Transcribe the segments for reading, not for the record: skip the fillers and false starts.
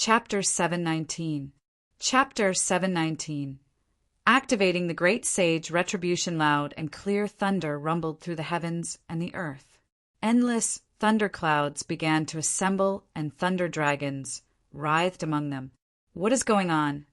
Chapter 719. Chapter 719. Activating the great sage retribution, loud and clear thunder rumbled through the heavens and the earth. Endless thunderclouds began to assemble, and thunder dragons writhed among them. What is going on?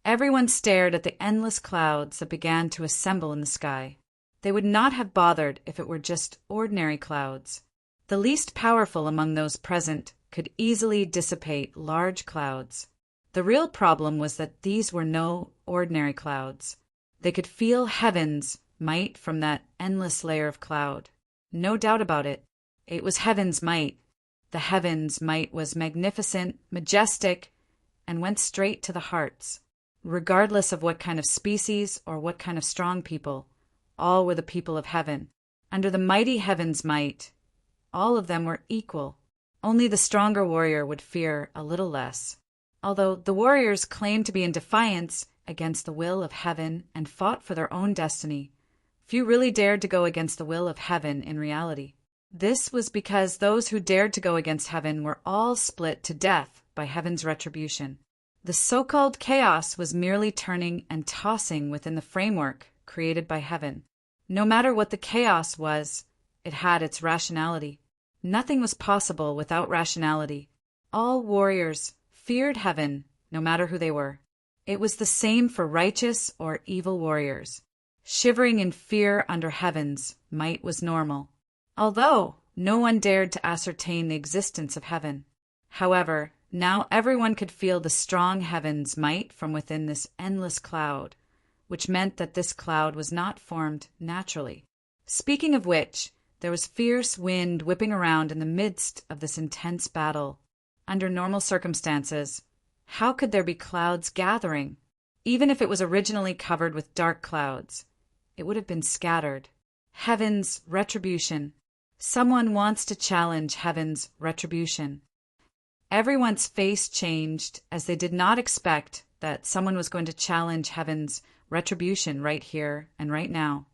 Everyone stared at the endless clouds that began to assemble in the sky. They would not have bothered if it were just ordinary clouds. The least powerful among those present could easily dissipate large clouds. The real problem was that these were no ordinary clouds. They could feel heaven's might from that endless layer of cloud. No doubt about it. It was heaven's might. The heaven's might was magnificent, majestic, and went straight to the hearts. Regardless of what kind of species or what kind of strong people, all were the people of heaven. Under the mighty heaven's might, all of them were equal. Only the stronger warrior would fear a little less. Although the warriors claimed to be in defiance against the will of heaven and fought for their own destiny, few really dared to go against the will of heaven in reality. This was because those who dared to go against heaven were all split to death by heaven's retribution. The so-called chaos was merely turning and tossing within the framework created by heaven. No matter what the chaos was, it had its rationality. Nothing was possible without rationality. All warriors feared heaven, no matter who they were. It was the same for righteous or evil warriors. Shivering in fear under heaven's might was normal, although no one dared to ascertain the existence of heaven. However, now everyone could feel the strong heaven's might from within this endless cloud, which meant that this cloud was not formed naturally. Speaking of which, there was fierce wind whipping around in the midst of this intense battle. Under normal circumstances, how could there be clouds gathering? Even if it was originally covered with dark clouds, it would have been scattered. Heaven's retribution. Someone wants to challenge heaven's retribution. Everyone's face changed, as they did not expect that someone was going to challenge heaven's retribution right here and right now.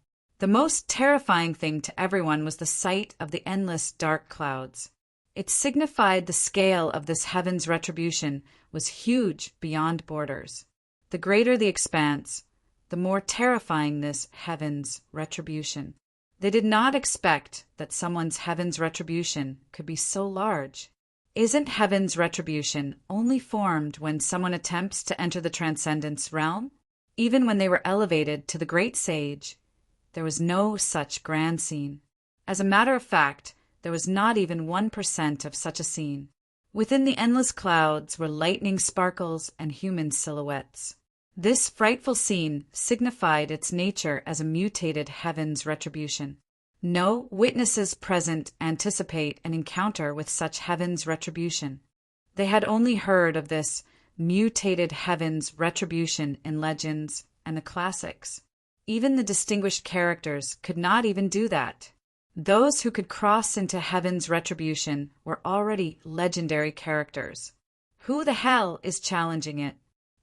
The most terrifying thing to everyone was the sight of the endless dark clouds. It signified the scale of this heaven's retribution was huge beyond borders. The greater the expanse, the more terrifying this heaven's retribution. They did not expect that someone's heaven's retribution could be so large. Isn't heaven's retribution only formed when someone attempts to enter the transcendence realm? Even when they were elevated to the great sage, there was no such grand scene. As a matter of fact, there was not even 1% of such a scene. Within the endless clouds were lightning sparkles and human silhouettes. This frightful scene signified its nature as a mutated heaven's retribution. No witnesses present anticipate an encounter with such heaven's retribution. They had only heard of this mutated heaven's retribution in legends and the classics. Even the distinguished characters could not even do that. Those who could cross into heaven's retribution were already legendary characters. Who the hell is challenging it?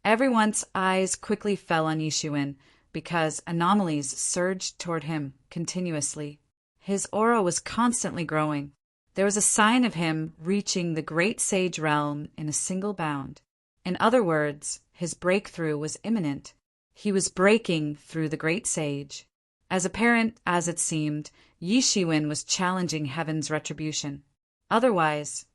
Everyone's eyes quickly fell on Yishuin because anomalies surged toward him continuously. His aura was constantly growing. There was a sign of him reaching the great sage realm in a single bound. In other words, his breakthrough was imminent. He was breaking through the great sage. As apparent as it seemed, Yishuin was challenging heaven's retribution. Otherwise,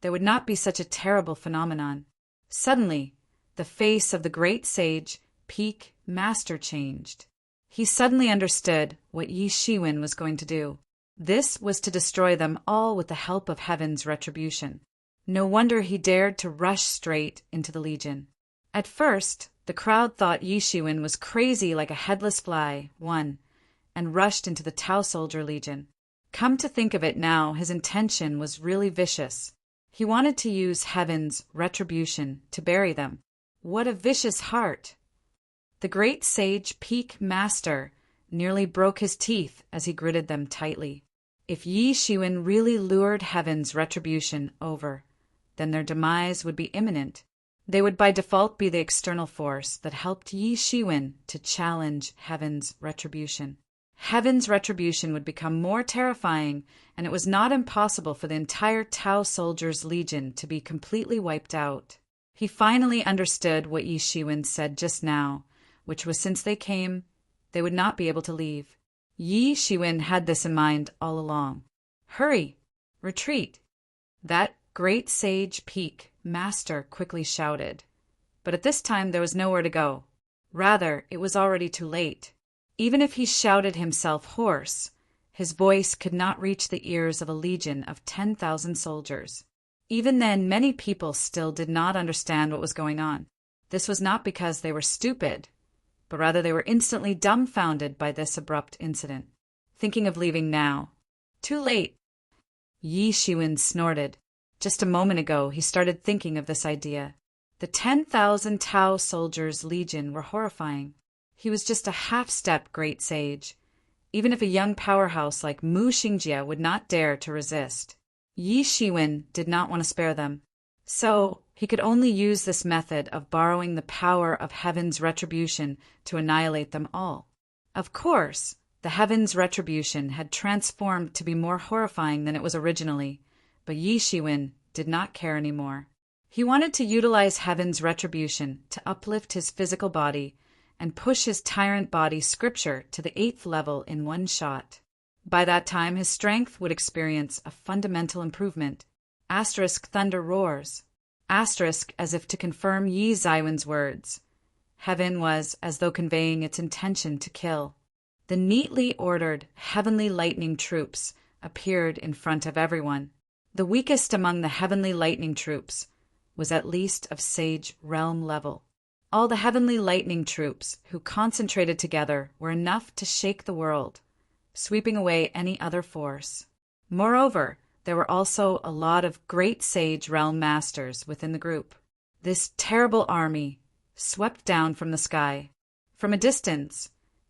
there would not be such a terrible phenomenon. Suddenly, the face of the great sage, Peak Master, changed. He suddenly understood what Yishuin was going to do. This was to destroy them all with the help of heaven's retribution. No wonder he dared to rush straight into the Legion. At first, the crowd thought Yishuin was crazy like a headless fly, and rushed into the Tau Soldier Legion. Come to think of it now, his intention was really vicious. He wanted to use heaven's retribution to bury them. What a vicious heart! The great sage Peak Master nearly broke his teeth as he gritted them tightly. If Yishuin really lured heaven's retribution over, then their demise would be imminent. They would by default be the external force that helped Yishuin to challenge heaven's retribution. Heaven's retribution would become more terrifying, and it was not impossible for the entire Tao Soldiers' Legion to be completely wiped out. He finally understood what Yi Shiwen said just now, which was since they came, they would not be able to leave. Yi Shiwen had this in mind all along. Hurry! Retreat! That great sage peak master quickly shouted. But at this time there was nowhere to go. Rather, it was already too late. Even if he shouted himself hoarse, his voice could not reach the ears of a legion of 10,000 soldiers. Even then, many people still did not understand what was going on. This was not because they were stupid, but rather they were instantly dumbfounded by this abrupt incident, thinking of leaving now. Too late! Yi Shiwen snorted. Just a moment ago, he started thinking of this idea. The 10,000 Tao Soldiers' Legion were horrifying. He was just a half-step great sage, even if a young powerhouse like Mu Xingjie would not dare to resist. Yi Shiwen did not want to spare them, so he could only use this method of borrowing the power of Heaven's retribution to annihilate them all. Of course, the Heaven's retribution had transformed to be more horrifying than it was originally, but Yi Shiwen did not care anymore. He wanted to utilize Heaven's retribution to uplift his physical body and push his tyrant body scripture to the 8th level in one shot. By that time, his strength would experience a fundamental improvement. Asterisk thunder roars. Asterisk as if to confirm Yi Zaiwen's words. Heaven was as though conveying its intention to kill. The neatly ordered heavenly lightning troops appeared in front of everyone. The weakest among the heavenly lightning troops was at least of sage realm level. All the heavenly lightning troops who concentrated together were enough to shake the world, sweeping away any other force. Moreover, there were also a lot of great sage realm masters within the group. This terrible army swept down from the sky. From a distance,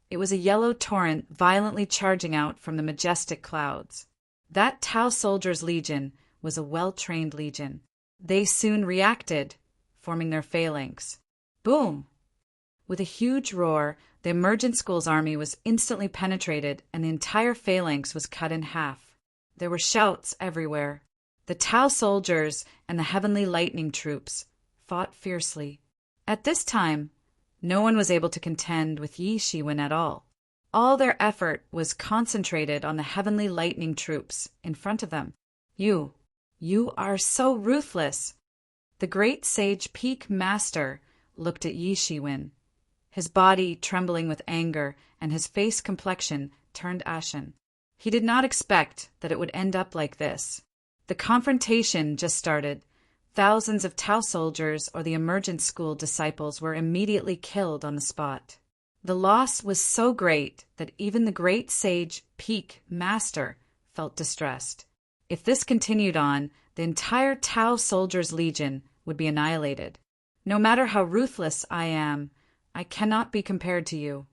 it was a yellow torrent violently charging out from the majestic clouds. That Tao Soldiers' Legion was a well-trained legion. They soon reacted, forming their phalanx. Boom! With a huge roar, the Emergent School's army was instantly penetrated and the entire phalanx was cut in half. There were shouts everywhere. The Tao soldiers and the heavenly lightning troops fought fiercely. At this time, no one was able to contend with Yi Shiwen at all. All their effort was concentrated on the heavenly lightning troops in front of them. You are so ruthless! The great sage Peak Master looked at Yi Shiwen, his body trembling with anger and his face complexion turned ashen. He did not expect that it would end up like this. The confrontation just started. Thousands of Tao soldiers or the Emergent School disciples were immediately killed on the spot. The loss was so great that even the great sage Peak Master felt distressed. If this continued on, the entire Tao Soldiers' Legion would be annihilated. No matter how ruthless I am, I cannot be compared to you.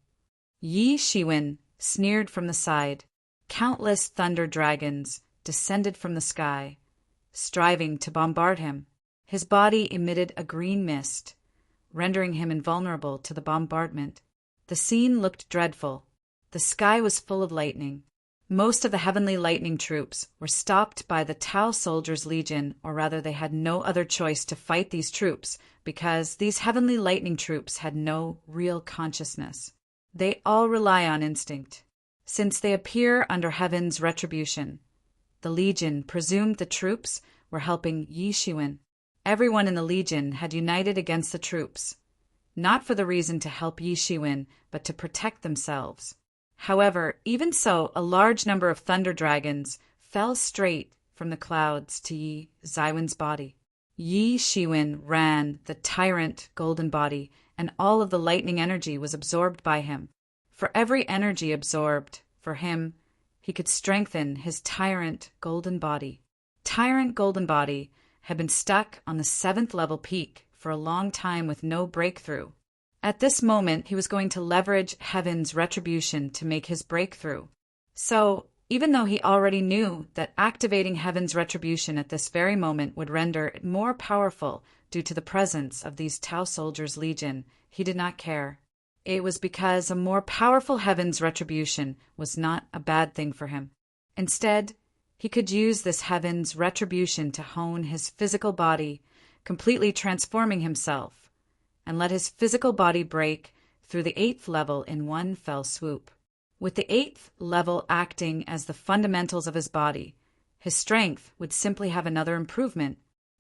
Yi Shiwen sneered from the side. Countless thunder dragons descended from the sky, striving to bombard him. His body emitted a green mist, rendering him invulnerable to the bombardment. The scene looked dreadful. The sky was full of lightning. Most of the heavenly lightning troops were stopped by the Tao Soldiers' Legion, or rather they had no other choice to fight these troops, because these heavenly lightning troops had no real consciousness. They all rely on instinct. Since they appear under Heaven's retribution, the Legion presumed the troops were helping Yi Shiwen. Everyone in the Legion had united against the troops, not for the reason to help Yi Shiwen, but to protect themselves. However, even so, a large number of thunder dragons fell straight from the clouds to Yi Zaiwen's body. Yi Shiwen ran the tyrant golden body, and all of the lightning energy was absorbed by him. For every energy absorbed, for him, he could strengthen his tyrant golden body. Tyrant golden body had been stuck on the 7th level peak for a long time with no breakthrough. At this moment, he was going to leverage Heaven's retribution to make his breakthrough. So, even though he already knew that activating Heaven's retribution at this very moment would render it more powerful due to the presence of these Tao Soldiers' Legion, he did not care. It was because a more powerful heaven's retribution was not a bad thing for him. Instead, he could use this heaven's retribution to hone his physical body, completely transforming himself, and let his physical body break through the 8th level in one fell swoop. With the 8th level acting as the fundamentals of his body, his strength would simply have another improvement.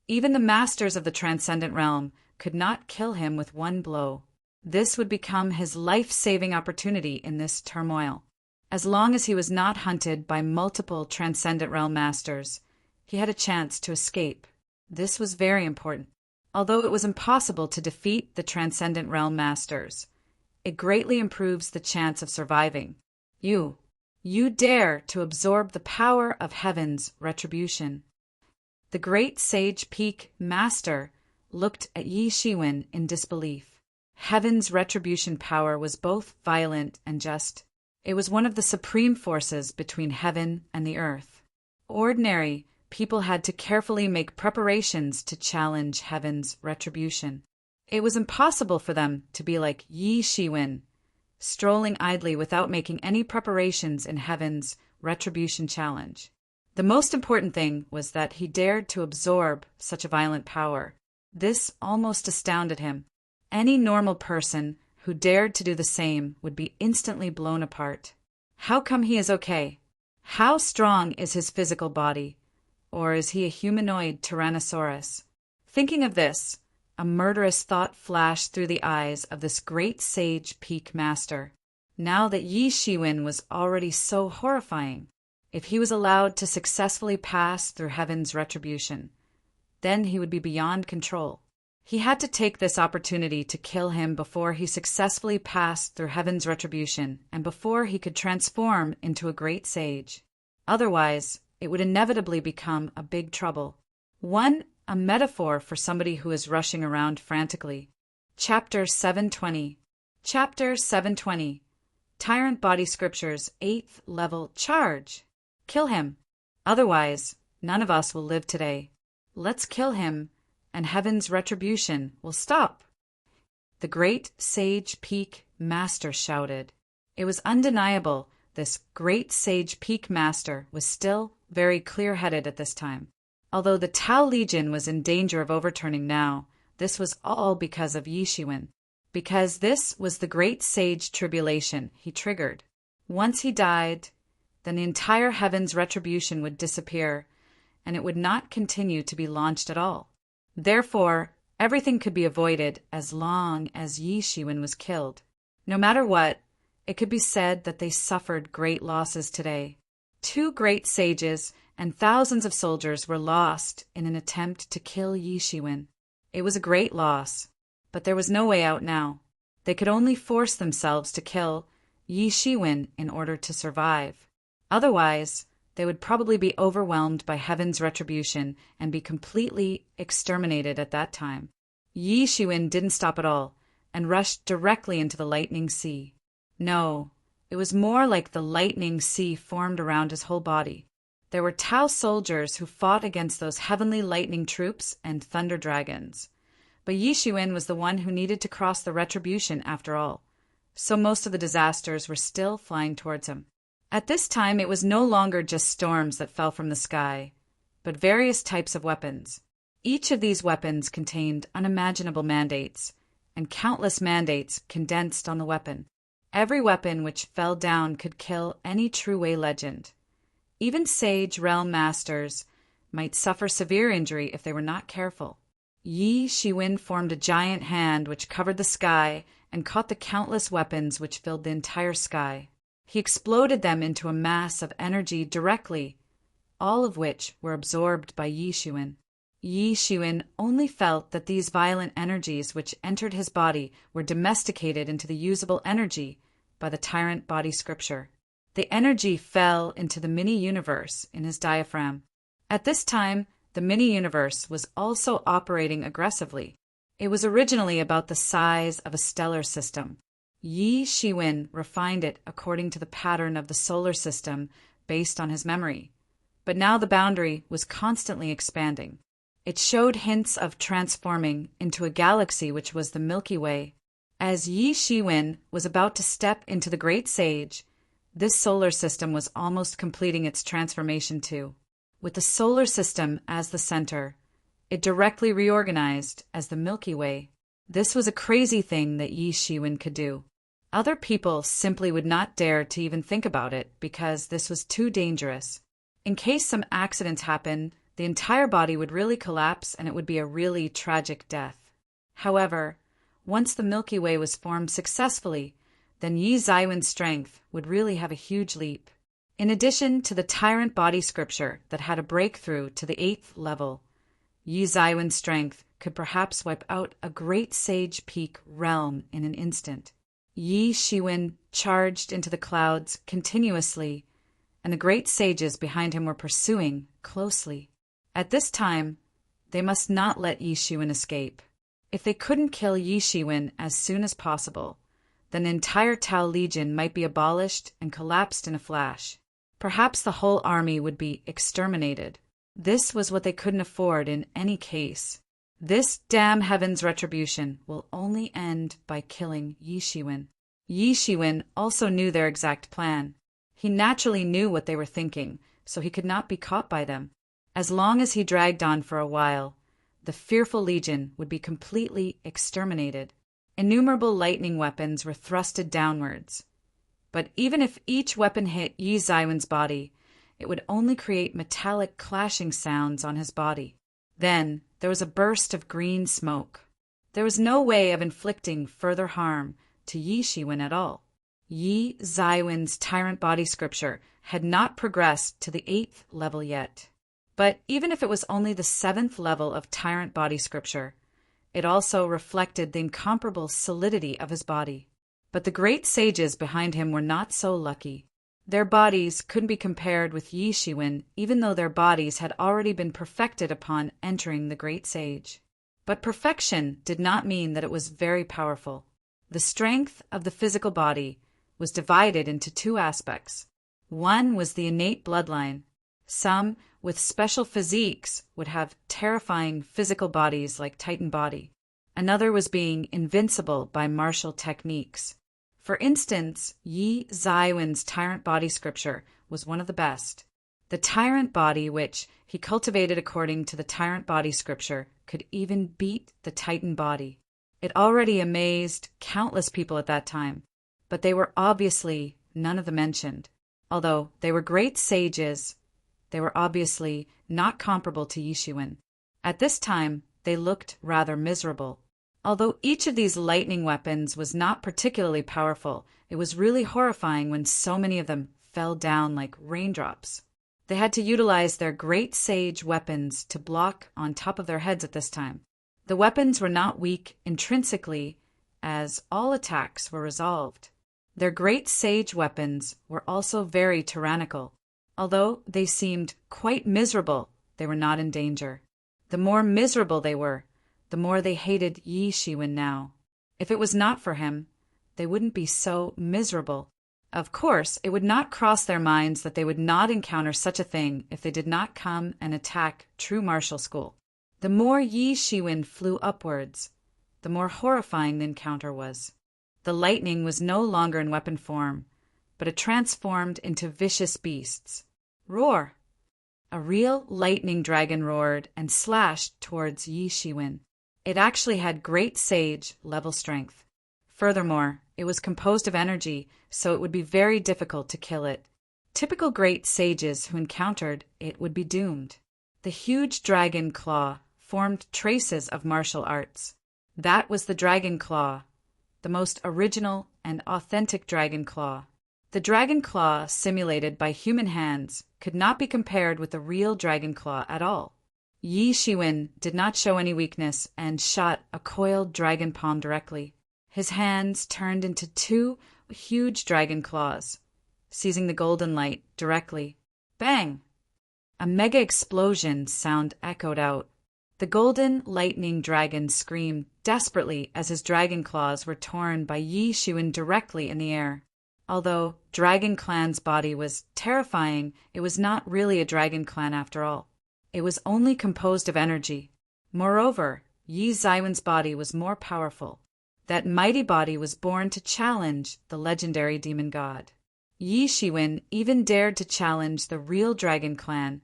Even the masters of the transcendent realm could not kill him with one blow. This would become his life-saving opportunity in this turmoil. As long as he was not hunted by multiple transcendent realm masters, he had a chance to escape. This was very important. Although it was impossible to defeat the transcendent realm masters, it greatly improves the chance of surviving. You dare to absorb the power of heaven's retribution. The great sage Peak Master looked at Yi Shiwen in disbelief. Heaven's retribution power was both violent and just. It was one of the supreme forces between heaven and the earth. Ordinary people had to carefully make preparations to challenge heaven's retribution. It was impossible for them to be like Yi Shiwen, strolling idly without making any preparations in heaven's retribution challenge. The most important thing was that he dared to absorb such a violent power. This almost astounded him. Any normal person who dared to do the same would be instantly blown apart. How come he is okay? How strong is his physical body? Or is he a humanoid Tyrannosaurus? Thinking of this, a murderous thought flashed through the eyes of this great sage Peak Master. Now that Yi Shiwen was already so horrifying, if he was allowed to successfully pass through heaven's retribution, then he would be beyond control. He had to take this opportunity to kill him before he successfully passed through heaven's retribution and before he could transform into a great sage. Otherwise, it would inevitably become a big trouble. A metaphor for somebody who is rushing around frantically. Chapter 720. Chapter 720. Tyrant Body Scriptures 8th Level Charge. Kill him. Otherwise, none of us will live today. Let's kill him, and heaven's retribution will stop. The great sage Peak Master shouted. It was undeniable this great sage Peak Master was still very clear-headed at this time. Although the Tao Legion was in danger of overturning now, this was all because of Yi Shiwen. Because this was the great sage tribulation he triggered. Once he died, then the entire heaven's retribution would disappear, and it would not continue to be launched at all. Therefore, everything could be avoided as long as Yi Shiwen was killed. No matter what, it could be said that they suffered great losses today. 2 great sages and thousands of soldiers were lost in an attempt to kill Yi Shiwen. It was a great loss, but there was no way out now. They could only force themselves to kill Yi Shiwen in order to survive. Otherwise, they would probably be overwhelmed by heaven's retribution and be completely exterminated at that time. Yi Shiwen didn't stop at all and rushed directly into the lightning sea. No, it was more like the lightning sea formed around his whole body. There were Tao soldiers who fought against those heavenly lightning troops and thunder dragons. But Yi Shiwen was the one who needed to cross the retribution after all, so most of the disasters were still flying towards him. At this time, it was no longer just storms that fell from the sky, but various types of weapons. Each of these weapons contained unimaginable mandates, and countless mandates condensed on the weapon. Every weapon which fell down could kill any True Way legend. Even sage realm masters might suffer severe injury if they were not careful. Yi Shiwen formed a giant hand which covered the sky and caught the countless weapons which filled the entire sky. He exploded them into a mass of energy directly, all of which were absorbed by Yi Shiwen. Yi Shiwen only felt that these violent energies which entered his body were domesticated into the usable energy by the Tyrant Body Scripture. The energy fell into the mini-universe in his diaphragm. At this time, the mini-universe was also operating aggressively. It was originally about the size of a stellar system. Yi Shiwen refined it according to the pattern of the solar system based on his memory. But now the boundary was constantly expanding. It showed hints of transforming into a galaxy which was the Milky Way. As Yi Shiwen was about to step into the Great Sage, this solar system was almost completing its transformation too. With the solar system as the center, it directly reorganized as the Milky Way. This was a crazy thing that Yi Shiwen could do. Other people simply would not dare to even think about it because this was too dangerous. In case some accidents happened, the entire body would really collapse and it would be a really tragic death. However, once the Milky Way was formed successfully, then Yi Zaiwen's strength would really have a huge leap. In addition to the tyrant body scripture that had a breakthrough to the 8th level, Yi Zaiwen's strength could perhaps wipe out a great sage peak realm in an instant. Yi Shiwen charged into the clouds continuously, and the great sages behind him were pursuing closely. At this time, they must not let Yi Shiwen escape. If they couldn't kill Yi Shiwen as soon as possible, then the entire Tao Legion might be abolished and collapsed in a flash. Perhaps the whole army would be exterminated. This was what they couldn't afford in any case. This damn heaven's retribution will only end by killing Yi Shiwen. Yi Shiwen also knew their exact plan. He naturally knew what they were thinking, so he could not be caught by them. As long as he dragged on for a while, the fearful legion would be completely exterminated. Innumerable lightning weapons were thrusted downwards. But even if each weapon hit Yi Zaiwen's body, it would only create metallic clashing sounds on his body. Then there was a burst of green smoke. There was no way of inflicting further harm to Yi Shiwen at all. Yi Zaiwen's tyrant body scripture had not progressed to the 8th level yet. But even if it was only the 7th level of tyrant body scripture, it also reflected the incomparable solidity of his body. But the great sages behind him were not so lucky. Their bodies couldn't be compared with Yi Shiwen, even though their bodies had already been perfected upon entering the great sage. But perfection did not mean that it was very powerful. The strength of the physical body was divided into 2 aspects. One was the innate bloodline. Some with special physiques would have terrifying physical bodies like Titan body. Another was being invincible by martial techniques. For instance, Yi Zaiwen's tyrant body scripture was one of the best. The tyrant body, which he cultivated according to the tyrant body scripture, could even beat the Titan body. It already amazed countless people at that time, but they were obviously none of the mentioned. Although they were great sages, they were obviously not comparable to Yi Shiwen. At this time, they looked rather miserable. Although each of these lightning weapons was not particularly powerful, it was really horrifying when so many of them fell down like raindrops. They had to utilize their great sage weapons to block on top of their heads at this time. The weapons were not weak intrinsically, as all attacks were resolved. Their great sage weapons were also very tyrannical. Although they seemed quite miserable, they were not in danger. The more miserable they were, the more they hated Yi Shiwen now. If it was not for him, they wouldn't be so miserable. Of course, it would not cross their minds that they would not encounter such a thing if they did not come and attack true martial school. The more Yi Shiwen flew upwards, the more horrifying the encounter was. The lightning was no longer in weapon form, but it transformed into vicious beasts. Roar! A real lightning dragon roared and slashed towards Yi Shiwen. It actually had great sage level strength. Furthermore, it was composed of energy, so it would be very difficult to kill it. Typical great sages who encountered it would be doomed. The huge dragon claw formed traces of martial arts. That was the dragon claw, the most original and authentic dragon claw. The dragon claw simulated by human hands could not be compared with the real dragon claw at all. Yi Shiwen did not show any weakness and shot a coiled dragon palm directly. His hands turned into 2 huge dragon claws, seizing the golden light directly. Bang! A mega explosion sound echoed out. The golden lightning dragon screamed desperately as his dragon claws were torn by Yi Shiwen directly in the air. Although Dragon Clan's body was terrifying, it was not really a dragon clan after all. It was only composed of energy. Moreover, Yi Zaiwen's body was more powerful. That mighty body was born to challenge the legendary demon god. Yi Shiwen even dared to challenge the real dragon clan,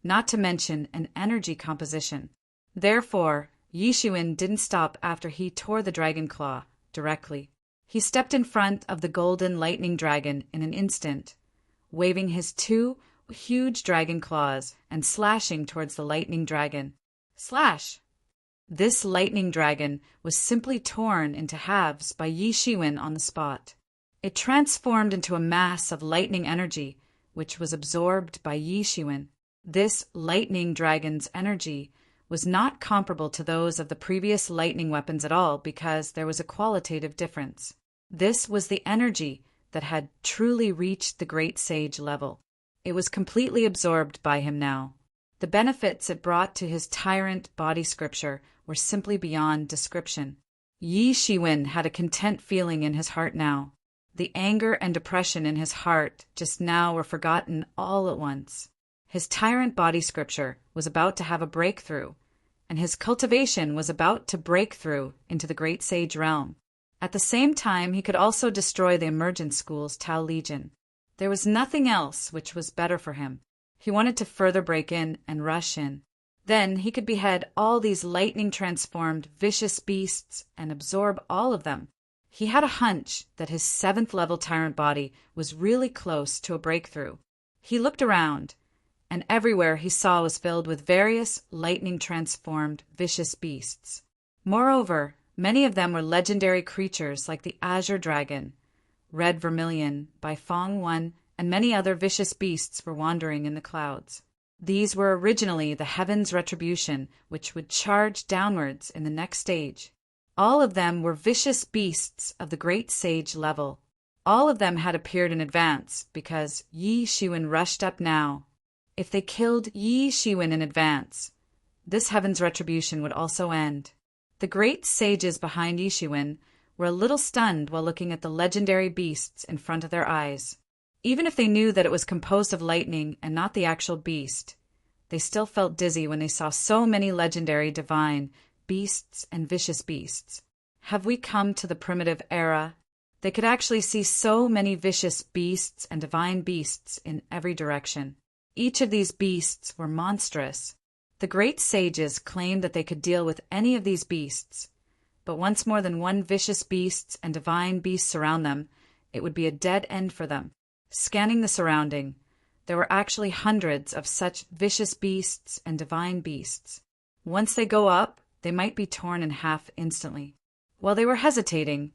not to mention an energy composition. Therefore, Yi Shiwen didn't stop after he tore the dragon claw directly. He stepped in front of the golden lightning dragon in an instant, waving his two huge dragon claws and slashing towards the lightning dragon. Slash! This lightning dragon was simply torn into halves by Yi Shiwen on the spot. It transformed into a mass of lightning energy, which was absorbed by Yi Shiwen. This lightning dragon's energy was not comparable to those of the previous lightning weapons at all because there was a qualitative difference. This was the energy that had truly reached the great sage level. It was completely absorbed by him now. The benefits it brought to his tyrant body scripture were simply beyond description. Yi Shiwen had a content feeling in his heart now. The anger and depression in his heart just now were forgotten all at once. His tyrant body scripture was about to have a breakthrough, and his cultivation was about to break through into the great sage realm. At the same time, he could also destroy the emergent school's Tau Legion. There was nothing else which was better for him. He wanted to further break in and rush in. Then he could behead all these lightning-transformed, vicious beasts and absorb all of them. He had a hunch that his 7th-level tyrant body was really close to a breakthrough. He looked around, and everywhere he saw was filled with various lightning-transformed, vicious beasts. Moreover, many of them were legendary creatures like the Azure Dragon, Red Vermilion, by Fong One, and many other vicious beasts were wandering in the clouds. These were originally the Heaven's Retribution, which would charge downwards in the next stage. All of them were vicious beasts of the great sage level. All of them had appeared in advance, because Yi Shiwen rushed up now. If they killed Yi Shiwen in advance, this Heaven's Retribution would also end. The great sages behind Yi Shiwen were a little stunned while looking at the legendary beasts in front of their eyes. Even if they knew that it was composed of lightning and not the actual beast, they still felt dizzy when they saw so many legendary divine beasts and vicious beasts. Have we come to the primitive era? They could actually see so many vicious beasts and divine beasts in every direction. Each of these beasts were monstrous. The great sages claimed that they could deal with any of these beasts, but once more than one vicious beasts and divine beasts surround them, it would be a dead end for them. Scanning the surrounding, there were actually hundreds of such vicious beasts and divine beasts. Once they go up, they might be torn in half instantly. While they were hesitating,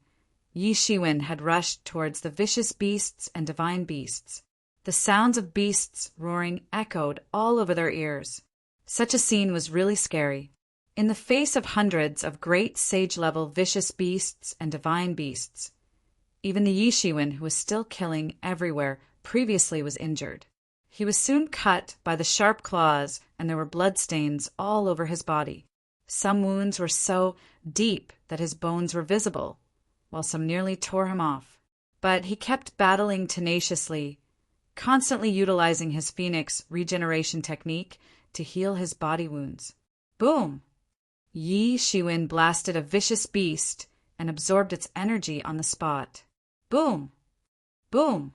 Yi Shiwen had rushed towards the vicious beasts and divine beasts. The sounds of beasts roaring echoed all over their ears. Such a scene was really scary. In the face of hundreds of great sage-level vicious beasts and divine beasts, even the Yi Shiwen, who was still killing everywhere, previously was injured. He was soon cut by the sharp claws, and there were bloodstains all over his body. Some wounds were so deep that his bones were visible, while some nearly tore him off. But he kept battling tenaciously, constantly utilizing his Phoenix regeneration technique to heal his body wounds. Boom! Yi Shiwen blasted a vicious beast and absorbed its energy on the spot. Boom! Boom!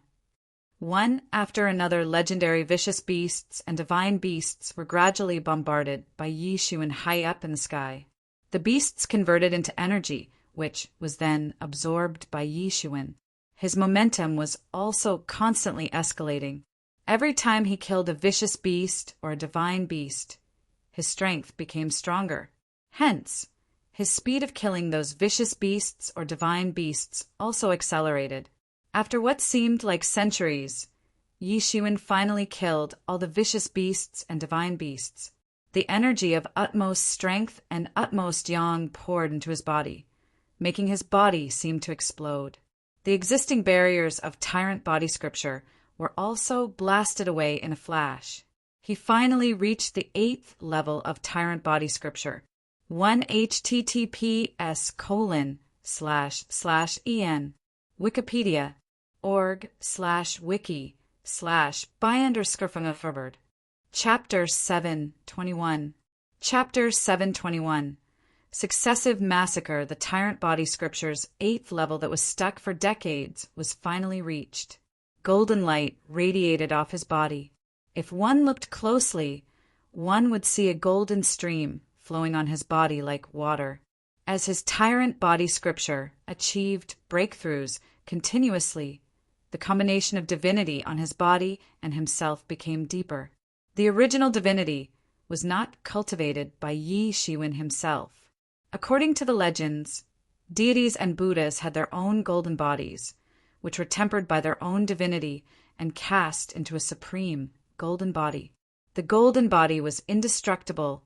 One after another legendary vicious beasts and divine beasts were gradually bombarded by Yi Shiwen high up in the sky. The beasts converted into energy, which was then absorbed by Yi Shiwen. His momentum was also constantly escalating. Every time he killed a vicious beast or a divine beast, his strength became stronger. Hence, his speed of killing those vicious beasts or divine beasts also accelerated. After what seemed like centuries, Yi Shiwen finally killed all the vicious beasts and divine beasts. The energy of utmost strength and utmost yang poured into his body, making his body seem to explode. The existing barriers of tyrant body scripture were also blasted away in a flash. He finally reached the 8th level of tyrant body scripture. 1https://en wikipedia.org/wiki/by_Chapter 721. Chapter 721. successive massacre, the tyrant body scripture's 8th level that was stuck for decades was finally reached. Golden light radiated off his body. If one looked closely, one would see a golden stream flowing on his body like water. As his tyrant body scripture achieved breakthroughs continuously, the combination of divinity on his body and himself became deeper. The original divinity was not cultivated by Yi Shiwen himself. According to the legends, deities and Buddhas had their own golden bodies, which were tempered by their own divinity and cast into a supreme golden body. The golden body was indestructible,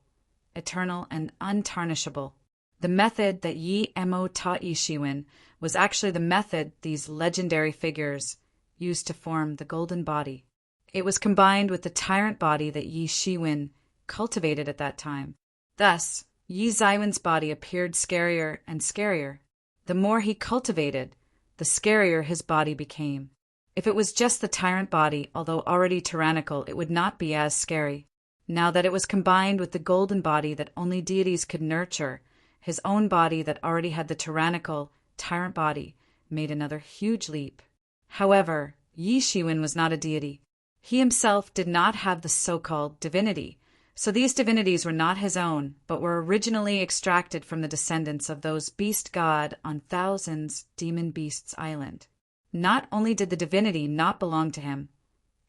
eternal, and untarnishable. The method that Yi Emo taught Yi Shiwen was actually the method these legendary figures used to form the golden body. It was combined with the tyrant body that Yi Shiwen cultivated at that time. Thus, Yi Zaiwen's body appeared scarier and scarier. The more he cultivated, the scarier his body became. If it was just the tyrant body, although already tyrannical, it would not be as scary. Now that it was combined with the golden body that only deities could nurture, his own body that already had the tyrannical tyrant body made another huge leap. However, Yi Shiwen was not a deity. He himself did not have the so-called divinity, so these divinities were not his own, but were originally extracted from the descendants of those beast god on Thousands Demon Beasts Island. Not only did the divinity not belong to him,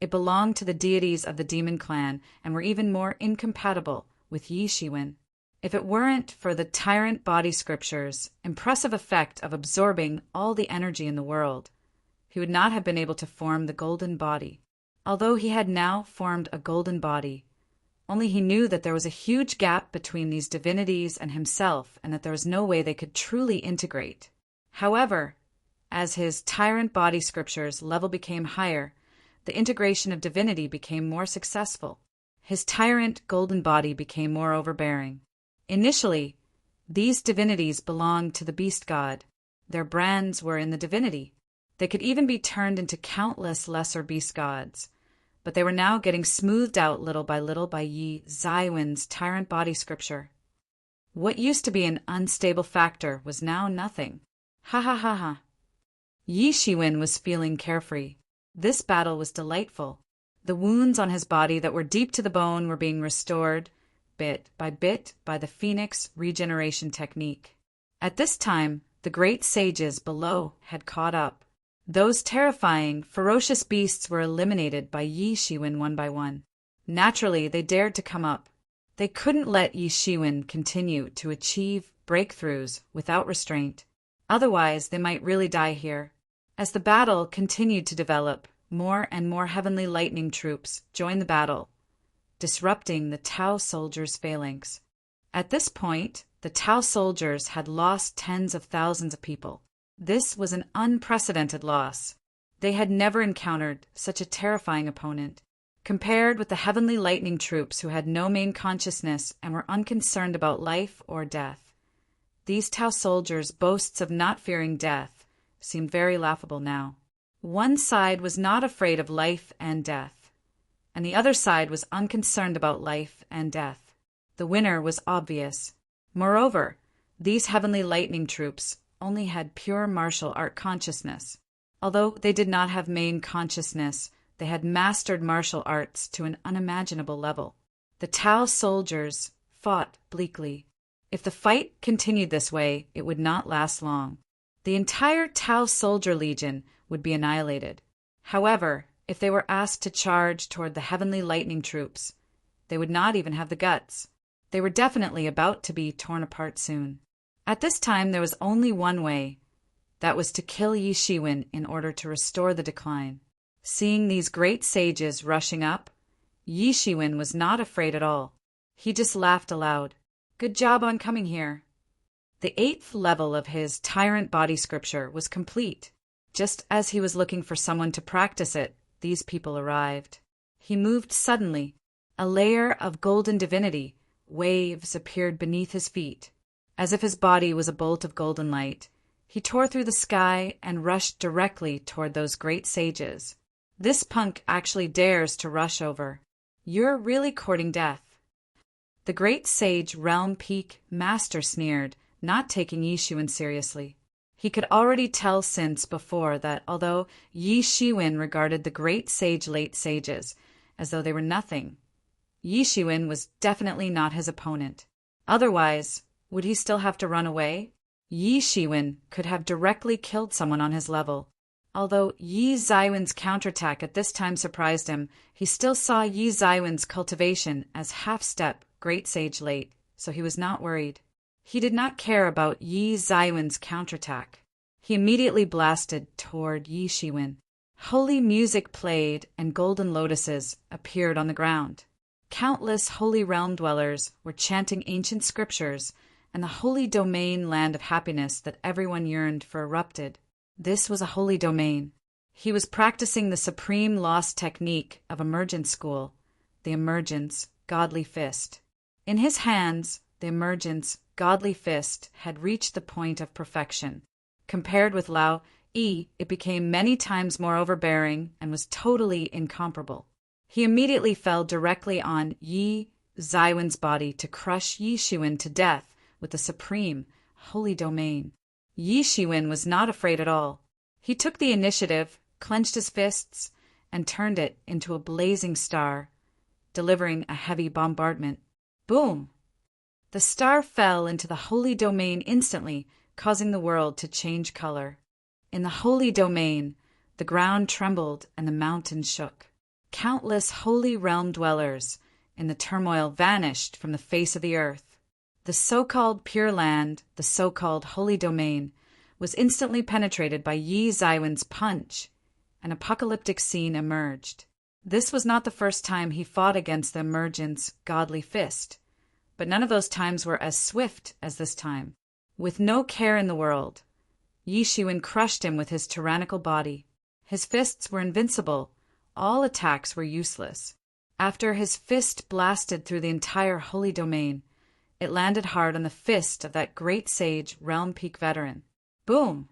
it belonged to the deities of the demon clan and were even more incompatible with Yi Shiwen. If it weren't for the tyrant body scripture's impressive effect of absorbing all the energy in the world, he would not have been able to form the golden body. Although he had now formed a golden body, only he knew that there was a huge gap between these divinities and himself and that there was no way they could truly integrate. However, as his tyrant body scripture's level became higher, the integration of divinity became more successful. His tyrant golden body became more overbearing. Initially, these divinities belonged to the beast god. Their brands were in the divinity. They could even be turned into countless lesser beast gods, but they were now getting smoothed out little by Yi Zaiwen's tyrant body scripture. What used to be an unstable factor was now nothing. Ha ha ha ha. Yi Shiwen was feeling carefree. This battle was delightful. The wounds on his body that were deep to the bone were being restored, bit by the Phoenix regeneration technique. At this time, the great sages below had caught up. Those terrifying, ferocious beasts were eliminated by Yi Shiwen one by one. Naturally, they dared to come up. They couldn't let Yi Shiwen continue to achieve breakthroughs without restraint. Otherwise, they might really die here. As the battle continued to develop, more and more heavenly lightning troops joined the battle, disrupting the Tao soldiers' phalanx. At this point, the Tao soldiers had lost tens of thousands of people. This was an unprecedented loss. They had never encountered such a terrifying opponent. Compared with the heavenly lightning troops who had no main consciousness and were unconcerned about life or death, these Tao soldiers' boasts of not fearing death seemed very laughable now. One side was not afraid of life and death, and the other side was unconcerned about life and death. The winner was obvious. Moreover, these heavenly lightning troops only had pure martial art consciousness. Although they did not have main consciousness, they had mastered martial arts to an unimaginable level. The Tao soldiers fought bleakly. If the fight continued this way, it would not last long. The entire Tao soldier legion would be annihilated. However, if they were asked to charge toward the heavenly lightning troops, they would not even have the guts. They were definitely about to be torn apart soon. At this time, there was only one way. That was to kill Yi Shiwen in order to restore the decline. Seeing these great sages rushing up, Yi Shiwen was not afraid at all. He just laughed aloud. Good job on coming here. The 8th level of his tyrant body scripture was complete. Just as he was looking for someone to practice it, these people arrived. He moved suddenly. A layer of golden divinity, waves appeared beneath his feet. As if his body was a bolt of golden light, he tore through the sky and rushed directly toward those great sages. This punk actually dares to rush over. You're really courting death. The great sage Realm Peak Master sneered, not taking Yi Shiwen seriously. He could already tell since before that although Yi Shiwen regarded the great sage late sages as though they were nothing, Yi Shiwen was definitely not his opponent. Otherwise, would he still have to run away? Yi Shiwen could have directly killed someone on his level. Although Yi Zaiwen's counterattack at this time surprised him, he still saw Yi Zaiwen's cultivation as half-step great sage late, so he was not worried. He did not care about Yi Zaiwen's counterattack. He immediately blasted toward Yi Shiwen. Holy music played and golden lotuses appeared on the ground. Countless holy realm dwellers were chanting ancient scriptures, and the holy domain land of happiness that everyone yearned for erupted. This was a holy domain. He was practicing the supreme lost technique of emergence school, the emergence godly fist. In his hands, the emergence godly fist had reached the point of perfection. Compared with Lao Yi, it became many times more overbearing and was totally incomparable. He immediately fell directly on Yi Zaiwen's body to crush Yi Shiwen to death with the supreme holy domain. Yi Shiwen was not afraid at all. He took the initiative, clenched his fists, and turned it into a blazing star, delivering a heavy bombardment. Boom! The star fell into the holy domain instantly, causing the world to change color. In the holy domain, the ground trembled and the mountains shook. Countless holy realm dwellers in the turmoil vanished from the face of the earth. The so-called Pure Land, the so-called Holy Domain, was instantly penetrated by Yi Zaiwen's punch. An apocalyptic scene emerged. This was not the first time he fought against the emergence godly fist, but none of those times were as swift as this time. With no care in the world, Yi Shiwen crushed him with his tyrannical body. His fists were invincible. All attacks were useless. After his fist blasted through the entire Holy Domain, it landed hard on the fist of that great sage Realm Peak veteran. Boom!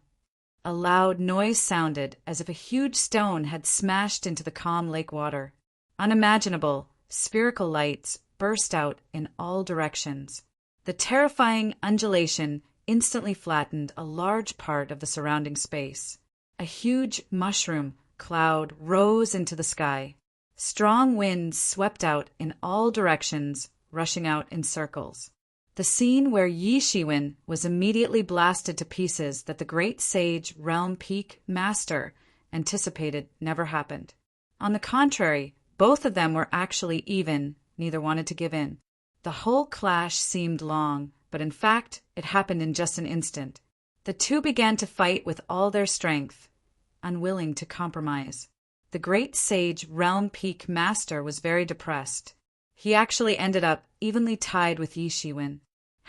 A loud noise sounded as if a huge stone had smashed into the calm lake water. Unimaginable, spherical lights burst out in all directions. The terrifying undulation instantly flattened a large part of the surrounding space. A huge mushroom cloud rose into the sky. Strong winds swept out in all directions, rushing out in circles. The scene where Yi Shiwen was immediately blasted to pieces that the great sage Realm Peak Master anticipated never happened. On the contrary, both of them were actually even, neither wanted to give in. The whole clash seemed long, but in fact it happened in just an instant. The two began to fight with all their strength, unwilling to compromise. The great sage Realm Peak Master was very depressed. He actually ended up evenly tied with Yi Shiwen.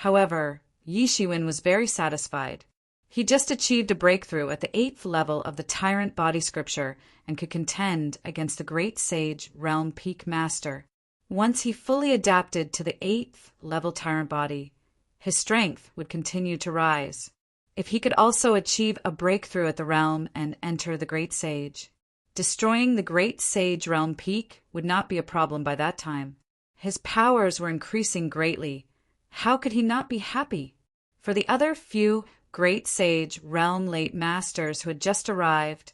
However, Yi Shiwen was very satisfied. He just achieved a breakthrough at the 8th level of the Tyrant Body Scripture and could contend against the great sage Realm Peak Master. Once he fully adapted to the 8th level Tyrant Body, his strength would continue to rise. If he could also achieve a breakthrough at the realm and enter the great sage, destroying the great sage Realm Peak would not be a problem by that time. His powers were increasing greatly. How could he not be happy? For the other few great sage realm late masters who had just arrived,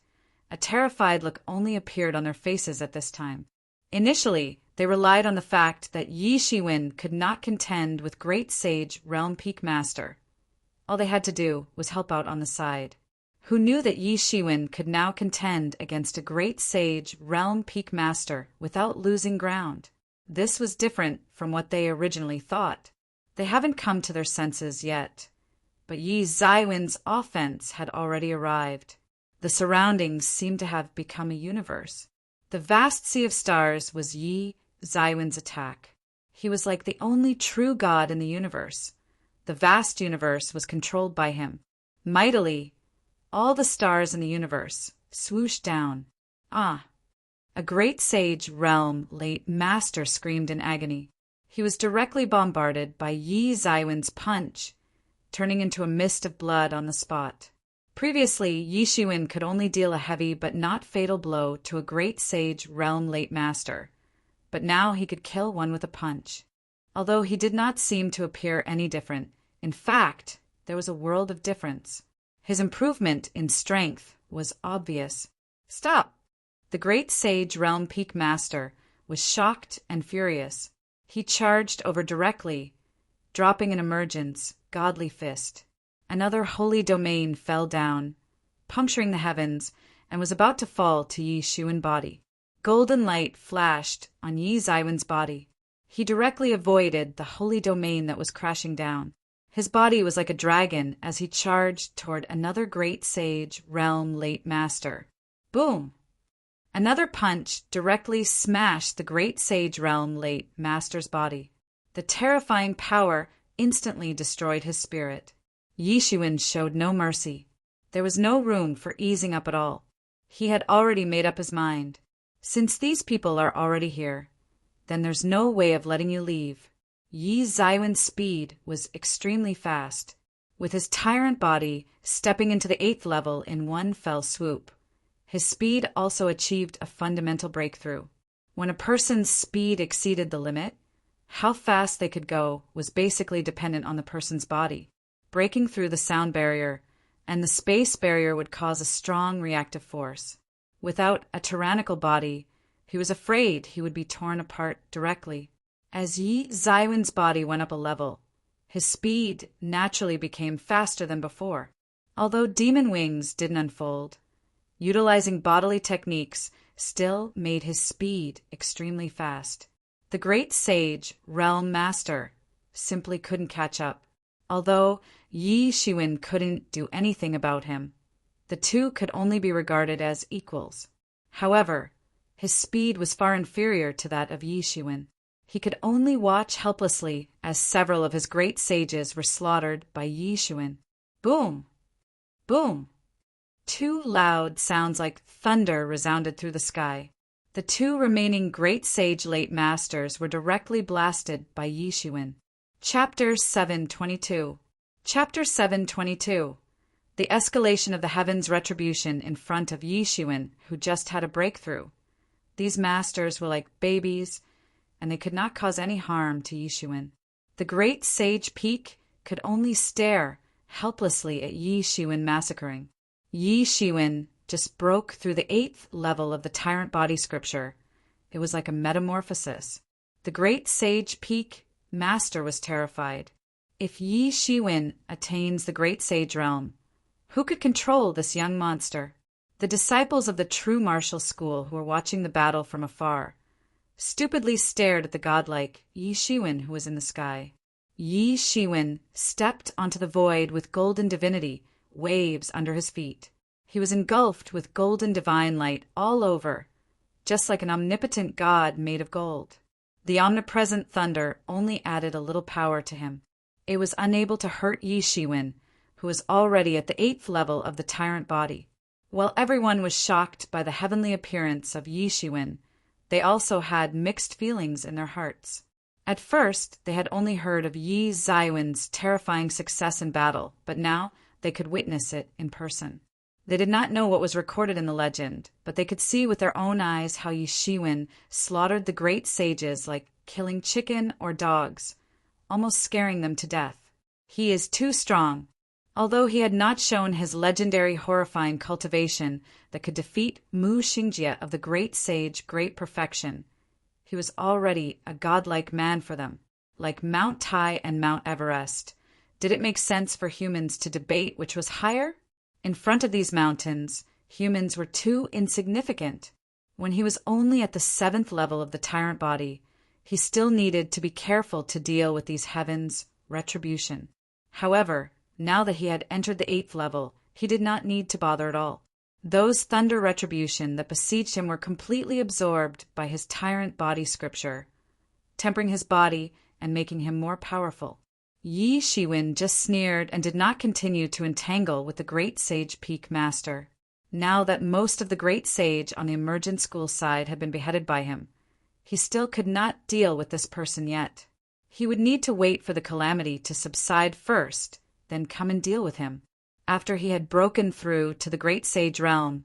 a terrified look only appeared on their faces at this time. Initially, they relied on the fact that Yi Shiwen could not contend with great sage Realm Peak Master. All they had to do was help out on the side. Who knew that Yi Shiwen could now contend against a great sage Realm Peak Master without losing ground? This was different from what they originally thought. They haven't come to their senses yet, but Yi Zaiwen's offense had already arrived. The surroundings seemed to have become a universe. The vast sea of stars was Yi Zaiwen's attack. He was like the only true god in the universe. The vast universe was controlled by him. Mightily, all the stars in the universe swooshed down. Ah! A great sage realm late master screamed in agony. He was directly bombarded by Yi Zaiwen's punch, turning into a mist of blood on the spot. Previously, Yi Shiwen could only deal a heavy but not fatal blow to a great sage realm late master, but now he could kill one with a punch. although he did not seem to appear any different. In fact, there was a world of difference. His improvement in strength was obvious. Stop! The great sage realm peak master was shocked and furious. He charged over directly, dropping an emergence, godly fist. Another holy domain fell down, puncturing the heavens, and was about to fall to Yi Xuan body. Golden light flashed on Yi Zaiwen's body. He directly avoided the holy domain that was crashing down. His body was like a dragon as he charged toward another great sage realm late master. Boom! Another punch directly smashed the great sage realm late master's body. The terrifying power instantly destroyed his spirit. Yi Xuan showed no mercy. There was no room for easing up at all. He had already made up his mind. Since these people are already here, then there's no way of letting you leave. Yi Zaiwen's speed was extremely fast, with his tyrant body stepping into the 8th level in one fell swoop. His speed also achieved a fundamental breakthrough. When a person's speed exceeded the limit, how fast they could go was basically dependent on the person's body. Breaking through the sound barrier and the space barrier would cause a strong reactive force. Without a tyrannical body, he was afraid he would be torn apart directly. As Yi Zaiwen's body went up a level, his speed naturally became faster than before. Although demon wings didn't unfold, utilizing bodily techniques still made his speed extremely fast. The great sage, realm master, simply couldn't catch up. Although Yi Xuan couldn't do anything about him, the two could only be regarded as equals. However, his speed was far inferior to that of Yi Xuan. He could only watch helplessly as several of his great sages were slaughtered by Yi Xuan. Boom! Boom! 2 loud sounds like thunder resounded through the sky. The 2 remaining great sage late masters were directly blasted by Yi Xuan. Chapter 722. Chapter 722. The escalation of the heavens' retribution in front of Yi Xuan, who just had a breakthrough. These masters were like babies, and they could not cause any harm to Yi Xuan. The great sage peak could only stare helplessly at Yi Xuan massacring. Yi Xuan just broke through the 8th level of the tyrant body scripture. It was like a metamorphosis. The great sage peak master was terrified. If Yi Xuan attains the great sage realm, who could control this young monster? The disciples of the true martial school who were watching the battle from afar stupidly stared at the godlike Yi Xuan who was in the sky. Yi Xuan stepped onto the void with golden divinity, waves under his feet. He was engulfed with golden divine light all over, just like an omnipotent god made of gold. The omnipresent thunder only added a little power to him. It was unable to hurt Yi Xuan, who was already at the 8th level of the tyrant body. While everyone was shocked by the heavenly appearance of Yi Xuan, they also had mixed feelings in their hearts. At first, they had only heard of Yi Zaiwen's terrifying success in battle, but now they could witness it in person. They did not know what was recorded in the legend, but they could see with their own eyes how Yi Xuan slaughtered the great sages like killing chicken or dogs, almost scaring them to death. He is too strong. Although he had not shown his legendary horrifying cultivation that could defeat Mu Xingjie of the great sage Great Perfection, he was already a godlike man for them, like Mount Tai and Mount Everest. Did it make sense for humans to debate which was higher? In front of these mountains, humans were too insignificant. When he was only at the 7th level of the tyrant body, he still needed to be careful to deal with these heavens' retribution. However, now that he had entered the 8th level, he did not need to bother at all. Those thunder retribution that besieged him were completely absorbed by his tyrant body scripture, tempering his body and making him more powerful. Yi Xuan just sneered and did not continue to entangle with the great sage peak master. Now that most of the great sage on the emergent school side had been beheaded by him, he still could not deal with this person yet. He would need to wait for the calamity to subside first, then come and deal with him. After he had broken through to the great sage realm,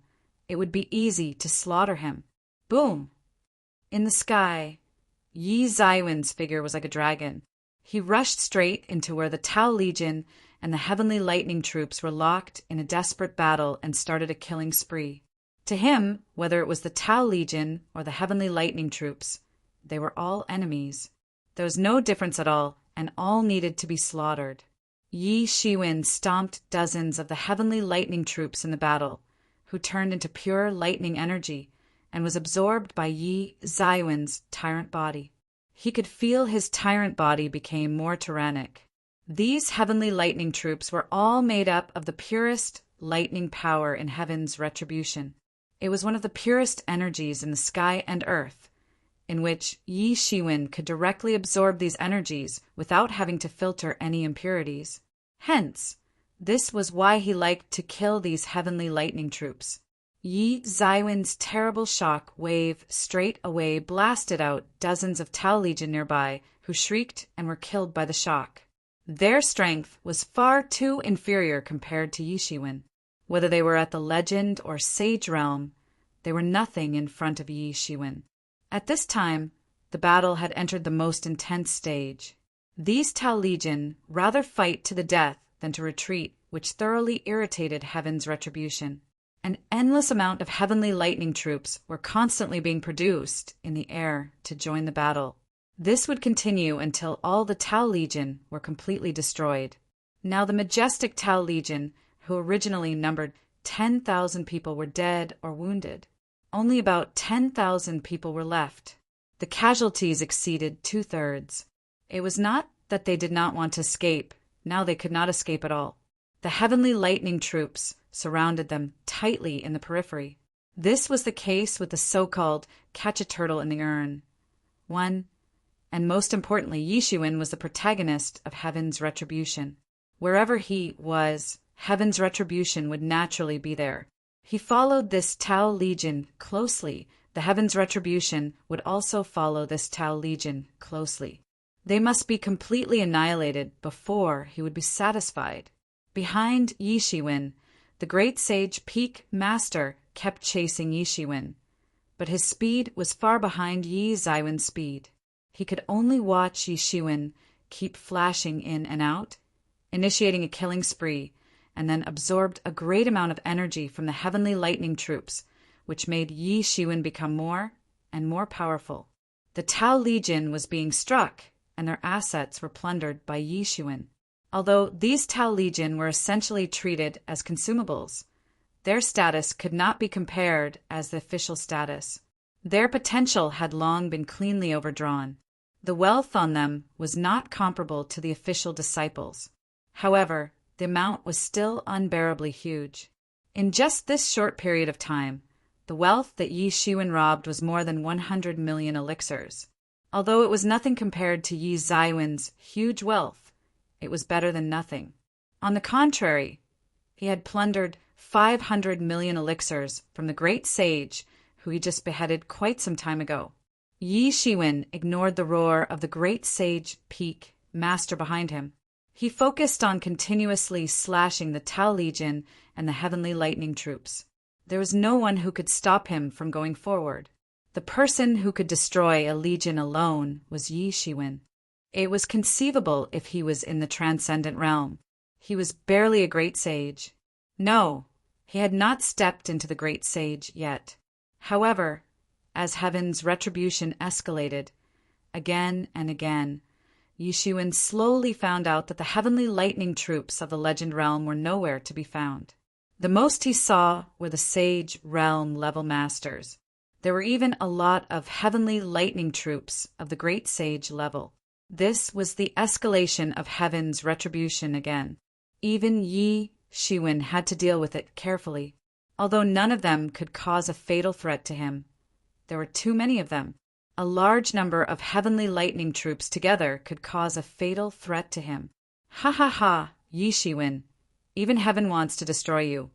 it would be easy to slaughter him. Boom! In the sky, Yi Zaiwen's figure was like a dragon. He rushed straight into where the Tao Legion and the Heavenly Lightning Troops were locked in a desperate battle and started a killing spree. To him, whether it was the Tao Legion or the Heavenly Lightning Troops, they were all enemies. There was no difference at all, and all needed to be slaughtered. Yi Shiwen stomped dozens of the Heavenly Lightning Troops in the battle, who turned into pure lightning energy and was absorbed by Yi Zaiwen's tyrant body. He could feel his tyrant body became more tyrannic. These Heavenly Lightning Troops were all made up of the purest lightning power in heaven's retribution. It was one of the purest energies in the sky and earth, in which Yi Shiwen could directly absorb these energies without having to filter any impurities. Hence, this was why he liked to kill these Heavenly Lightning Troops. Yi Zaiwen's terrible shock wave straight away blasted out dozens of Tao Legion nearby who shrieked and were killed by the shock. Their strength was far too inferior compared to Yi Shiwen. Whether they were at the legend or sage realm, they were nothing in front of Yi Shiwen. At this time, the battle had entered the most intense stage. These Tao Legion rather fight to the death than to retreat, which thoroughly irritated heaven's retribution. An endless amount of Heavenly Lightning Troops were constantly being produced in the air to join the battle. This would continue until all the Tao Legion were completely destroyed. Now the majestic Tao Legion, who originally numbered 10,000 people, were dead or wounded. Only about 10,000 people were left. The casualties exceeded 2/3. It was not that they did not want to escape. Now they could not escape at all. The Heavenly Lightning Troops surrounded them tightly in the periphery. This was the case with the so-called catch-a-turtle in the urn. One, and most importantly, Yi Shiwen was the protagonist of heaven's retribution. Wherever he was, heaven's retribution would naturally be there. He followed this Tao Legion closely. The heaven's retribution would also follow this Tao Legion closely. They must be completely annihilated before he would be satisfied. Behind Yi Shiwen, the great sage Peak Master kept chasing Yi Shiwen, but his speed was far behind Yi Zaiwen's speed. He could only watch Yi Shiwen keep flashing in and out, initiating a killing spree, and then absorbed a great amount of energy from the Heavenly Lightning Troops, which made Yi Shiwen become more and more powerful. The Tao Legion was being struck, and their assets were plundered by Yi Shiwen. Although these Tao Legion were essentially treated as consumables, their status could not be compared as the official status. Their potential had long been cleanly overdrawn. The wealth on them was not comparable to the official disciples. However, the amount was still unbearably huge. In just this short period of time, the wealth that Yi Shiwen robbed was more than 100 million elixirs. Although it was nothing compared to Yi Zaiwen's huge wealth, it was better than nothing. On the contrary, he had plundered 500 million elixirs from the great sage who he just beheaded quite some time ago. Yi Shiwen ignored the roar of the great sage Peak Master behind him. He focused on continuously slashing the Tao Legion and the Heavenly Lightning Troops. There was no one who could stop him from going forward. The person who could destroy a legion alone was Yi Shiwen. It was conceivable if he was in the transcendent realm. He was barely a great sage. No, he had not stepped into the great sage yet. However, as heaven's retribution escalated, again and again, Yi Shiwen slowly found out that the Heavenly Lightning Troops of the Legend Realm were nowhere to be found. The most he saw were the Sage Realm level masters. There were even a lot of Heavenly Lightning Troops of the Great Sage level. This was the escalation of heaven's retribution again. Even Yi Shiwen had to deal with it carefully. Although none of them could cause a fatal threat to him, there were too many of them. A large number of Heavenly Lightning Troops together could cause a fatal threat to him. Ha ha ha, Yi Shiwen. Even heaven wants to destroy you.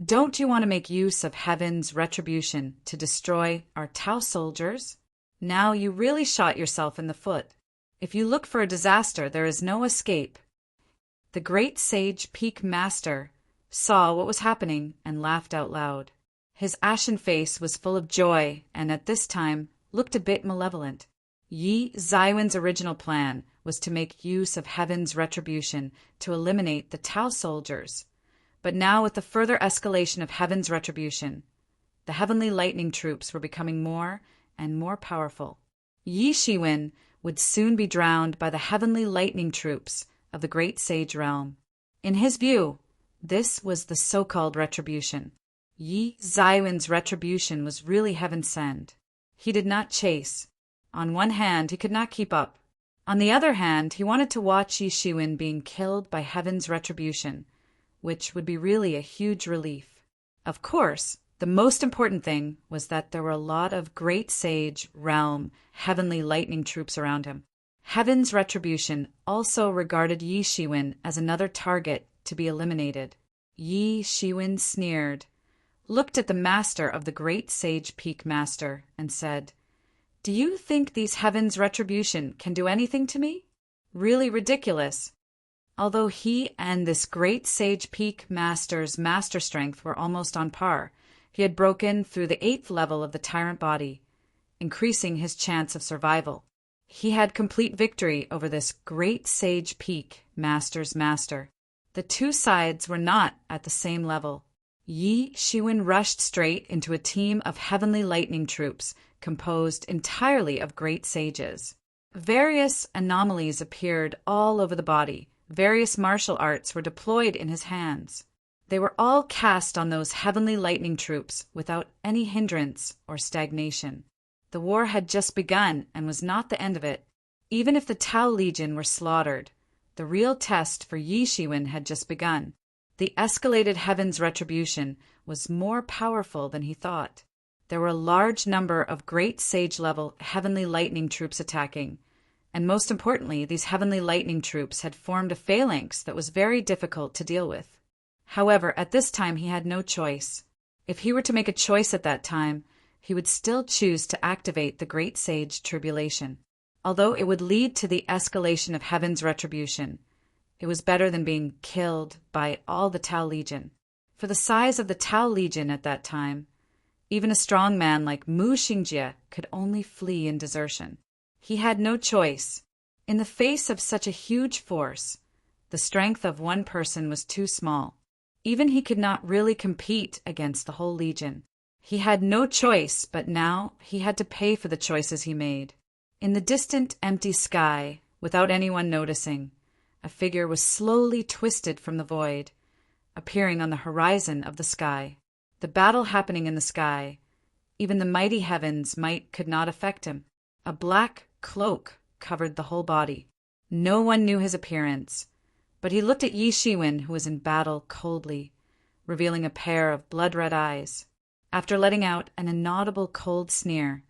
Don't you want to make use of heaven's retribution to destroy our Tao soldiers? Now you really shot yourself in the foot. If you look for a disaster, there is no escape. The great sage Peak Master saw what was happening and laughed out loud. His ashen face was full of joy and at this time looked a bit malevolent. Yi Zaiwen's original plan was to make use of heaven's retribution to eliminate the Tao soldiers. But now, with the further escalation of heaven's retribution, the heavenly lightning troops were becoming more and more powerful. Yi Shiwen would soon be drowned by the heavenly lightning troops of the great sage realm. In his view, this was the so-called retribution. Yi Zaiwen's retribution was really heaven sent. He did not chase. On one hand, he could not keep up. On the other hand, he wanted to watch Yi Shiwen being killed by heaven's retribution, which would be really a huge relief. Of course, the most important thing was that there were a lot of great sage, realm, heavenly lightning troops around him. Heaven's retribution also regarded Yi Shiwen as another target to be eliminated. Yi Shiwen sneered, looked at the master of the great sage peak master, and said, "Do you think these heaven's retribution can do anything to me? Really ridiculous." Although he and this great sage peak master's master strength were almost on par, he had broken through the 8th level of the tyrant body, increasing his chance of survival. He had complete victory over this great sage peak master's master. The two sides were not at the same level. Yi Shiwen rushed straight into a team of heavenly lightning troops composed entirely of great sages. Various anomalies appeared all over the body. Various martial arts were deployed in his hands. They were all cast on those heavenly lightning troops without any hindrance or stagnation. The war had just begun and was not the end of it. Even if the Tao Legion were slaughtered, the real test for Yi Shiwen had just begun. The escalated heaven's retribution was more powerful than he thought. There were a large number of great sage-level heavenly lightning troops attacking, and most importantly, these heavenly lightning troops had formed a phalanx that was very difficult to deal with. However, at this time he had no choice. If he were to make a choice at that time, he would still choose to activate the great sage tribulation. Although it would lead to the escalation of heaven's retribution, it was better than being killed by all the Tao Legion. For the size of the Tao Legion at that time, even a strong man like Mu Xingjie could only flee in desertion. He had no choice. In the face of such a huge force, the strength of one person was too small. Even he could not really compete against the whole legion. He had no choice, but now he had to pay for the choices he made. In the distant, empty sky, without anyone noticing, a figure was slowly twisted from the void, appearing on the horizon of the sky. The battle happening in the sky, even the mighty heavens could not affect him. A black cloak covered the whole body. No one knew his appearance, but he looked at Yi Shiwen, who was in battle, coldly, revealing a pair of blood-red eyes. After letting out an inaudible cold sneer,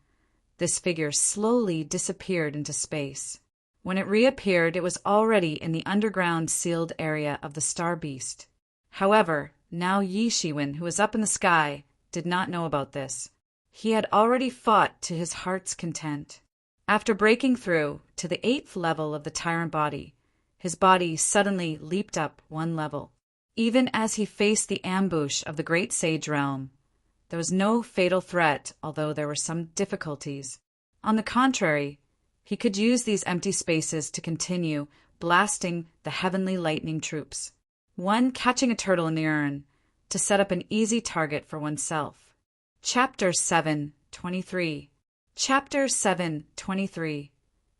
this figure slowly disappeared into space. When it reappeared, it was already in the underground sealed area of the Star Beast. However, now Yi Shiwen, who was up in the sky, did not know about this. He had already fought to his heart's content. After breaking through to the 8th level of the tyrant body, his body suddenly leaped up one level. Even as he faced the ambush of the great sage realm, there was no fatal threat, although there were some difficulties. On the contrary, he could use these empty spaces to continue blasting the heavenly lightning troops. One catching a turtle in the urn to set up an easy target for oneself. Chapter 7:23. Chapter 7:23.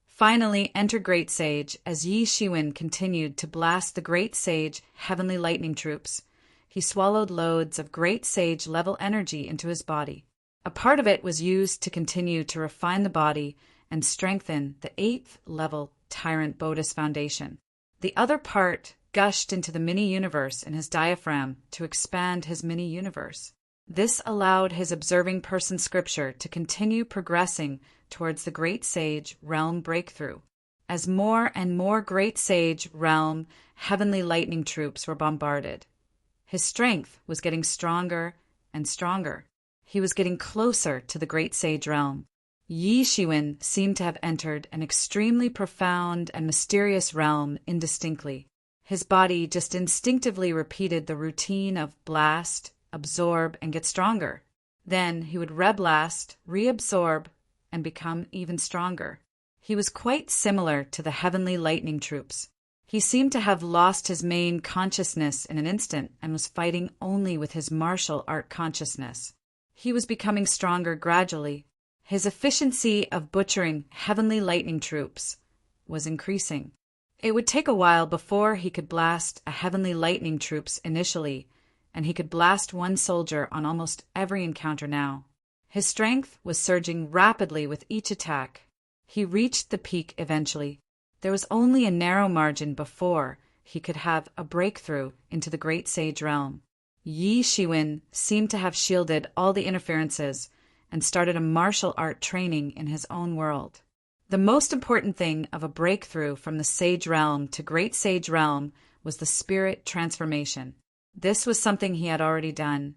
Finally entered Great Sage as Yi Shiwen continued to blast the Great Sage heavenly lightning troops. He swallowed loads of Great Sage level energy into his body. A part of it was used to continue to refine the body and strengthen the 8th level Tyrant Bodhis Foundation. The other part gushed into the mini-universe in his diaphragm to expand his mini-universe. This allowed his observing person scripture to continue progressing towards the Great Sage realm breakthrough. As more and more Great Sage realm heavenly lightning troops were bombarded, his strength was getting stronger and stronger. He was getting closer to the Great Sage realm. Yi Shiwen seemed to have entered an extremely profound and mysterious realm indistinctly. His body just instinctively repeated the routine of blast, absorb, and get stronger. Then he would reblast, reabsorb, and become even stronger. He was quite similar to the heavenly lightning troops. He seemed to have lost his main consciousness in an instant and was fighting only with his martial art consciousness. He was becoming stronger gradually. His efficiency of butchering heavenly lightning troops was increasing. It would take a while before he could blast a heavenly lightning troops initially, and he could blast one soldier on almost every encounter now. His strength was surging rapidly with each attack. He reached the peak eventually. There was only a narrow margin before he could have a breakthrough into the great sage realm. Yi Shiwen seemed to have shielded all the interferences and started a martial art training in his own world. The most important thing of a breakthrough from the sage realm to great sage realm was the spirit transformation. This was something he had already done,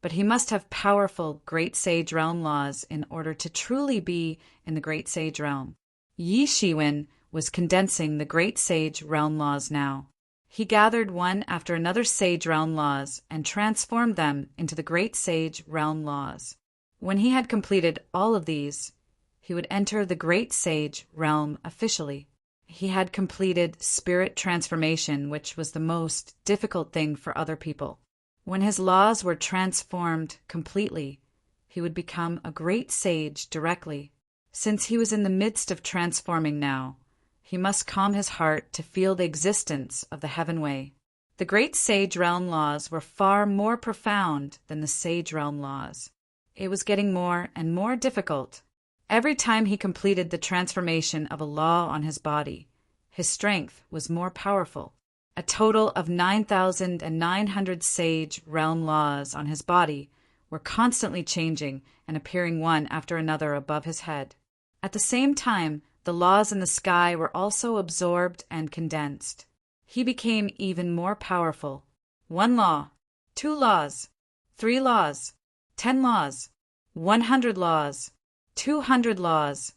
but he must have powerful great sage realm laws in order to truly be in the great sage realm. Yi Shiwen was condensing the great sage realm laws now. He gathered one after another sage realm laws and transformed them into the great sage realm laws. When he had completed all of these, he would enter the great sage realm officially. He had completed spirit transformation, which was the most difficult thing for other people. When his laws were transformed completely, he would become a great sage directly. Since he was in the midst of transforming now, he must calm his heart to feel the existence of the heaven way. The great sage realm laws were far more profound than the sage realm laws. It was getting more and more difficult. Every time he completed the transformation of a law on his body, his strength was more powerful. A total of 9,900 sage realm laws on his body were constantly changing and appearing one after another above his head. At the same time, the laws in the sky were also absorbed and condensed. He became even more powerful. 1 law, 2 laws, 3 laws, 10 laws, 100 laws, 200 laws,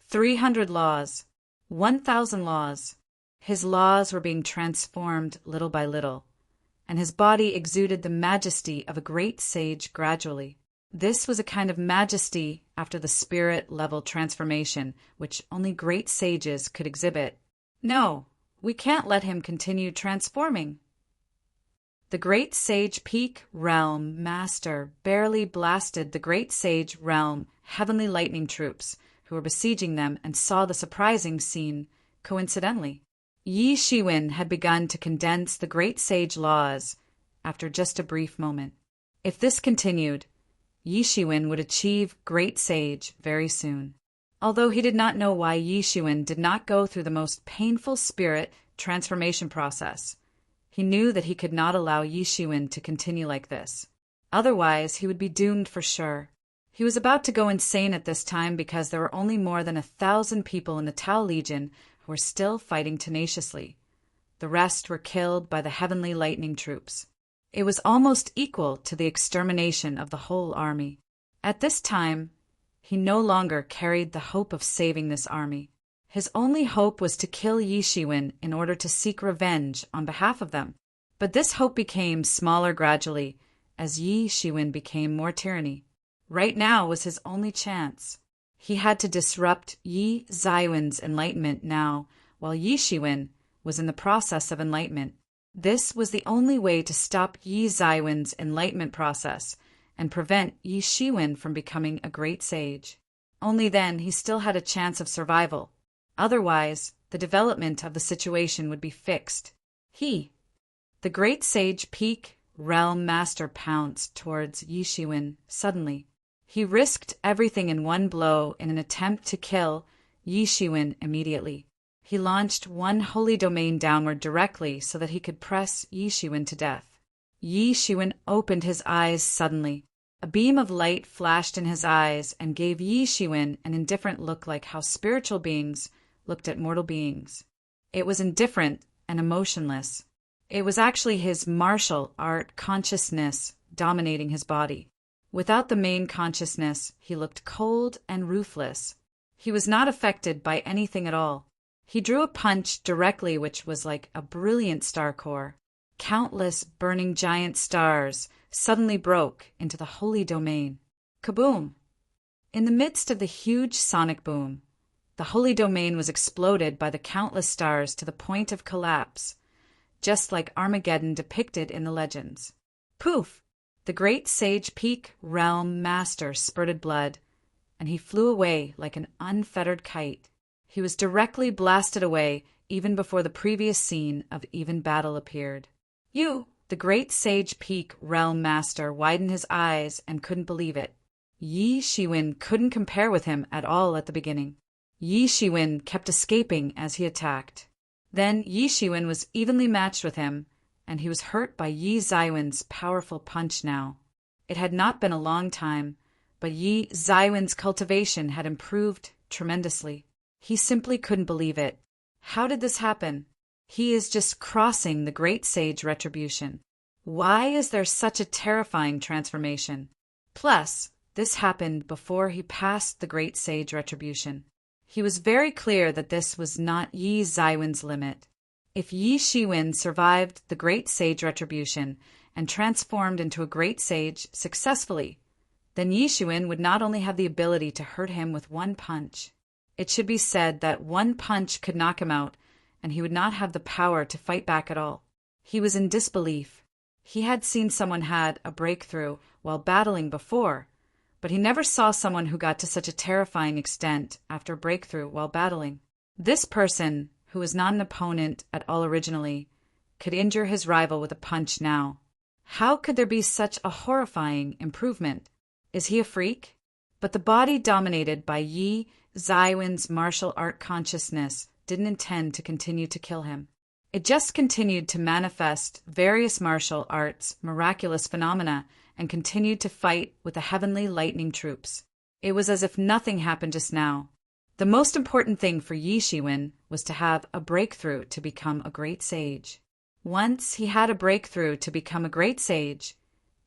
300 laws, 1,000 laws. His laws were being transformed little by little, and his body exuded the majesty of a great sage gradually. This was a kind of majesty after the spirit-level transformation which only great sages could exhibit. No, we can't let him continue transforming. The great sage peak realm master barely blasted the great sage realm heavenly lightning troops who were besieging them and saw the surprising scene coincidentally. Yi Shiwen had begun to condense the great sage laws after just a brief moment. If this continued, Yi Shiwen would achieve great sage very soon. Although he did not know why Yi Shiwen did not go through the most painful spirit transformation process, he knew that he could not allow Yi Shiwen to continue like this. Otherwise, he would be doomed for sure. He was about to go insane at this time because there were only more than 1,000 people in the Tao Legion who were still fighting tenaciously. The rest were killed by the heavenly lightning troops. It was almost equal to the extermination of the whole army. At this time, he no longer carried the hope of saving this army. His only hope was to kill Yi Shiwen in order to seek revenge on behalf of them. But this hope became smaller gradually as Yi Shiwen became more tyranny. Right now was his only chance. He had to disrupt Yi Zaiwen's enlightenment now, while Yi Shiwen was in the process of enlightenment. This was the only way to stop Yi Zaiwen's enlightenment process and prevent Yi Shiwen from becoming a great sage. Only then he still had a chance of survival. Otherwise, the development of the situation would be fixed. The great sage peak realm master, pounced towards Yi Shiwen suddenly. He risked everything in one blow in an attempt to kill Yi Shiwen immediately. He launched one holy domain downward directly so that he could press Yi Shiwen to death. Yi Shiwen opened his eyes suddenly. A beam of light flashed in his eyes and gave Yi Shiwen an indifferent look, like how spiritual beings looked at mortal beings. It was indifferent and emotionless. It was actually his martial art consciousness dominating his body. Without the main consciousness, he looked cold and ruthless. He was not affected by anything at all. He drew a punch directly, which was like a brilliant star core. Countless burning giant stars suddenly broke into the holy domain. Kaboom! In the midst of the huge sonic boom, The holy domain was exploded by the countless stars to the point of collapse, just like Armageddon depicted in the legends. Poof! The great sage peak realm master spurted blood, and he flew away like an unfettered kite. He was directly blasted away even before the previous scene of even battle appeared. The great sage peak realm master widened his eyes and couldn't believe it. Yi Shiwen couldn't compare with him at all at the beginning. Yi Shiwen kept escaping as he attacked. Then Yi Shiwen was evenly matched with him, and he was hurt by Yi Zaiwen's powerful punch now. It had not been a long time, but Yi Zaiwen's cultivation had improved tremendously. He simply couldn't believe it. How did this happen? He is just crossing the great sage retribution. Why is there such a terrifying transformation? Plus, this happened before he passed the great sage retribution. He was very clear that this was not Yi Zaiwen's limit. If Yi Shiwen survived the great sage retribution and transformed into a great sage successfully, then Yi Shiwen would not only have the ability to hurt him with one punch. It should be said that one punch could knock him out, and he would not have the power to fight back at all. He was in disbelief. He had seen someone had a breakthrough while battling before, but he never saw someone who got to such a terrifying extent after breakthrough while battling. This person, who was not an opponent at all originally, could injure his rival with a punch now. How could there be such a horrifying improvement? Is he a freak? But the body dominated by Yi Zaiwen's martial art consciousness didn't intend to continue to kill him. It just continued to manifest various martial arts miraculous phenomena and continued to fight with the heavenly lightning troops. It was as if nothing happened just now. The most important thing for Yi Shiwen was to have a breakthrough to become a great sage. Once he had a breakthrough to become a great sage,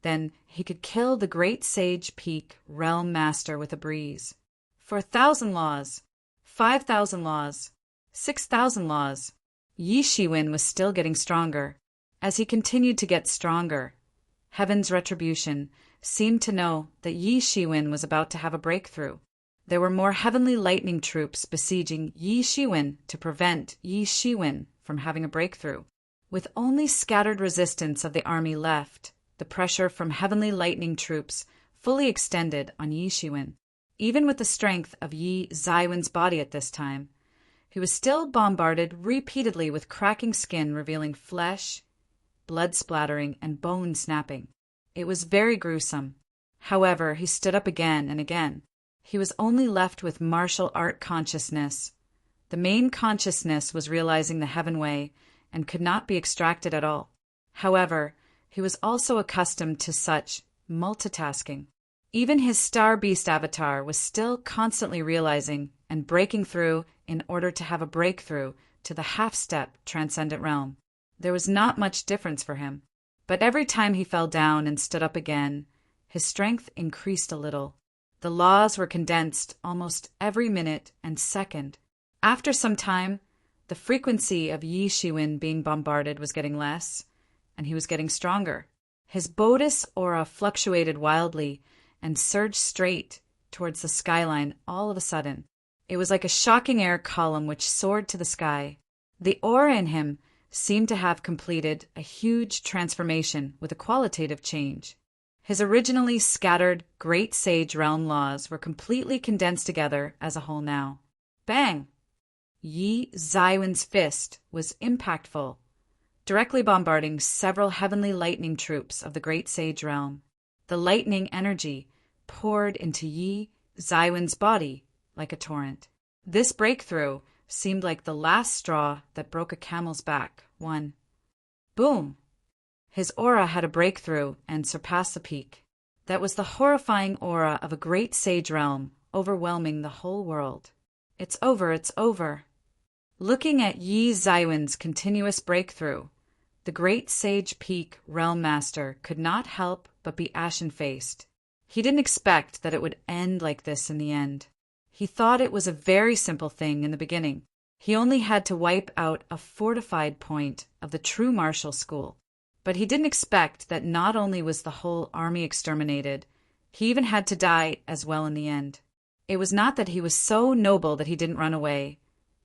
then he could kill the great sage peak realm master with a breeze. For 1,000 laws, 5,000 laws, 6,000 laws, Yi Shiwen was still getting stronger. As he continued to get stronger, Heaven's retribution seemed to know that Yi Shiwen was about to have a breakthrough. There were more heavenly lightning troops besieging Yi Shiwen to prevent Yi Shiwen from having a breakthrough. With only scattered resistance of the army left, the pressure from heavenly lightning troops fully extended on Yi Shiwen. Even with the strength of Yi Zaiwen's body at this time, he was still bombarded repeatedly with cracking skin revealing flesh, blood splattering, and bone snapping. It was very gruesome. However, he stood up again and again. He was only left with martial art consciousness. The main consciousness was realizing the heaven way and could not be extracted at all. However, he was also accustomed to such multitasking. Even his star beast avatar was still constantly realizing and breaking through in order to have a breakthrough to the half-step transcendent realm. There was not much difference for him, but every time he fell down and stood up again, his strength increased a little. The laws were condensed almost every minute and second. After some time, the frequency of Yi Shiwen being bombarded was getting less, and he was getting stronger. His Bodis aura fluctuated wildly and surged straight towards the skyline all of a sudden. It was like a shocking air column which soared to the sky. The aura in him seemed to have completed a huge transformation with a qualitative change. His originally scattered great sage realm laws were completely condensed together as a whole now. Bang! Yi Zaiwen's fist was impactful, directly bombarding several heavenly lightning troops of the great sage realm. The lightning energy poured into Yi Zaiwen's body like a torrent. This breakthrough seemed like the last straw that broke a camel's back. One. Boom! His aura had a breakthrough and surpassed the peak. That was the horrifying aura of a great sage realm, overwhelming the whole world. It's over, it's over. Looking at Yi Zaiwen's continuous breakthrough, the great sage peak realm master could not help but be ashen-faced. He didn't expect that it would end like this in the end. He thought it was a very simple thing in the beginning. He only had to wipe out a fortified point of the true martial school. But he didn't expect that not only was the whole army exterminated, he even had to die as well in the end. It was not that he was so noble that he didn't run away,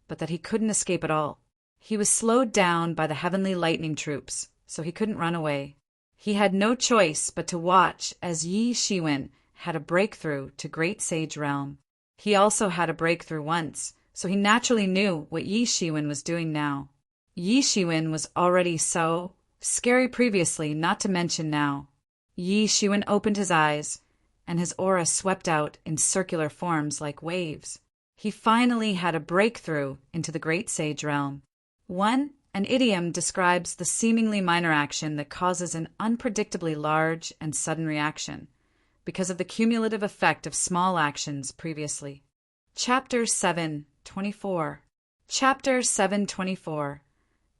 but that he couldn't escape at all. He was slowed down by the heavenly lightning troops, so he couldn't run away. He had no choice but to watch as Yi Shiwen had a breakthrough to Great Sage Realm. He also had a breakthrough once, so he naturally knew what Yi Shiwen was doing now. Yi Shiwen was already so scary previously, not to mention now. Yi Shiwen opened his eyes, and his aura swept out in circular forms like waves. He finally had a breakthrough into the Great Sage Realm. An idiom describes the seemingly minor action that causes an unpredictably large and sudden reaction, because of the cumulative effect of small actions previously. Chapter 7:24. Chapter 7:24.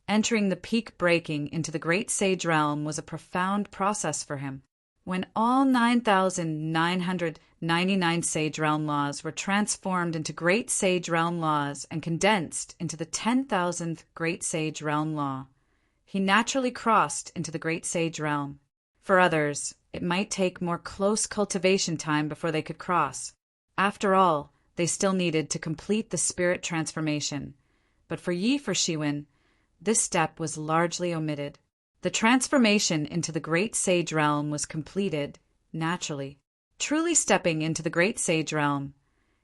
Entering the peak breaking into the Great Sage Realm was a profound process for him. When all 9,999 Sage Realm laws were transformed into Great Sage Realm laws and condensed into the 10,000th Great Sage Realm law, he naturally crossed into the Great Sage Realm. For others, it might take more close cultivation time before they could cross. After all, they still needed to complete the spirit transformation. But for Yi Shiwen, this step was largely omitted. The transformation into the Great Sage Realm was completed naturally. Truly stepping into the Great Sage Realm,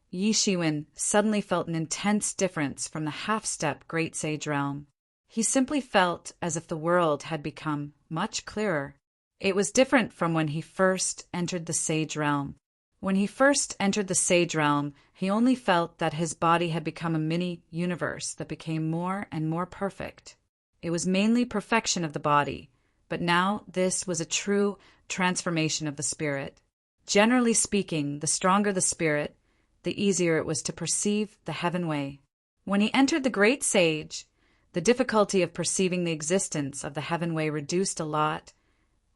Yi Shiwen suddenly felt an intense difference from the half-step Great Sage Realm. He simply felt as if the world had become much clearer. It was different from when he first entered the Sage Realm. When he first entered the Sage Realm, he only felt that his body had become a mini-universe that became more and more perfect. It was mainly perfection of the body, but now this was a true transformation of the spirit. Generally speaking, the stronger the spirit, the easier it was to perceive the heaven way. When he entered the Great Sage, the difficulty of perceiving the existence of the heaven way reduced a lot,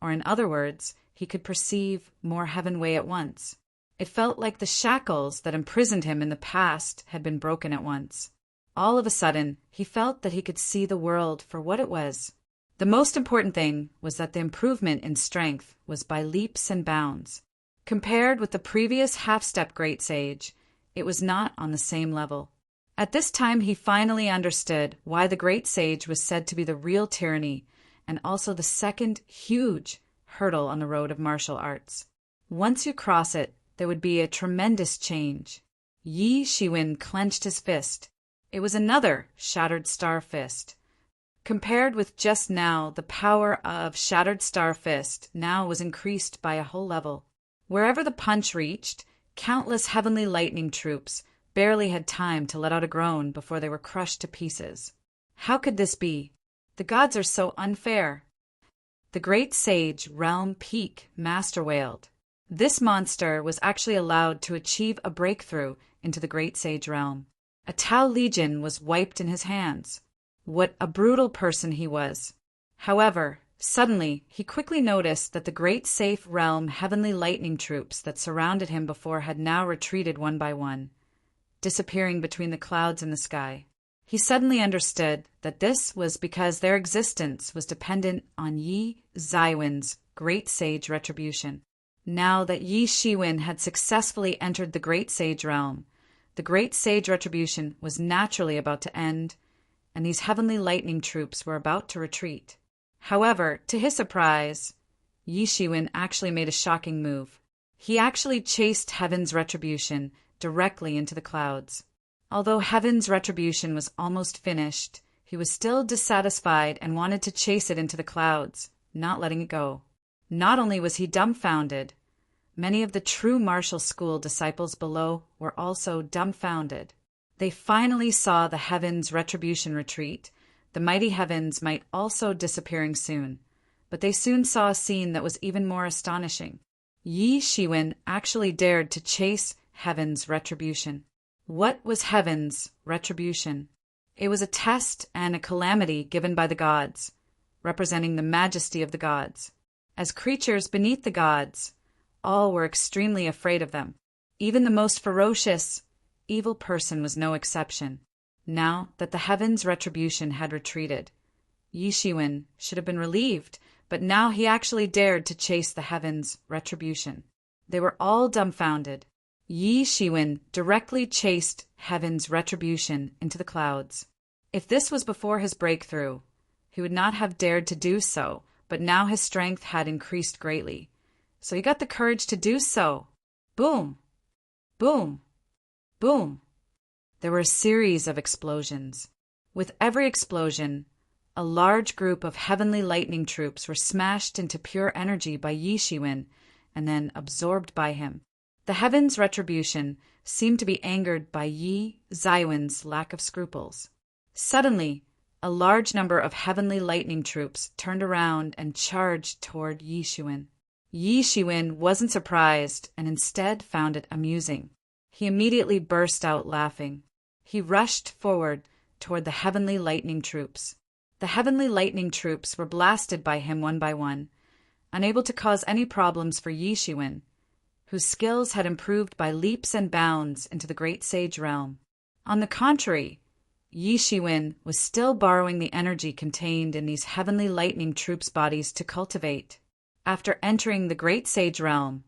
or in other words, he could perceive more heaven way at once. It felt like the shackles that imprisoned him in the past had been broken at once. All of a sudden, he felt that he could see the world for what it was. The most important thing was that the improvement in strength was by leaps and bounds. Compared with the previous half-step Great Sage, it was not on the same level. At this time, he finally understood why the Great Sage was said to be the real tyranny and also the second huge hurdle on the road of martial arts. Once you cross it, there would be a tremendous change. Yi Shiwen clenched his fist. It was another Shattered Star Fist. Compared with just now, the power of Shattered Star Fist now was increased by a whole level. Wherever the punch reached, countless heavenly lightning troops barely had time to let out a groan before they were crushed to pieces. How could this be? The gods are so unfair. The Great Sage Realm Peak master wailed. This monster was actually allowed to achieve a breakthrough into the Great Sage Realm. A Tau Legion was wiped in his hands. What a brutal person he was. However, suddenly, he quickly noticed that the great safe realm heavenly lightning troops that surrounded him before had now retreated one by one, disappearing between the clouds in the sky. He suddenly understood that this was because their existence was dependent on Yi Shiwen's Great Sage retribution. Now that Yi Shiwen had successfully entered the Great Sage realm, the Great Sage retribution was naturally about to end, and these heavenly lightning troops were about to retreat. However, to his surprise, Yi Shiwen actually made a shocking move. He actually chased Heaven's retribution directly into the clouds. Although Heaven's retribution was almost finished, he was still dissatisfied and wanted to chase it into the clouds, not letting it go. Not only was he dumbfounded, many of the true martial school disciples below were also dumbfounded. They finally saw the Heaven's retribution retreat. The mighty heavens might also disappearing soon, but they soon saw a scene that was even more astonishing. Yi Shiwen actually dared to chase Heaven's retribution. What was Heaven's retribution? It was a test and a calamity given by the gods, representing the majesty of the gods. As creatures beneath the gods, all were extremely afraid of them. Even the most ferocious, evil person was no exception. Now that the Heaven's retribution had retreated, Yi Shiwen should have been relieved, but now he actually dared to chase the Heaven's retribution. They were all dumbfounded. Yi Shiwen directly chased heaven's retribution into the clouds. If this was before his breakthrough, he would not have dared to do so, but now his strength had increased greatly. So he got the courage to do so. Boom! Boom! Boom! There were a series of explosions. With every explosion, a large group of heavenly lightning troops were smashed into pure energy by Yi Shiwen and then absorbed by him. The heaven's retribution seemed to be angered by Yi Zaiwen's lack of scruples. Suddenly, a large number of heavenly lightning troops turned around and charged toward Yi Shiwen. Yi Shiwen wasn't surprised and instead found it amusing. He immediately burst out laughing. He rushed forward toward the heavenly lightning troops. The heavenly lightning troops were blasted by him one by one, unable to cause any problems for Yi Shiwen, whose skills had improved by leaps and bounds into the great sage realm. On the contrary, Yi Shiwen was still borrowing the energy contained in these heavenly lightning troops' bodies to cultivate. After entering the great sage realm,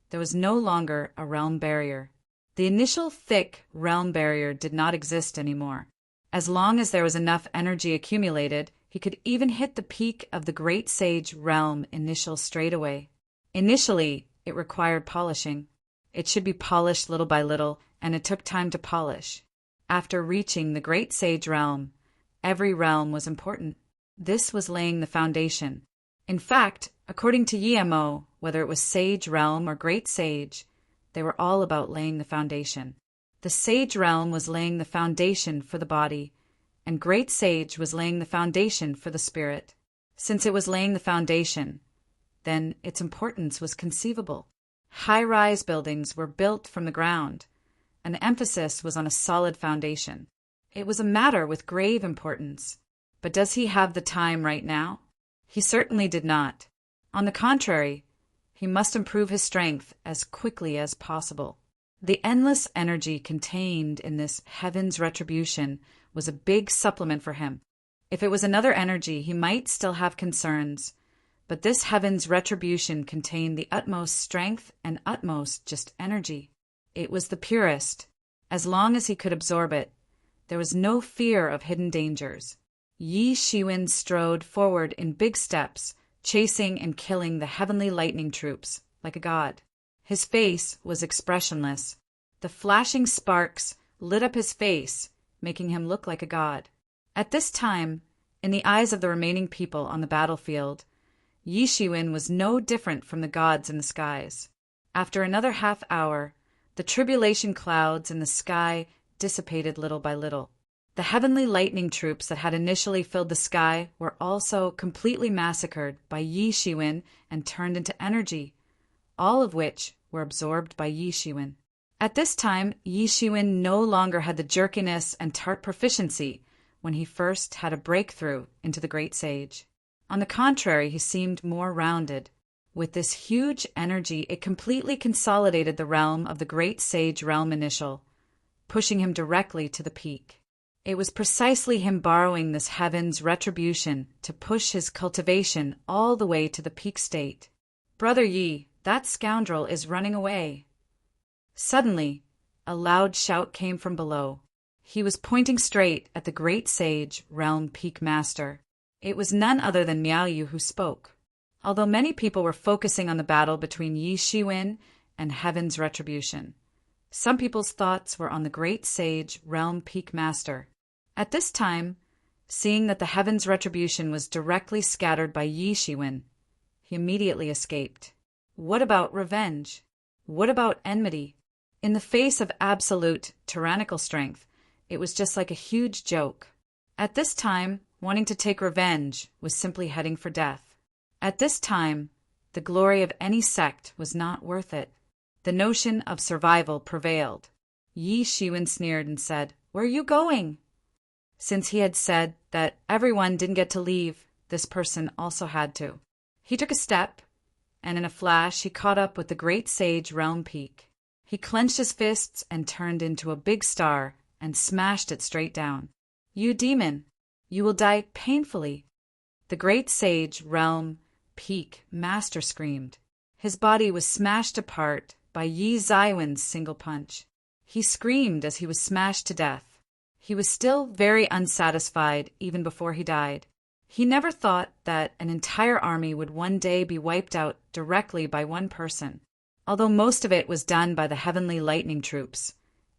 there was no longer a realm barrier. The initial thick realm barrier did not exist anymore. As long as there was enough energy accumulated, he could even hit the peak of the great sage realm initial straightaway. Initially, it required polishing. It should be polished little by little, and it took time to polish. After reaching the great sage realm, every realm was important. This was laying the foundation. In fact, according to Yemo, whether it was sage realm or great sage, they were all about laying the foundation. The sage realm was laying the foundation for the body, and great sage was laying the foundation for the spirit. Since it was laying the foundation, then its importance was conceivable. High-rise buildings were built from the ground, and the emphasis was on a solid foundation. It was a matter with grave importance. But does he have the time right now? He certainly did not. On the contrary, he must improve his strength as quickly as possible. The endless energy contained in this heaven's retribution was a big supplement for him. If it was another energy, he might still have concerns, but this heaven's retribution contained the utmost strength and utmost just energy. It was the purest. As long as he could absorb it, there was no fear of hidden dangers. Yi Shiwen strode forward in big steps, chasing and killing the heavenly lightning troops like a god. His face was expressionless. The flashing sparks lit up his face, making him look like a god. At this time, in the eyes of the remaining people on the battlefield, Yi Shiwen was no different from the gods in the skies. After another half hour, the tribulation clouds in the sky dissipated little by little. The heavenly lightning troops that had initially filled the sky were also completely massacred by Yi Shiwen and turned into energy, all of which were absorbed by Yi Shiwen. At this time, Yi Shiwen no longer had the jerkiness and tart proficiency when he first had a breakthrough into the great sage. On the contrary, he seemed more rounded. With this huge energy, it completely consolidated the realm of the great sage realm initial, pushing him directly to the peak. It was precisely him borrowing this heaven's retribution to push his cultivation all the way to the peak state. "Brother Yi, that scoundrel is running away." Suddenly, a loud shout came from below. He was pointing straight at the great sage realm peak master. It was none other than Miaoyu who spoke. Although many people were focusing on the battle between Yi Shiwen and heaven's retribution, some people's thoughts were on the great sage realm peak master. At this time, seeing that the heaven's retribution was directly scattered by Yi Shiwen, he immediately escaped. What about revenge? What about enmity? In the face of absolute tyrannical strength, it was just like a huge joke. At this time, wanting to take revenge was simply heading for death. At this time, the glory of any sect was not worth it. The notion of survival prevailed. Yi Shiwen sneered and said, "Where are you going?" Since he had said that everyone didn't get to leave, this person also had to. He took a step, and in a flash he caught up with the great sage realm peak. He clenched his fists and turned into a big star and smashed it straight down. "You demon, you will die painfully." The great sage realm peak master screamed. His body was smashed apart by Yi Zaiwen's single punch. He screamed as he was smashed to death. He was still very unsatisfied even before he died. He never thought that an entire army would one day be wiped out directly by one person. Although most of it was done by the heavenly lightning troops,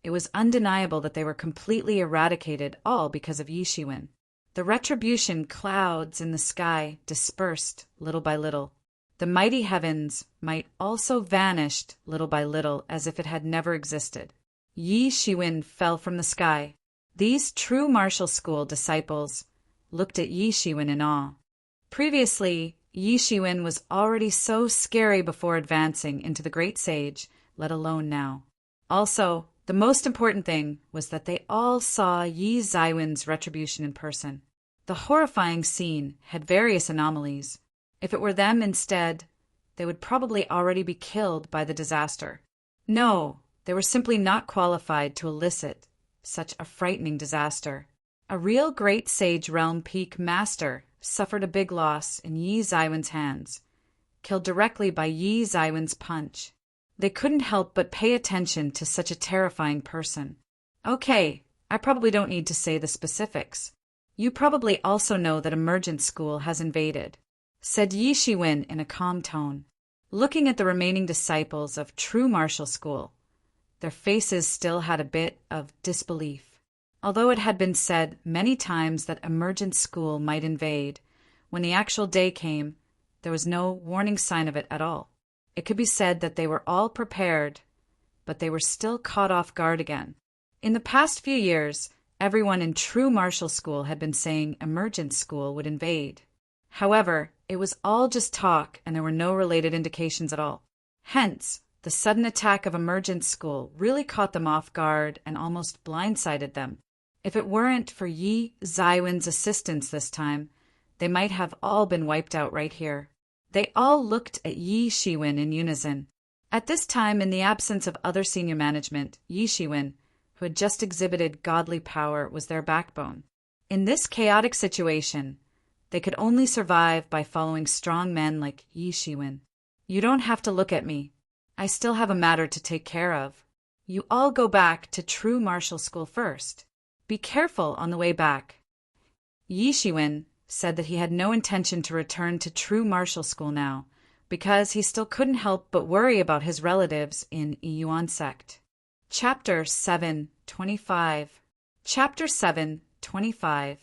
it was undeniable that they were completely eradicated, all because of Yi Shiwen. The retribution clouds in the sky dispersed little by little. The mighty heavens might also vanished little by little as if it had never existed. Yi Shiwen fell from the sky. These true martial school disciples looked at Yi Shiwen in awe. Previously, Yi Shiwen was already so scary before advancing into the great sage, let alone now. Also, the most important thing was that they all saw Yi Zaiwen's retribution in person. The horrifying scene had various anomalies. If it were them instead, they would probably already be killed by the disaster. No, they were simply not qualified to elicit such a frightening disaster. A real great sage realm peak master suffered a big loss in Yi Zaiwen's hands, killed directly by Yi Zaiwen's punch. They couldn't help but pay attention to such a terrifying person. Okay, I probably don't need to say the specifics. You probably also know that Emergent School has invaded, said Yi Shiwen in a calm tone. Looking at the remaining disciples of True Martial School, their faces still had a bit of disbelief. Although it had been said many times that Emergent School might invade, when the actual day came, there was no warning sign of it at all. It could be said that they were all prepared, but they were still caught off guard again. In the past few years, everyone in True Martial School had been saying Emergent School would invade. However, it was all just talk and there were no related indications at all. Hence, the sudden attack of Emergent School really caught them off guard and almost blindsided them. If it weren't for Yi Zaiwen's assistance this time, they might have all been wiped out right here. They all looked at Yi Shiwen in unison. At this time, in the absence of other senior management, Yi Shiwen, who had just exhibited godly power, was their backbone. In this chaotic situation, they could only survive by following strong men like Yi Shiwen. You don't have to look at me. I still have a matter to take care of. You all go back to True Martial School first. Be careful on the way back. Yi Shiwen said that he had no intention to return to True Martial School now, because he still couldn't help but worry about his relatives in Yuan sect. Chapter 7:25. Chapter 7:25.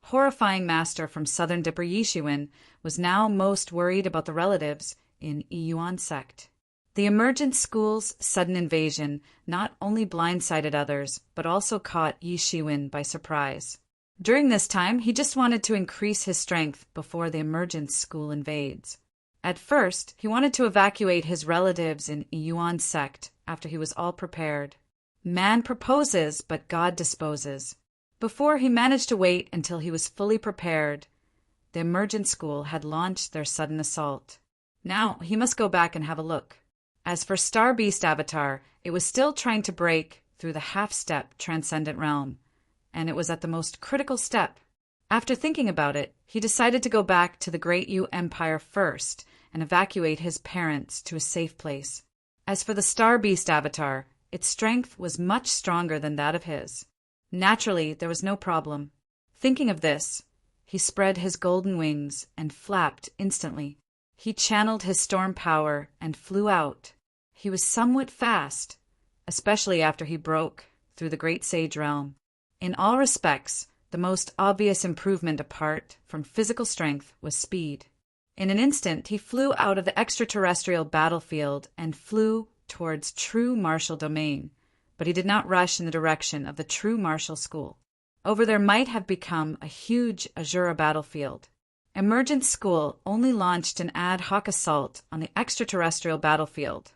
Horrifying Master from Southern Dipper Yi Shiwen was now most worried about the relatives in Yuan sect. The Emergent School's sudden invasion not only blindsided others, but also caught Yi Shiwen by surprise. During this time, he just wanted to increase his strength before the Emergent School invades. At first, he wanted to evacuate his relatives in Yuan sect after he was all prepared. Man proposes, but God disposes. Before he managed to wait until he was fully prepared, the Emergent School had launched their sudden assault. Now he must go back and have a look. As for Star Beast Avatar, it was still trying to break through the half-step transcendent realm, and it was at the most critical step. After thinking about it, he decided to go back to the Great Yu Empire first and evacuate his parents to a safe place. As for the Star Beast Avatar, its strength was much stronger than that of his. Naturally, there was no problem. Thinking of this, he spread his golden wings and flapped instantly. He channeled his storm power and flew out. He was somewhat fast, especially after he broke through the Great Sage Realm. In all respects, the most obvious improvement apart from physical strength was speed. In an instant, he flew out of the extraterrestrial battlefield and flew towards True Martial Domain, but he did not rush in the direction of the True Martial School. Over there might have become a huge Azura battlefield. Emergent School only launched an ad hoc assault on the extraterrestrial battlefield.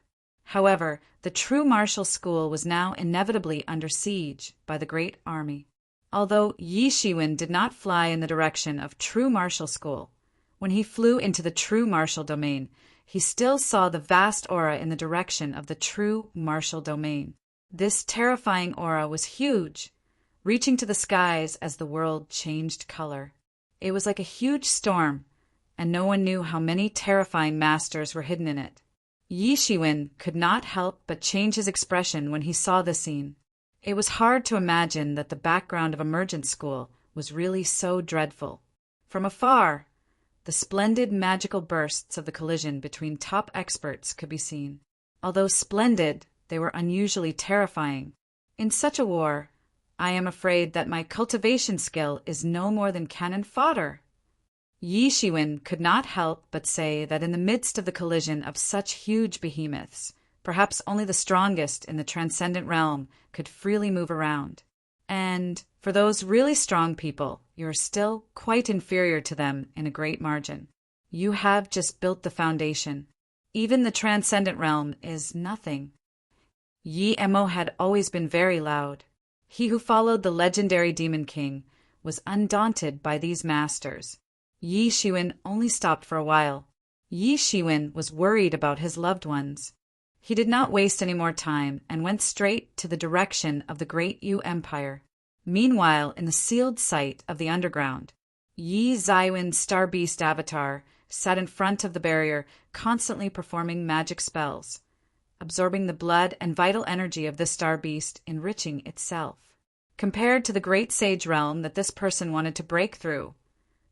However, the True Martial School was now inevitably under siege by the Great Army. Although Yi Shiwen did not fly in the direction of True Martial School, when he flew into the True Martial Domain, he still saw the vast aura in the direction of the True Martial Domain. This terrifying aura was huge, reaching to the skies as the world changed color. It was like a huge storm, and no one knew how many terrifying masters were hidden in it. Yi Shiwen could not help but change his expression when he saw the scene. It was hard to imagine that the background of a merchant school was really so dreadful. From afar, the splendid magical bursts of the collision between top experts could be seen. Although splendid, they were unusually terrifying. In such a war, I am afraid that my cultivation skill is no more than cannon fodder. Yi Shiwen could not help but say that in the midst of the collision of such huge behemoths, perhaps only the strongest in the transcendent realm could freely move around. And for those really strong people, you are still quite inferior to them in a great margin. You have just built the foundation. Even the transcendent realm is nothing. Yi Emo had always been very loud. He who followed the legendary Demon King was undaunted by these masters. Yi Shiwen only stopped for a while. Yi Shiwen was worried about his loved ones. He did not waste any more time and went straight to the direction of the great Yu Empire. Meanwhile, in the sealed site of the underground, Yi Zaiwen's Star Beast avatar sat in front of the barrier, constantly performing magic spells, absorbing the blood and vital energy of the Star Beast, enriching itself. Compared to the great sage realm that this person wanted to break through,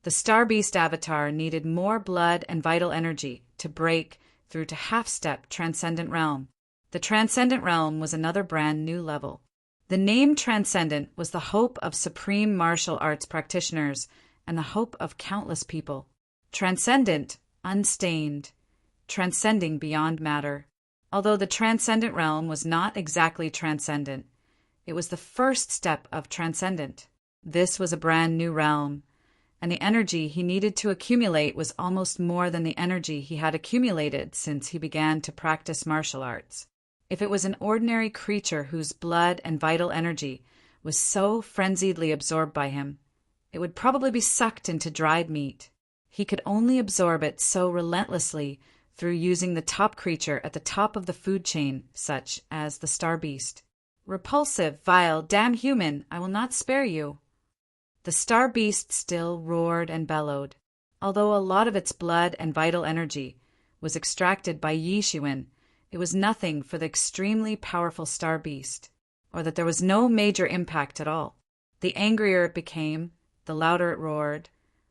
the Star Beast avatar needed more blood and vital energy to break through to half-step Transcendent Realm. The Transcendent Realm was another brand new level. The name Transcendent was the hope of supreme martial arts practitioners and the hope of countless people. Transcendent, unstained, transcending beyond matter. Although the Transcendent Realm was not exactly transcendent, it was the first step of transcendent. This was a brand new realm, and the energy he needed to accumulate was almost more than the energy he had accumulated since he began to practice martial arts. If it was an ordinary creature whose blood and vital energy was so frenziedly absorbed by him, it would probably be sucked into dried meat. He could only absorb it so relentlessly through using the top creature at the top of the food chain, such as the Star Beast. Repulsive, vile, damn human, I will not spare you. The Star Beast still roared and bellowed. Although a lot of its blood and vital energy was extracted by Yi Shiwen, it was nothing for the extremely powerful Star Beast, or that there was no major impact at all. The angrier it became, the louder it roared,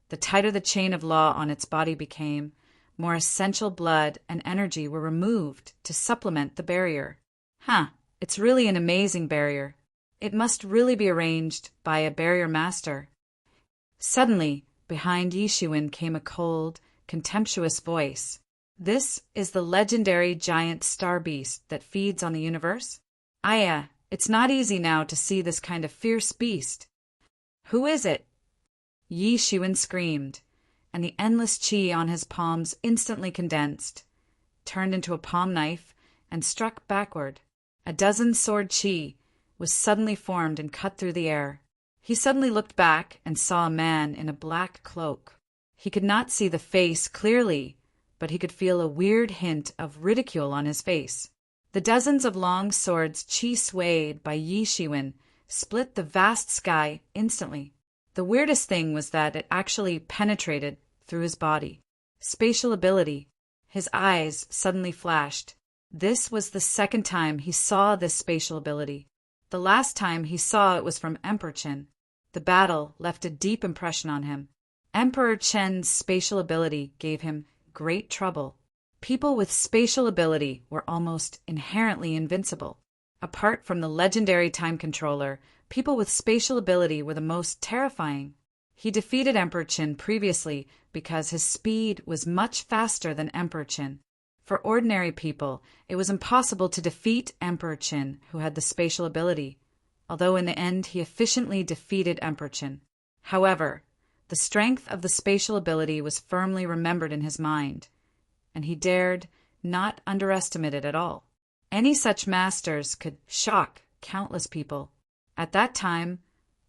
the tighter the chain of law on its body became, more essential blood and energy were removed to supplement the barrier. It's really an amazing barrier. It must really be arranged by a barrier master. Suddenly, behind Yi Shiwen came a cold, contemptuous voice. This is the legendary giant Star Beast that feeds on the universe? Aya, it's not easy now to see this kind of fierce beast. Who is it? Yi Shiwen screamed, and the endless chi on his palms instantly condensed, turned into a palm knife, and struck backward. A dozen sword chi was suddenly formed and cut through the air. He suddenly looked back and saw a man in a black cloak. He could not see the face clearly, but he could feel a weird hint of ridicule on his face. The dozens of long swords chi swayed by Yi Shiwen split the vast sky instantly. The weirdest thing was that it actually penetrated through his body. Spatial ability. His eyes suddenly flashed. This was the second time he saw this spatial ability. The last time he saw it was from Emperor Chen. The battle left a deep impression on him. Emperor Chen's spatial ability gave him great trouble. People with spatial ability were almost inherently invincible. Apart from the legendary time controller, people with spatial ability were the most terrifying. He defeated Emperor Chen previously because his speed was much faster than Emperor Chen. For ordinary people, it was impossible to defeat Emperor Chen, who had the spatial ability, although in the end he efficiently defeated Emperor Chen. However, the strength of the spatial ability was firmly remembered in his mind, and he dared not underestimate it at all. Any such masters could shock countless people. At that time,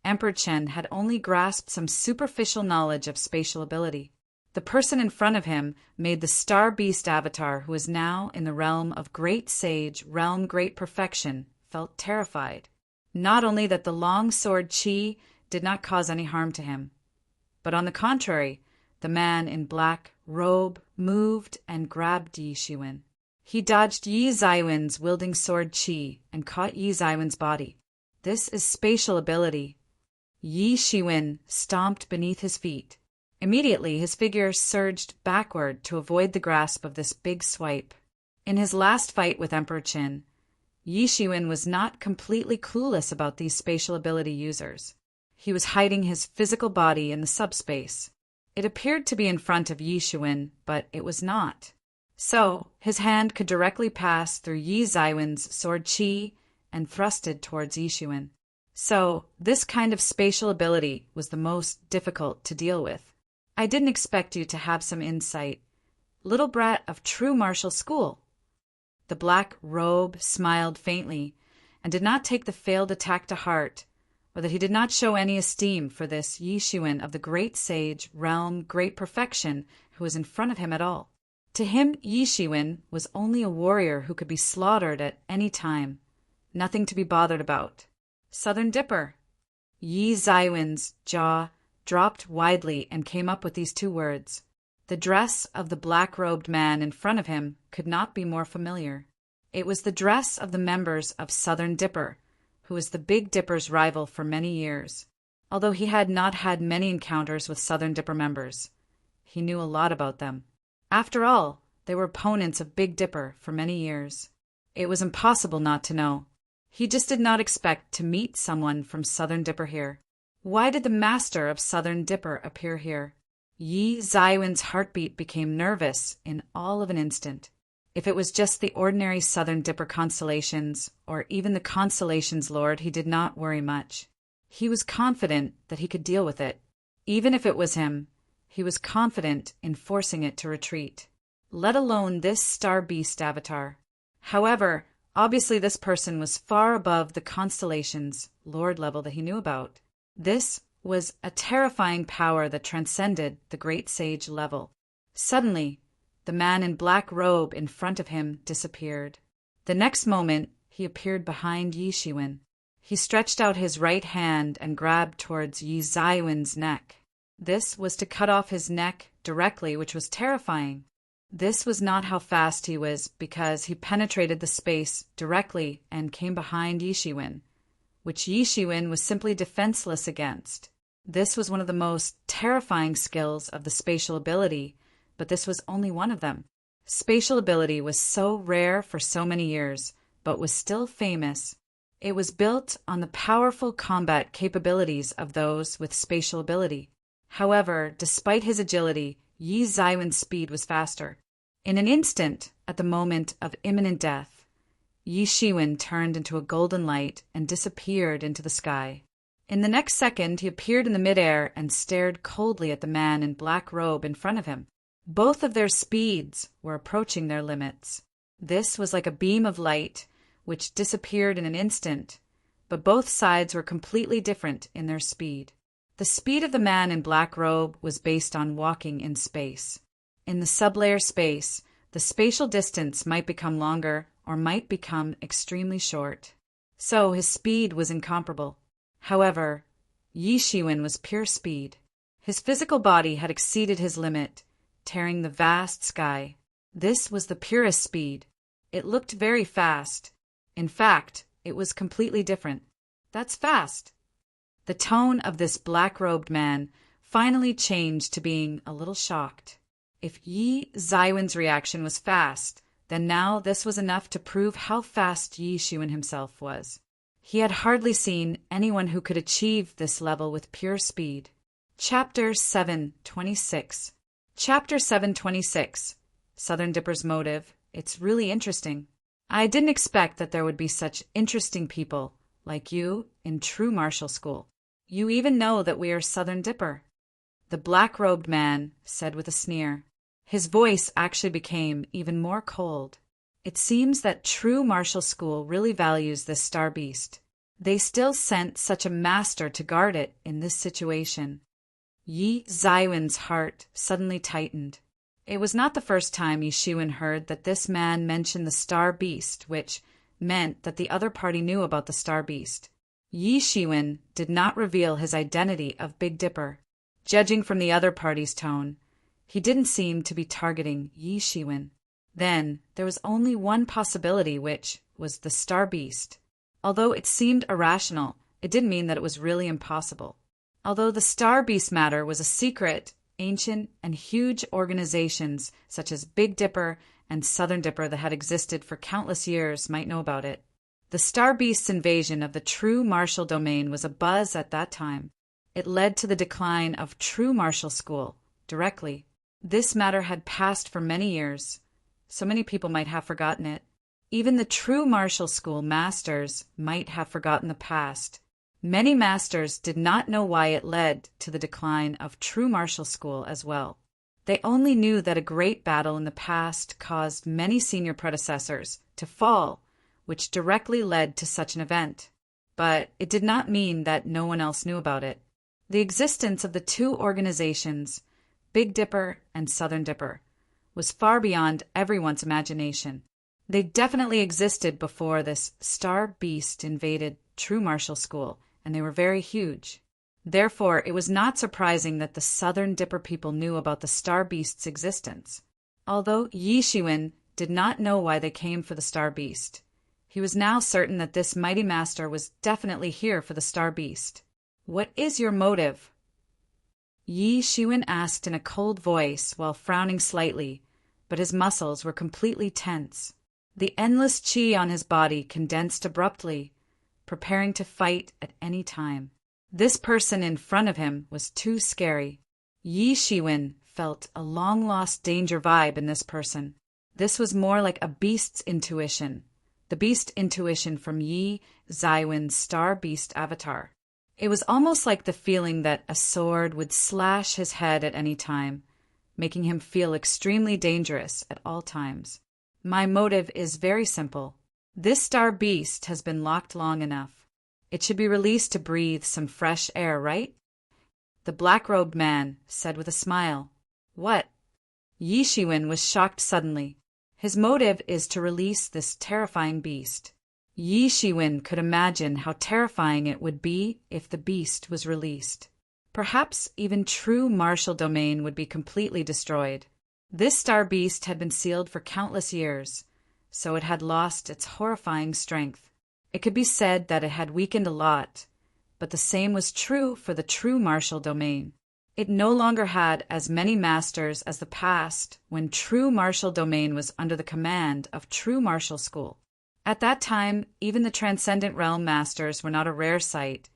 Emperor Chen had only grasped some superficial knowledge of spatial ability. The person in front of him made the Star Beast avatar, who is now in the realm of great sage, realm great perfection, felt terrified. Not only that the long sword chi did not cause any harm to him, but on the contrary, the man in black robe moved and grabbed Yi Shiwen. He dodged Yi Zaiwen's wielding sword Qi and caught Yi Zaiwen's body. This is spatial ability. Yi Shiwen stomped beneath his feet. Immediately, his figure surged backward to avoid the grasp of this big swipe. In his last fight with Emperor Qin, Yi Shiwen was not completely clueless about these spatial ability users. He was hiding his physical body in the subspace. It appeared to be in front of Yi Shiwen, but it was not. So, his hand could directly pass through Yi Zaiwen's sword Qi and thrusted towards Yi Shiwen. So, this kind of spatial ability was the most difficult to deal with. I didn't expect you to have some insight. Little brat of true martial school. The black robe smiled faintly and did not take the failed attack to heart, or that he did not show any esteem for this Yi Shiwen of the great sage, realm, great perfection who was in front of him at all. To him, Yi Shiwen was only a warrior who could be slaughtered at any time. Nothing to be bothered about. Southern Dipper. Yi Zaiwen's jaw dropped widely and came up with these two words. The dress of the black-robed man in front of him could not be more familiar. It was the dress of the members of Southern Dipper, who was the Big Dipper's rival for many years. Although he had not had many encounters with Southern Dipper members, he knew a lot about them. After all, they were opponents of Big Dipper for many years. It was impossible not to know. He just did not expect to meet someone from Southern Dipper here. Why did the master of Southern Dipper appear here? Yi Zaiwen's heartbeat became nervous in all of an instant. If it was just the ordinary Southern Dipper constellations, or even the constellations lord, he did not worry much. He was confident that he could deal with it. Even if it was him, he was confident in forcing it to retreat. Let alone this star beast avatar. However, obviously this person was far above the constellations lord level that he knew about. This was a terrifying power that transcended the great sage level. Suddenly, the man in black robe in front of him disappeared. The next moment, he appeared behind Yi Shiwen. He stretched out his right hand and grabbed towards Yi Zaiwen's neck. This was to cut off his neck directly, which was terrifying. This was not how fast he was, because he penetrated the space directly and came behind Yi Shiwen, which Yi Shiwen was simply defenseless against. This was one of the most terrifying skills of the spatial ability, but this was only one of them. Spatial ability was so rare for so many years, but was still famous. It was built on the powerful combat capabilities of those with spatial ability. However, despite his agility, Yi Zaiwen's speed was faster. In an instant, at the moment of imminent death, Yi Shiwen turned into a golden light and disappeared into the sky. In the next second, he appeared in the midair and stared coldly at the man in black robe in front of him. Both of their speeds were approaching their limits. This was like a beam of light, which disappeared in an instant, but both sides were completely different in their speed. The speed of the man in black robe was based on walking in space. In the sublayer space, the spatial distance might become longer or might become extremely short. So his speed was incomparable. However, Yi Shiwen was pure speed. His physical body had exceeded his limit, tearing the vast sky. This was the purest speed. It looked very fast. In fact, it was completely different. That's fast. The tone of this black-robed man finally changed to being a little shocked. If Yi Zaiwen's reaction was fast, then now this was enough to prove how fast Yi Shiwen himself was. He had hardly seen anyone who could achieve this level with pure speed. Chapter 7:26. Chapter 7:26. Southern Dipper's motive. It's really interesting. I didn't expect that there would be such interesting people like you in true martial school. You even know that we are Southern Dipper. The black-robed man said with a sneer. His voice actually became even more cold. It seems that true martial school really values this star beast. They still sent such a master to guard it in this situation. Yi Zaiwen's heart suddenly tightened. It was not the first time Yi Shiwen heard that this man mentioned the star beast, which meant that the other party knew about the star beast. Yi Shiwen did not reveal his identity of Big Dipper. Judging from the other party's tone, he didn't seem to be targeting Yi Shiwen. Then there was only one possibility, which was the Star Beast. Although it seemed irrational, it didn't mean that it was really impossible. Although the Star Beast matter was a secret, ancient and huge organizations such as Big Dipper and Southern Dipper that had existed for countless years might know about it. The Star Beast's invasion of the true Martial domain was a buzz at that time. It led to the decline of true martial school, directly. This matter had passed for many years. So many people might have forgotten it. Even the true martial school masters might have forgotten the past. Many masters did not know why it led to the decline of true martial school as well. They only knew that a great battle in the past caused many senior predecessors to fall, which directly led to such an event. But it did not mean that no one else knew about it. The existence of the two organizations, Big Dipper and Southern Dipper, was far beyond everyone's imagination. They definitely existed before this Star Beast invaded true martial school, and they were very huge. Therefore, it was not surprising that the Southern Dipper people knew about the Star Beast's existence. Although Yi Shiwen did not know why they came for the Star Beast, he was now certain that this mighty master was definitely here for the Star Beast. "What is your motive?" Yi Shiwen asked in a cold voice while frowning slightly, but his muscles were completely tense. The endless qi on his body condensed abruptly, preparing to fight at any time. This person in front of him was too scary. Yi Shiwen felt a long-lost danger vibe in this person. This was more like a beast's intuition, the beast intuition from Yi Zaiwen's Star Beast avatar. It was almost like the feeling that a sword would slash his head at any time, making him feel extremely dangerous at all times. "My motive is very simple. This Star Beast has been locked long enough. It should be released to breathe some fresh air, right?" The black-robed man said with a smile. "What?" Yi Shiwen was shocked suddenly. His motive is to release this terrifying beast. Yi Shiwen could imagine how terrifying it would be if the beast was released. Perhaps even true martial domain would be completely destroyed. This Star Beast had been sealed for countless years, so it had lost its horrifying strength. It could be said that it had weakened a lot, but the same was true for the true martial domain. It no longer had as many masters as the past when true martial domain was under the command of true martial school. At that time, even the transcendent realm masters were not a rare sight,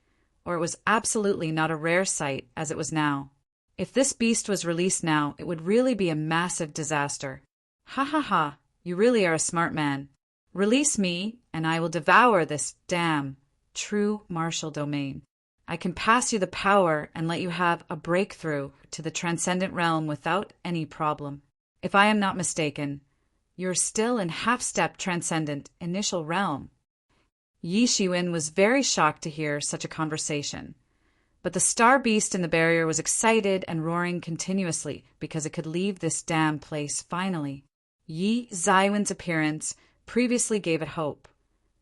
or it was absolutely not a rare sight as it was now. If this beast was released now, it would really be a massive disaster. "Ha ha ha, you really are a smart man. Release me, and I will devour this damn true martial domain. I can pass you the power and let you have a breakthrough to the transcendent realm without any problem. If I am not mistaken, you're still in half-step transcendent initial realm." Yi Shiwen was very shocked to hear such a conversation. But the Star Beast in the barrier was excited and roaring continuously because it could leave this damn place finally. Yi Zaiwen's appearance previously gave it hope,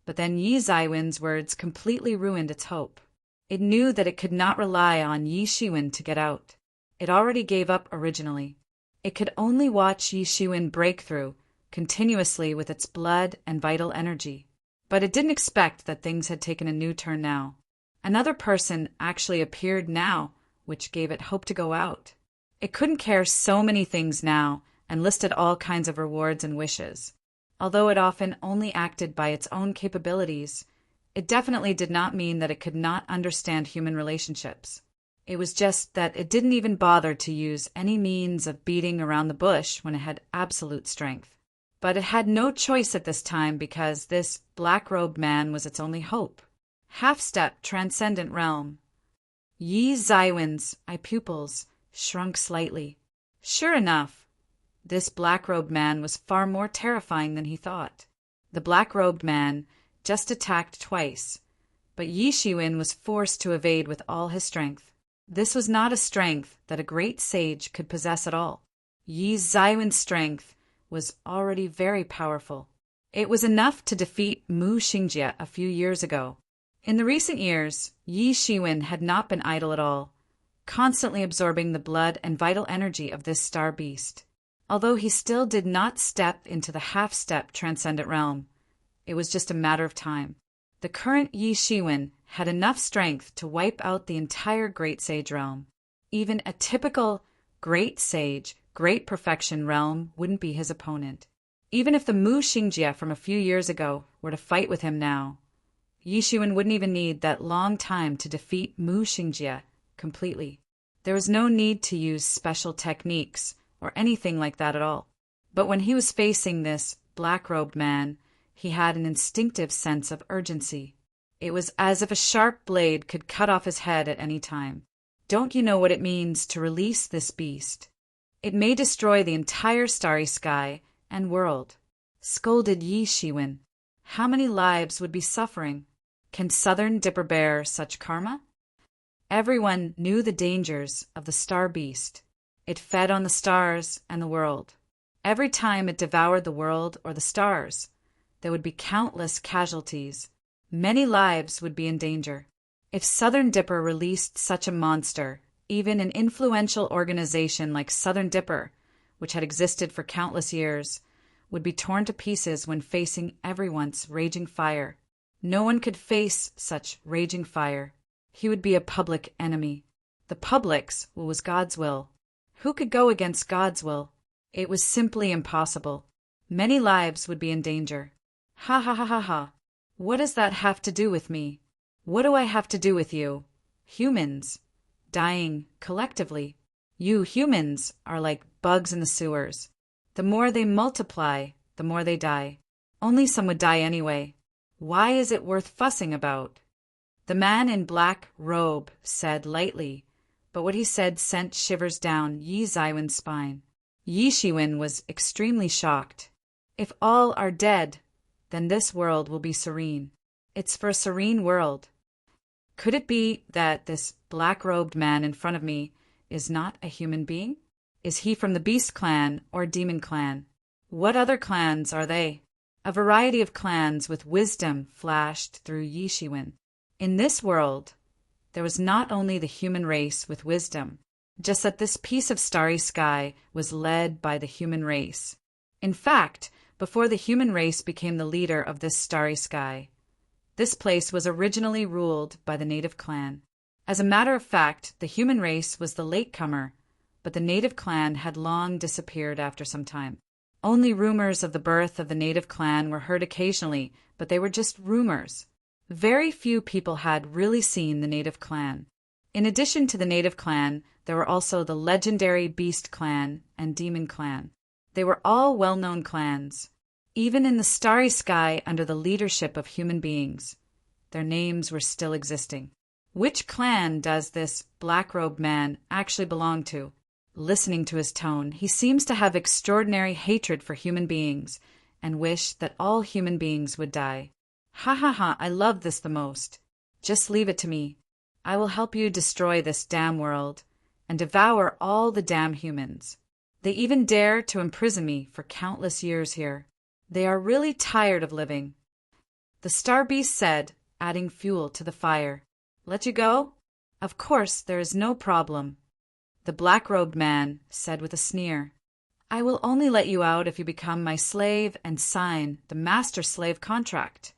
but then Yi Zaiwen's words completely ruined its hope. It knew that it could not rely on Yi Shiwen to get out. It already gave up originally. It could only watch Yi Shiwen break through continuously with its blood and vital energy. But it didn't expect that things had taken a new turn now. Another person actually appeared now, which gave it hope to go out. It couldn't care so many things now and listed all kinds of rewards and wishes. Although it often only acted by its own capabilities, it definitely did not mean that it could not understand human relationships. It was just that it didn't even bother to use any means of beating around the bush when it had absolute strength. But it had no choice at this time because this black-robed man was its only hope. Half-step transcendent realm. Yi Zaiwen's eye pupils shrunk slightly. Sure enough, this black-robed man was far more terrifying than he thought. The black-robed man just attacked twice, but Yi Shiwen was forced to evade with all his strength. This was not a strength that a great sage could possess at all. Yi Zaiwen's strength was already very powerful. It was enough to defeat Mu Xingjie a few years ago. In the recent years, Yi Shiwen had not been idle at all, constantly absorbing the blood and vital energy of this star beast. Although he still did not step into the half-step transcendent realm, it was just a matter of time. The current Yi Shiwen had enough strength to wipe out the entire Great Sage realm. Even a typical Great Sage, Great Perfection realm wouldn't be his opponent. Even if the Mu Xingjie from a few years ago were to fight with him now, Yi Shiwen wouldn't even need that long time to defeat Mu Xingjie completely. There was no need to use special techniques or anything like that at all. But when he was facing this black-robed man, he had an instinctive sense of urgency. It was as if a sharp blade could cut off his head at any time. Don't you know what it means to release this beast? It may destroy the entire starry sky and world. Scolded Yi Shiwen. How many lives would be suffering? Can Southern Dipper bear such karma? Everyone knew the dangers of the star beast. It fed on the stars and the world. Every time it devoured the world or the stars, there would be countless casualties. Many lives would be in danger. If Southern Dipper released such a monster, even an influential organization like Southern Dipper, which had existed for countless years, would be torn to pieces when facing everyone's raging fire. No one could face such raging fire. He would be a public enemy. The public's was God's will. Who could go against God's will? It was simply impossible. Many lives would be in danger. Ha ha ha ha ha. What does that have to do with me? What do I have to do with you? Humans. Dying collectively. You humans are like bugs in the sewers. The more they multiply, the more they die. Only some would die anyway. Why is it worth fussing about? The man in black robe said lightly, but what he said sent shivers down Yi Ziwen's spine. Yi Shiwen was extremely shocked. If all are dead, then this world will be serene. It's for a serene world. Could it be that this black-robed man in front of me is not a human being? Is he from the Beast Clan or Demon Clan? What other clans are they? A variety of clans with wisdom flashed through Yi Shiwen. In this world, there was not only the human race with wisdom, just that this piece of starry sky was led by the human race. In fact, before the human race became the leader of this starry sky, this place was originally ruled by the native clan. As a matter of fact, the human race was the latecomer, but the native clan had long disappeared after some time. Only rumors of the birth of the native clan were heard occasionally, but they were just rumors. Very few people had really seen the native clan. In addition to the native clan, there were also the legendary Beast Clan and Demon Clan. They were all well-known clans. Even in the starry sky under the leadership of human beings, their names were still existing. Which clan does this black-robed man actually belong to? Listening to his tone, he seems to have extraordinary hatred for human beings and wish that all human beings would die. Ha ha ha, I love this the most. Just leave it to me. I will help you destroy this damn world and devour all the damn humans. They even dare to imprison me for countless years here. They are really tired of living. The star beast said, adding fuel to the fire. Let you go? Of course, there is no problem. The black-robed man said with a sneer. I will only let you out if you become my slave and sign the master-slave contract.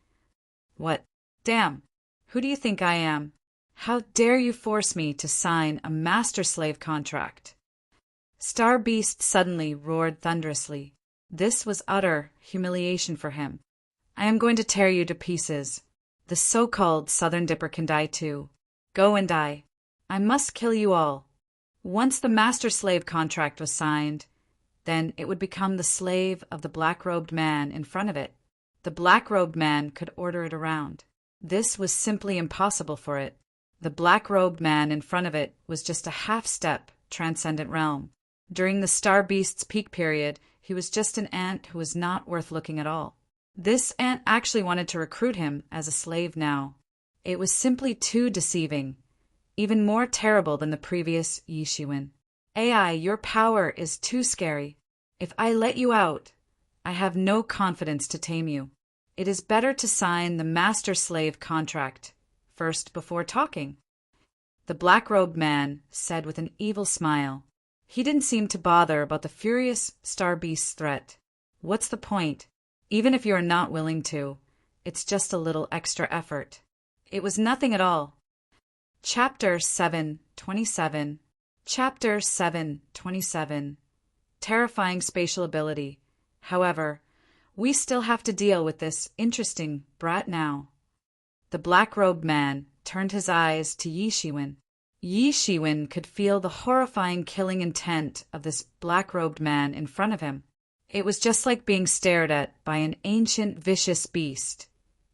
What? Damn! Who do you think I am? How dare you force me to sign a master-slave contract? Star Beast suddenly roared thunderously. This was utter humiliation for him. I am going to tear you to pieces. The so-called Southern Dipper can die too. Go and die. I must kill you all. Once the master-slave contract was signed, then it would become the slave of the black-robed man in front of it. The black-robed man could order it around. This was simply impossible for it. The black-robed man in front of it was just a half-step transcendent realm. During the Star Beast's peak period, he was just an ant who was not worth looking at all. This ant actually wanted to recruit him as a slave now. It was simply too deceiving, even more terrible than the previous Yi Shiwen. AI, your power is too scary. If I let you out, I have no confidence to tame you. It is better to sign the master-slave contract first before talking. The black-robed man said with an evil smile. He didn't seem to bother about the furious star beast's threat. What's the point? Even if you are not willing to, it's just a little extra effort. It was nothing at all. Chapter 7:27. Chapter 7:27. Terrifying spatial ability. However, we still have to deal with this interesting brat now. The black-robed man turned his eyes to Yi Shiwen. Yi Shiwen could feel the horrifying killing intent of this black-robed man in front of him. It was just like being stared at by an ancient, vicious beast,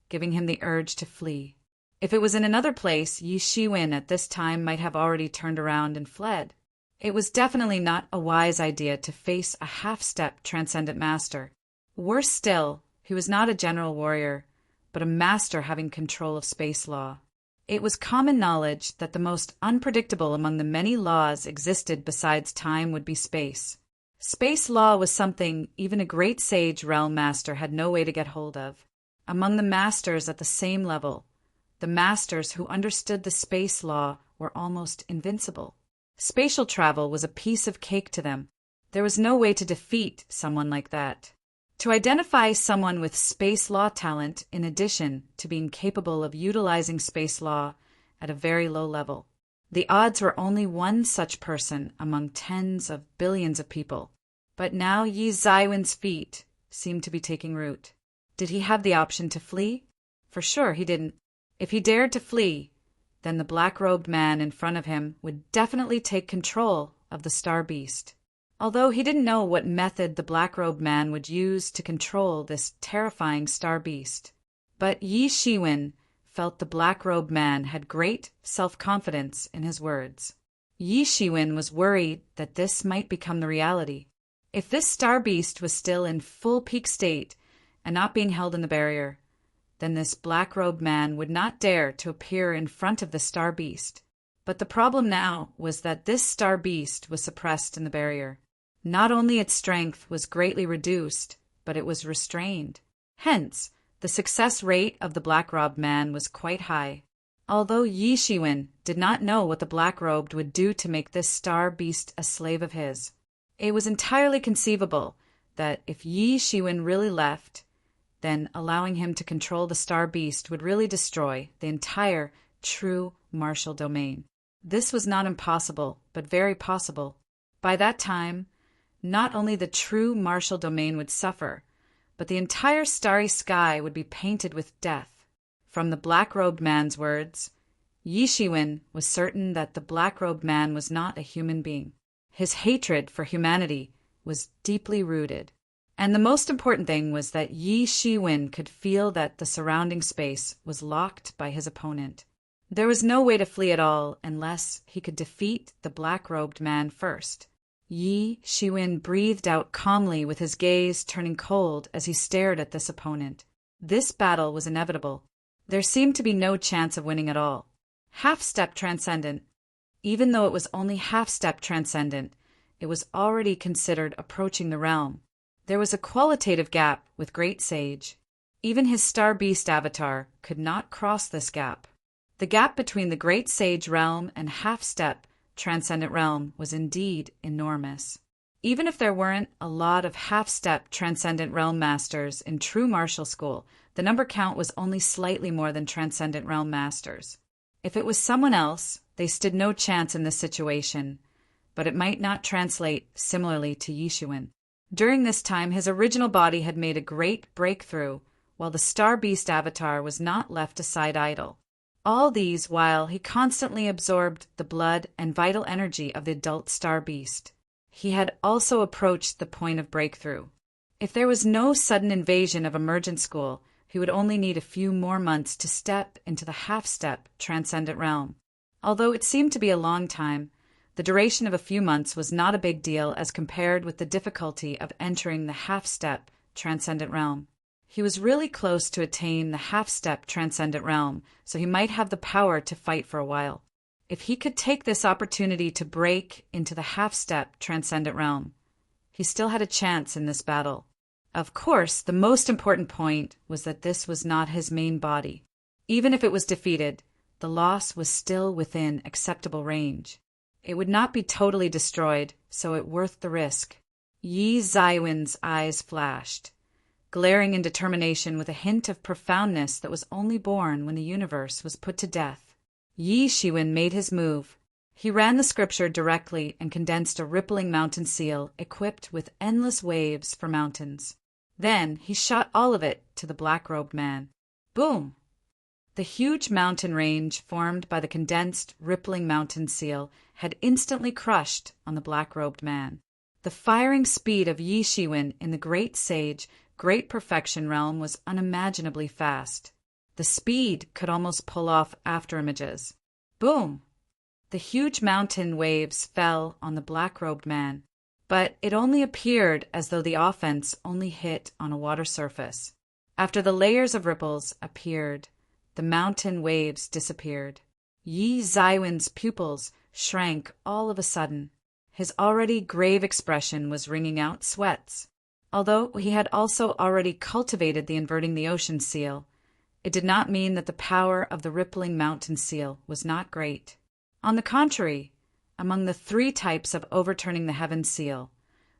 giving him the urge to flee. If it was in another place, Yi Shiwen at this time might have already turned around and fled. It was definitely not a wise idea to face a half-step transcendent master. Worse still, he was not a general warrior, but a master having control of space law. It was common knowledge that the most unpredictable among the many laws existed besides time would be space. Space law was something even a great sage realm master had no way to get hold of. Among the masters at the same level, the masters who understood the space law were almost invincible. Spatial travel was a piece of cake to them. There was no way to defeat someone like that. To identify someone with space law talent in addition to being capable of utilizing space law at a very low level. The odds were only one such person among tens of billions of people. But now Yi Zaiwen's feet seemed to be taking root. Did he have the option to flee? For sure he didn't. If he dared to flee, then the black-robed man in front of him would definitely take control of the star beast. Although he didn't know what method the black-robed man would use to control this terrifying star beast. But Yi Shiwen felt the black-robed man had great self-confidence in his words. Yi Shiwen was worried that this might become the reality. If this star beast was still in full peak state and not being held in the barrier, then this black-robed man would not dare to appear in front of the star beast. But the problem now was that this star beast was suppressed in the barrier. Not only its strength was greatly reduced, but it was restrained. Hence, the success rate of the black-robed man was quite high. Although Yi Shiwen did not know what the black-robed would do to make this star beast a slave of his, it was entirely conceivable that if Yi Shiwen really left, then allowing him to control the star beast would really destroy the entire true martial domain. This was not impossible, but very possible. By that time, not only the true martial domain would suffer, but the entire starry sky would be painted with death. From the black-robed man's words, Yi Shiwen was certain that the black-robed man was not a human being. His hatred for humanity was deeply rooted. And the most important thing was that Yi Shiwen could feel that the surrounding space was locked by his opponent. There was no way to flee at all unless he could defeat the black-robed man first. Yi Shiwen breathed out calmly with his gaze turning cold as he stared at this opponent. This battle was inevitable. There seemed to be no chance of winning at all. Half-step transcendent. Even though it was only half-step transcendent, it was already considered approaching the realm. There was a qualitative gap with Great Sage. Even his Star Beast avatar could not cross this gap. The gap between the Great Sage realm and half-step transcendent realm was indeed enormous. Even if there weren't a lot of half-step transcendent realm masters in true martial school, the number count was only slightly more than transcendent realm masters. If it was someone else, they stood no chance in this situation, but it might not translate similarly to Yi Shiwen. During this time, his original body had made a great breakthrough, while the Star Beast avatar was not left aside idle. All these while he constantly absorbed the blood and vital energy of the adult Star Beast. He had also approached the point of breakthrough. If there was no sudden invasion of Emergent School, he would only need a few more months to step into the half-step transcendent realm. Although it seemed to be a long time, the duration of a few months was not a big deal as compared with the difficulty of entering the half-step transcendent realm. He was really close to attain the half-step transcendent realm, so he might have the power to fight for a while. If he could take this opportunity to break into the half-step transcendent realm, he still had a chance in this battle. Of course, the most important point was that this was not his main body. Even if it was defeated, the loss was still within acceptable range. It would not be totally destroyed, so it worth the risk. Yi Zaiwen's eyes flashed, glaring in determination with a hint of profoundness that was only born when the universe was put to death. Yi Shiwen made his move. He ran the scripture directly and condensed a rippling mountain seal equipped with endless waves for mountains. Then he shot all of it to the black-robed man. Boom! The huge mountain range formed by the condensed, rippling mountain seal had instantly crushed on the black-robed man. The firing speed of Yi Shiwen in the Great Sage, Great Perfection realm was unimaginably fast. The speed could almost pull off afterimages. Boom! The huge mountain waves fell on the black-robed man, but it only appeared as though the offense only hit on a water surface. After the layers of ripples appeared, the mountain waves disappeared. Yi Zaiwen's pupils shrank all of a sudden. His already grave expression was wringing out sweats. Although he had also already cultivated the inverting the ocean seal, it did not mean that the power of the rippling mountain seal was not great. On the contrary, among the 3 types of overturning the heaven seal,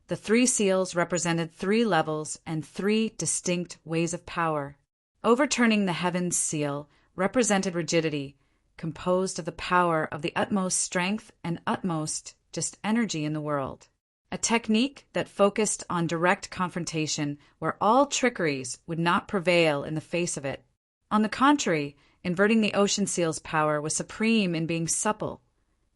the 3 seals represented 3 levels and 3 distinct ways of power. Overturning the heavens seal represented rigidity, composed of the power of the utmost strength and utmost just energy in the world. A technique that focused on direct confrontation where all trickeries would not prevail in the face of it. On the contrary, inverting the ocean seal's power was supreme in being supple,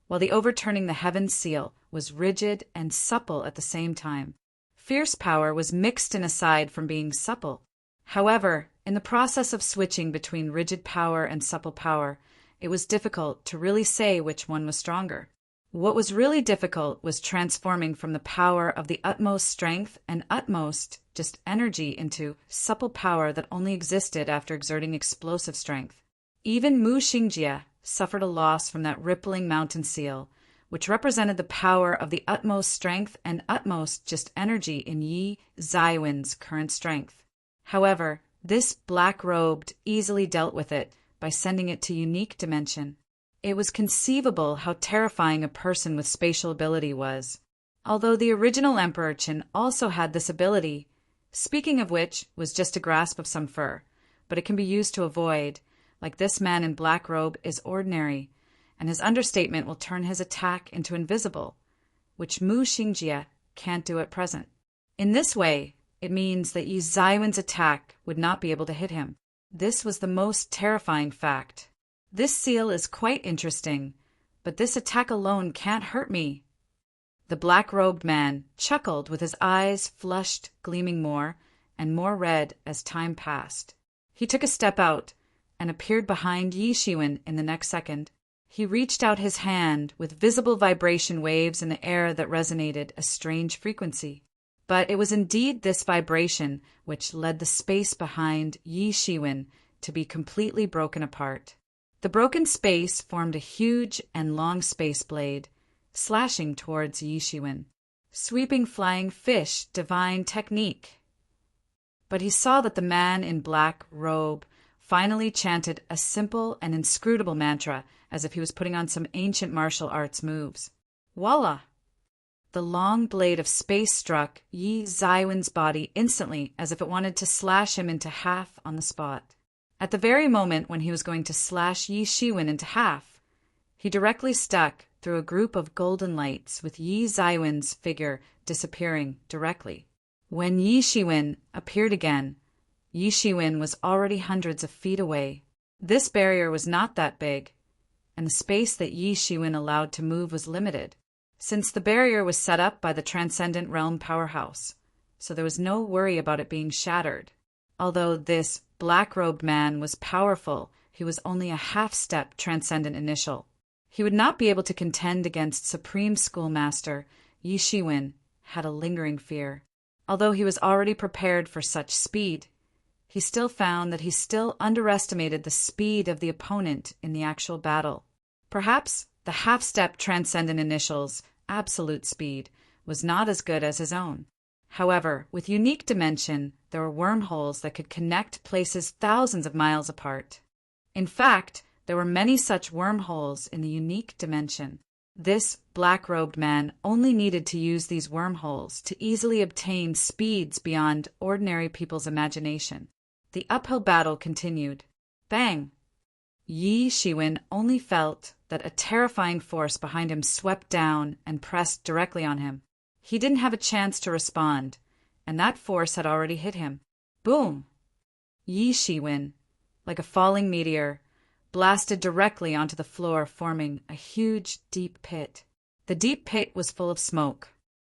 while the overturning the heavens seal was rigid and supple at the same time. Fierce power was mixed in aside from being supple. However, in the process of switching between rigid power and supple power, it was difficult to really say which one was stronger. What was really difficult was transforming from the power of the utmost strength and utmost just energy into supple power that only existed after exerting explosive strength. Even Mu Xingjie suffered a loss from that rippling mountain seal, which represented the power of the utmost strength and utmost just energy in Yi Zaiwen's current strength. However, this black-robed easily dealt with it by sending it to unique dimension. It was conceivable how terrifying a person with spatial ability was. Although the original Emperor Qin also had this ability, speaking of which was just a grasp of some fur, but it can be used to avoid, like this man in black robe is ordinary, and his understatement will turn his attack into invisible, which Mu Xingjie can't do at present. In this way, it means that Yi Zaiwen's attack would not be able to hit him. This was the most terrifying fact. This seal is quite interesting, but this attack alone can't hurt me. The black-robed man chuckled with his eyes flushed, gleaming more and more red as time passed. He took a step out and appeared behind Yi Shiwen in the next second. He reached out his hand with visible vibration waves in the air that resonated a strange frequency. But it was indeed this vibration which led the space behind Yi Shiwen to be completely broken apart. The broken space formed a huge and long space blade, slashing towards Yi Shiwen. Sweeping flying fish, divine technique. But he saw that the man in black robe finally chanted a simple and inscrutable mantra as if he was putting on some ancient martial arts moves. Voila! The long blade of space struck Yi Zaiwen's body instantly as if it wanted to slash him into half on the spot. At the very moment when he was going to slash Yi Shiwen into half, he directly stuck through a group of golden lights with Yi Zaiwen's figure disappearing directly. When Yi Shiwen appeared again, Yi Shiwen was already hundreds of feet away. This barrier was not that big, and the space that Yi Shiwen allowed to move was limited, since the barrier was set up by the Transcendent Realm Powerhouse, so there was no worry about it being shattered. Although this black-robed man was powerful, he was only a half-step Transcendent Initial. He would not be able to contend against Supreme Schoolmaster Yi Shiwen had a lingering fear. Although he was already prepared for such speed, he still found that he still underestimated the speed of the opponent in the actual battle. Perhaps the half-step Transcendent Initial's absolute speed was not as good as his own. However, with unique dimension, there were wormholes that could connect places thousands of miles apart. In fact, there were many such wormholes in the unique dimension. This black-robed man only needed to use these wormholes to easily obtain speeds beyond ordinary people's imagination. The uphill battle continued. Bang! Yi Shiwen only felt that a terrifying force behind him swept down and pressed directly on him. He didn't have a chance to respond, and that force had already hit him. Boom! Yi Shiwen, like a falling meteor, blasted directly onto the floor, forming a huge, deep pit. The deep pit was full of smoke.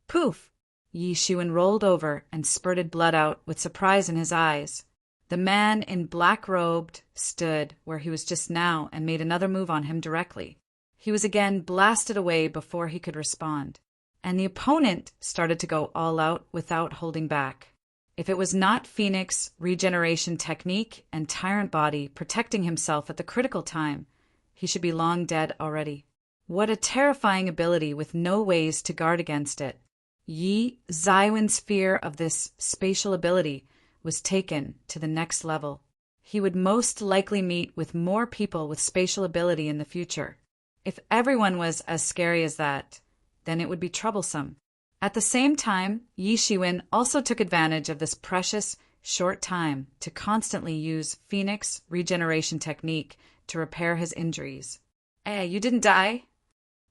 Poof! Yi Shiwen rolled over and spurted blood out with surprise in his eyes. The man in black-robed stood where he was just now and made another move on him directly. He was again blasted away before he could respond, and the opponent started to go all out without holding back. If it was not Phoenix regeneration technique and tyrant body protecting himself at the critical time, he should be long dead already. What a terrifying ability with no ways to guard against it. Yi Zaiwen's fear of this spatial ability was taken to the next level. He would most likely meet with more people with spatial ability in the future. If everyone was as scary as that, then it would be troublesome. At the same time, Yi Shiwen also took advantage of this precious, short time to constantly use Phoenix regeneration technique to repair his injuries. You didn't die?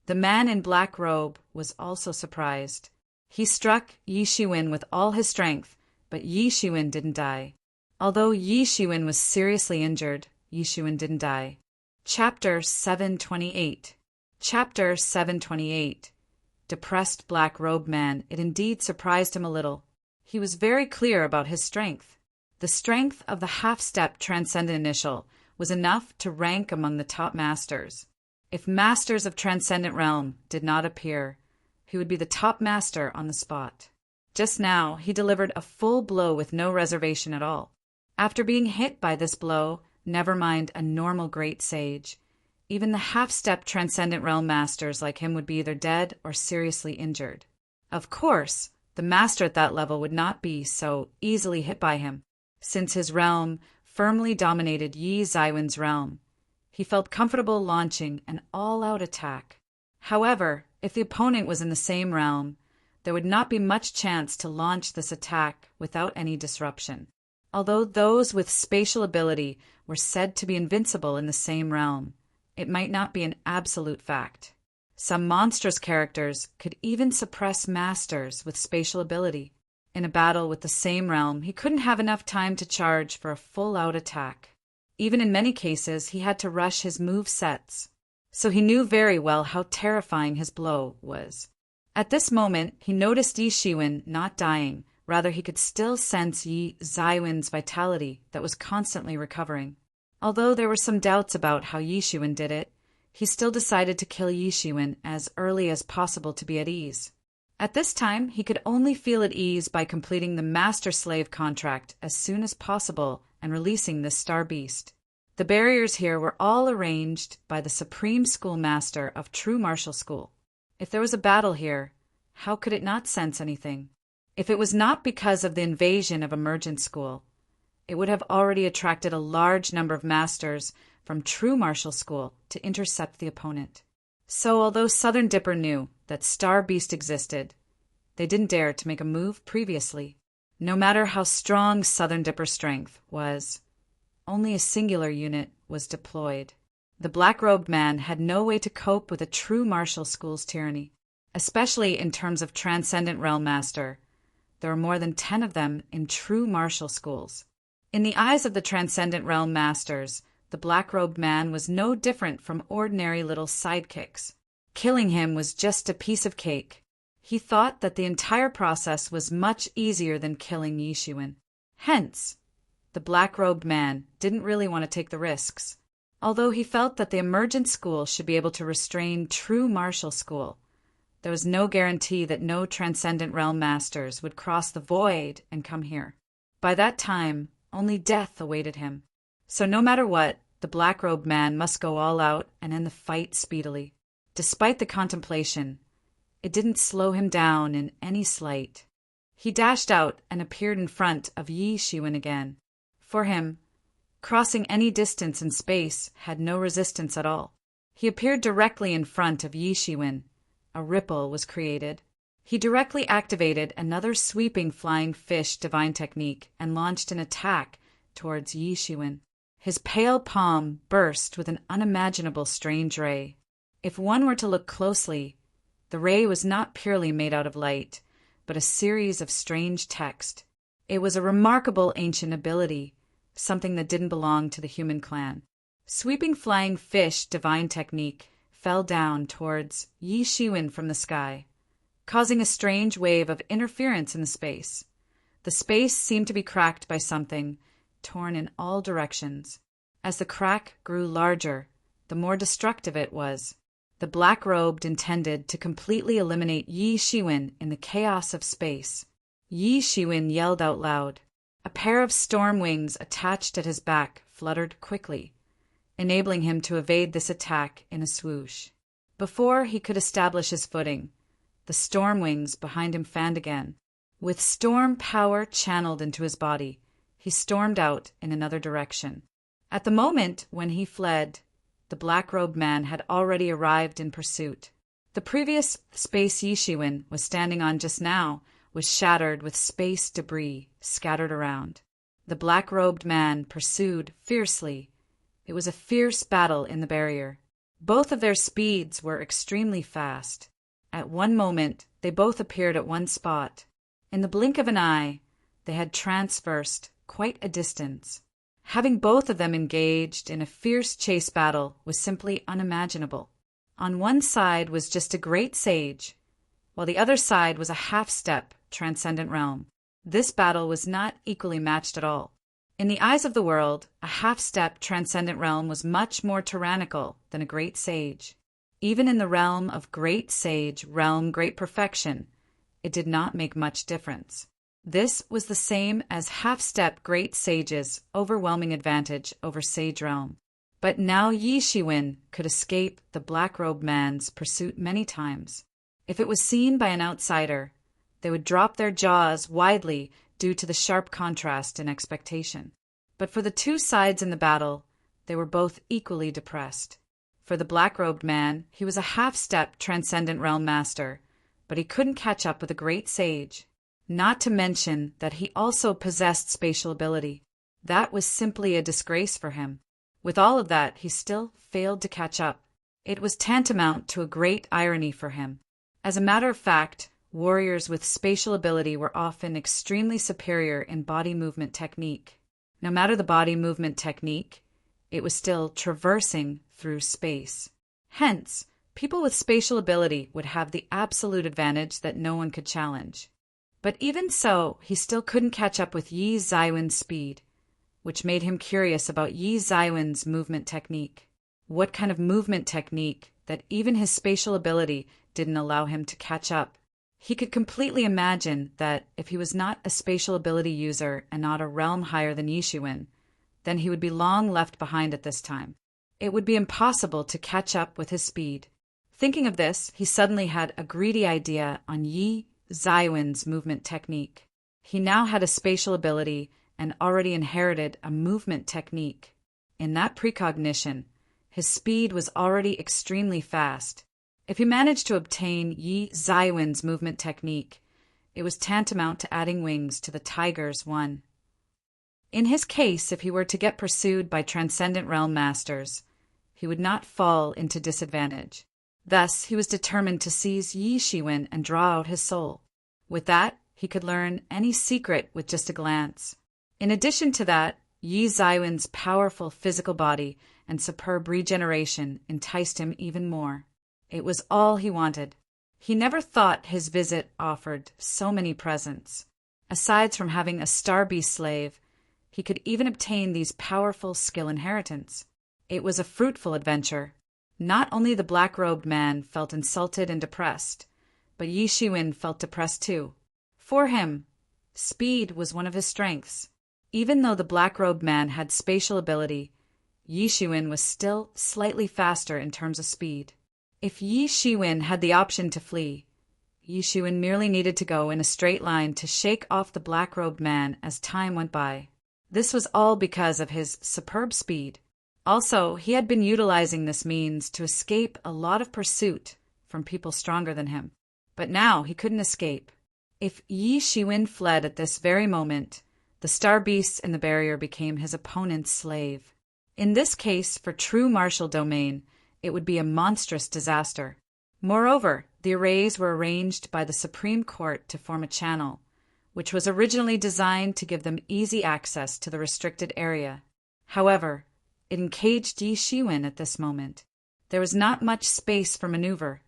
The man in black robe was also surprised. He struck Yi Shiwen with all his strength, but Yi Shiwen didn't die. Although Yi Shiwen was seriously injured, Yi Shiwen didn't die. Chapter 728. Chapter 728. Depressed black-robed man, it indeed surprised him a little. He was very clear about his strength. The strength of the half-step transcendent initial was enough to rank among the top masters. If masters of transcendent realm did not appear, he would be the top master on the spot. Just now, he delivered a full blow with no reservation at all. After being hit by this blow, never mind a normal great sage, even the half-step transcendent realm masters like him would be either dead or seriously injured. Of course, the master at that level would not be so easily hit by him, since his realm firmly dominated Yi Zaiwen's realm. He felt comfortable launching an all-out attack. However, if the opponent was in the same realm, there would not be much chance to launch this attack without any disruption. Although those with spatial ability were said to be invincible in the same realm, it might not be an absolute fact. Some monstrous characters could even suppress masters with spatial ability. In a battle with the same realm, he couldn't have enough time to charge for a full-out attack. Even in many cases, he had to rush his move sets. So he knew very well how terrifying his blow was. At this moment, he noticed Yi Shiwen not dying. Rather, he could still sense Yi Zaiwen's vitality that was constantly recovering. Although there were some doubts about how Yi Shiwen did it, he still decided to kill Yi Shiwen as early as possible to be at ease. At this time, he could only feel at ease by completing the master-slave contract as soon as possible and releasing this star beast. The barriers here were all arranged by the Supreme Schoolmaster of True Martial School. If there was a battle here, how could it not sense anything? If it was not because of the invasion of Emergent School, it would have already attracted a large number of masters from True Martial School to intercept the opponent. So although Southern Dipper knew that Star Beast existed, they didn't dare to make a move previously. No matter how strong Southern Dipper's strength was, only a singular unit was deployed. The black-robed man had no way to cope with a True Martial School's tyranny, especially in terms of Transcendent Realm Master. There are more than 10 of them in True Martial Schools. In the eyes of the Transcendent Realm Masters, the black-robed man was no different from ordinary little sidekicks. Killing him was just a piece of cake. He thought that the entire process was much easier than killing Yi Shiwen. Hence, the black-robed man didn't really want to take the risks. Although he felt that the Emergent School should be able to restrain True Martial School, there was no guarantee that no Transcendent Realm Masters would cross the void and come here. By that time, only death awaited him. So no matter what, the black-robed man must go all out and end the fight speedily. Despite the contemplation, it didn't slow him down in any slight. He dashed out and appeared in front of Yi Shiwen again. For him, crossing any distance in space had no resistance at all. He appeared directly in front of Yi Shiwen. A ripple was created. He directly activated another sweeping flying fish divine technique and launched an attack towards Yi Shiwen. His pale palm burst with an unimaginable strange ray. If one were to look closely, the ray was not purely made out of light, but a series of strange text. It was a remarkable ancient ability, something that didn't belong to the human clan. Sweeping flying fish divine technique fell down towards Yi Shiwen from the sky, causing a strange wave of interference in the space. The space seemed to be cracked by something, torn in all directions. As the crack grew larger, the more destructive it was. The black-robed intended to completely eliminate Yi Shiwen in the chaos of space. Yi Shiwen yelled out loud. A pair of storm wings attached at his back fluttered quickly, enabling him to evade this attack in a swoosh. Before he could establish his footing, the storm wings behind him fanned again. With storm power channeled into his body, he stormed out in another direction. At the moment when he fled, the black-robed man had already arrived in pursuit. The previous space Yi Shiwen was standing on just now was shattered with space debris scattered around. The black-robed man pursued fiercely. It was a fierce battle in the barrier. Both of their speeds were extremely fast. At one moment, they both appeared at one spot. In the blink of an eye, they had traversed quite a distance. Having both of them engaged in a fierce chase battle was simply unimaginable. On one side was just a great sage, while the other side was a half-step transcendent realm. This battle was not equally matched at all. In the eyes of the world, a half-step transcendent realm was much more tyrannical than a great sage. Even in the realm of great sage, great perfection, it did not make much difference. This was the same as half-step great sage's overwhelming advantage over sage realm. But now Yi Shiwen could escape the black-robed man's pursuit many times. If it was seen by an outsider, they would drop their jaws widely due to the sharp contrast in expectation. But for the two sides in the battle, they were both equally depressed. For the black-robed man, he was a half-step transcendent realm master, but he couldn't catch up with a great sage. Not to mention that he also possessed spatial ability. That was simply a disgrace for him. With all of that, he still failed to catch up. It was tantamount to a great irony for him. As a matter of fact, warriors with spatial ability were often extremely superior in body movement technique. No matter the body movement technique, it was still traversing through space. Hence, people with spatial ability would have the absolute advantage that no one could challenge. But even so, he still couldn't catch up with Yi Shiwen's speed, which made him curious about Yi Shiwen's movement technique. What kind of movement technique that even his spatial ability didn't allow him to catch up? He could completely imagine that if he was not a spatial ability user and not a realm higher than Yi Shiwen, then he would be long left behind at this time. It would be impossible to catch up with his speed. Thinking of this, he suddenly had a greedy idea on Yi Shiwen's movement technique. He now had a spatial ability and already inherited a movement technique. In that precognition, his speed was already extremely fast. If he managed to obtain Yi Shiwen's movement technique, it was tantamount to adding wings to the tiger's one. In his case, if he were to get pursued by transcendent realm masters, he would not fall into disadvantage. Thus, he was determined to seize Yi Shiwen and draw out his soul. With that, he could learn any secret with just a glance. In addition to that, Yi Shiwen's powerful physical body and superb regeneration enticed him even more. It was all he wanted. He never thought his visit offered so many presents. Aside from having a star beast slave, he could even obtain these powerful skill inheritance. It was a fruitful adventure. Not only the black-robed man felt insulted and depressed, but Yi Shiwen felt depressed too. For him, speed was one of his strengths. Even though the black-robed man had spatial ability, Yi Shiwen was still slightly faster in terms of speed. If Yi Shiwen had the option to flee, Yi Shiwen merely needed to go in a straight line to shake off the black-robed man as time went by. This was all because of his superb speed. Also, he had been utilizing this means to escape a lot of pursuit from people stronger than him. But now he couldn't escape. If Yi Shiwen fled at this very moment, the star beasts in the barrier became his opponent's slave. In this case, for true martial domain, it would be a monstrous disaster. Moreover, the arrays were arranged by the Supreme Court to form a channel, which was originally designed to give them easy access to the restricted area. However, it encaged Yi Shiwen at this moment. There was not much space for maneuver,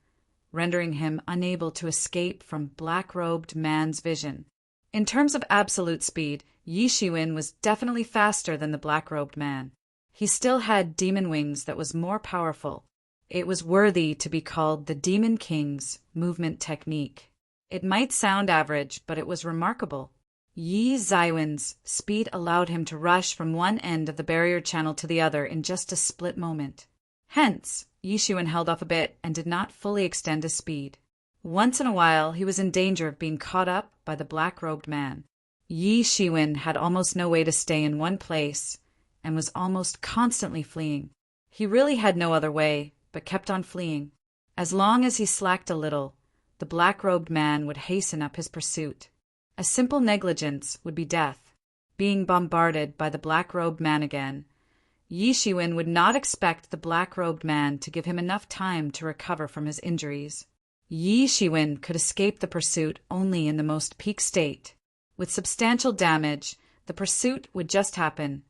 rendering him unable to escape from black-robed man's vision. In terms of absolute speed, Yi Shiwen was definitely faster than the black-robed man. He still had demon wings that was more powerful. It was worthy to be called the Demon King's movement technique. It might sound average, but it was remarkable. Yi Shiwen's speed allowed him to rush from one end of the barrier channel to the other in just a split moment. Hence, Yi Shiwen held off a bit and did not fully extend his speed. Once in a while, he was in danger of being caught up by the black-robed man. Yi Shiwen had almost no way to stay in one place and was almost constantly fleeing. He really had no other way, but kept on fleeing. As long as he slacked a little, the black-robed man would hasten up his pursuit. A simple negligence would be death. Being bombarded by the black-robed man again, Yi Shiwen would not expect the black-robed man to give him enough time to recover from his injuries. Yi Shiwen could escape the pursuit only in the most peak state. With substantial damage, the pursuit would just happen,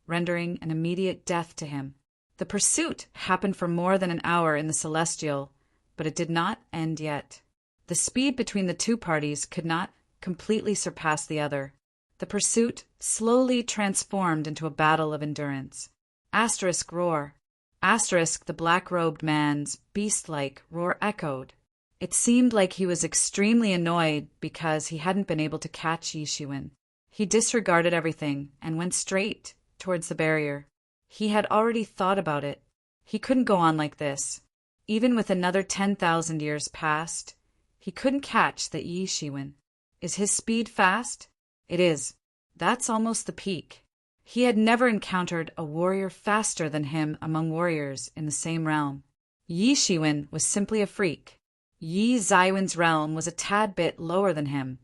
rendering an immediate death to him. The pursuit happened for more than an hour in the Celestial, but it did not end yet. The speed between the two parties could not completely surpass the other. The pursuit slowly transformed into a battle of endurance. Asterisk roar. Asterisk the black-robed man's beast-like roar echoed. It seemed like he was extremely annoyed because he hadn't been able to catch Yi Shiwen. He disregarded everything and went straight towards the barrier. He had already thought about it. He couldn't go on like this. Even with another 10,000 years past, he couldn't catch the Yi Shiwen. Is his speed fast? It is. That's almost the peak. He had never encountered a warrior faster than him among warriors in the same realm. Yi Shiwen was simply a freak. Yi Shiwen's realm was a tad bit lower than him,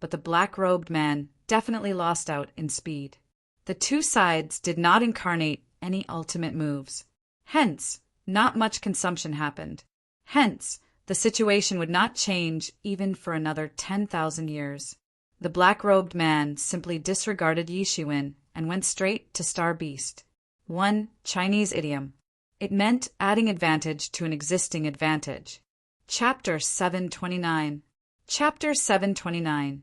but the black-robed man definitely lost out in speed. The two sides did not incarnate any ultimate moves. Hence, not much consumption happened. Hence, the situation would not change even for another 10,000 years. The black-robed man simply disregarded Yi Shiwen and went straight to Star Beast. One Chinese idiom. It meant adding advantage to an existing advantage. Chapter 729. Chapter 729.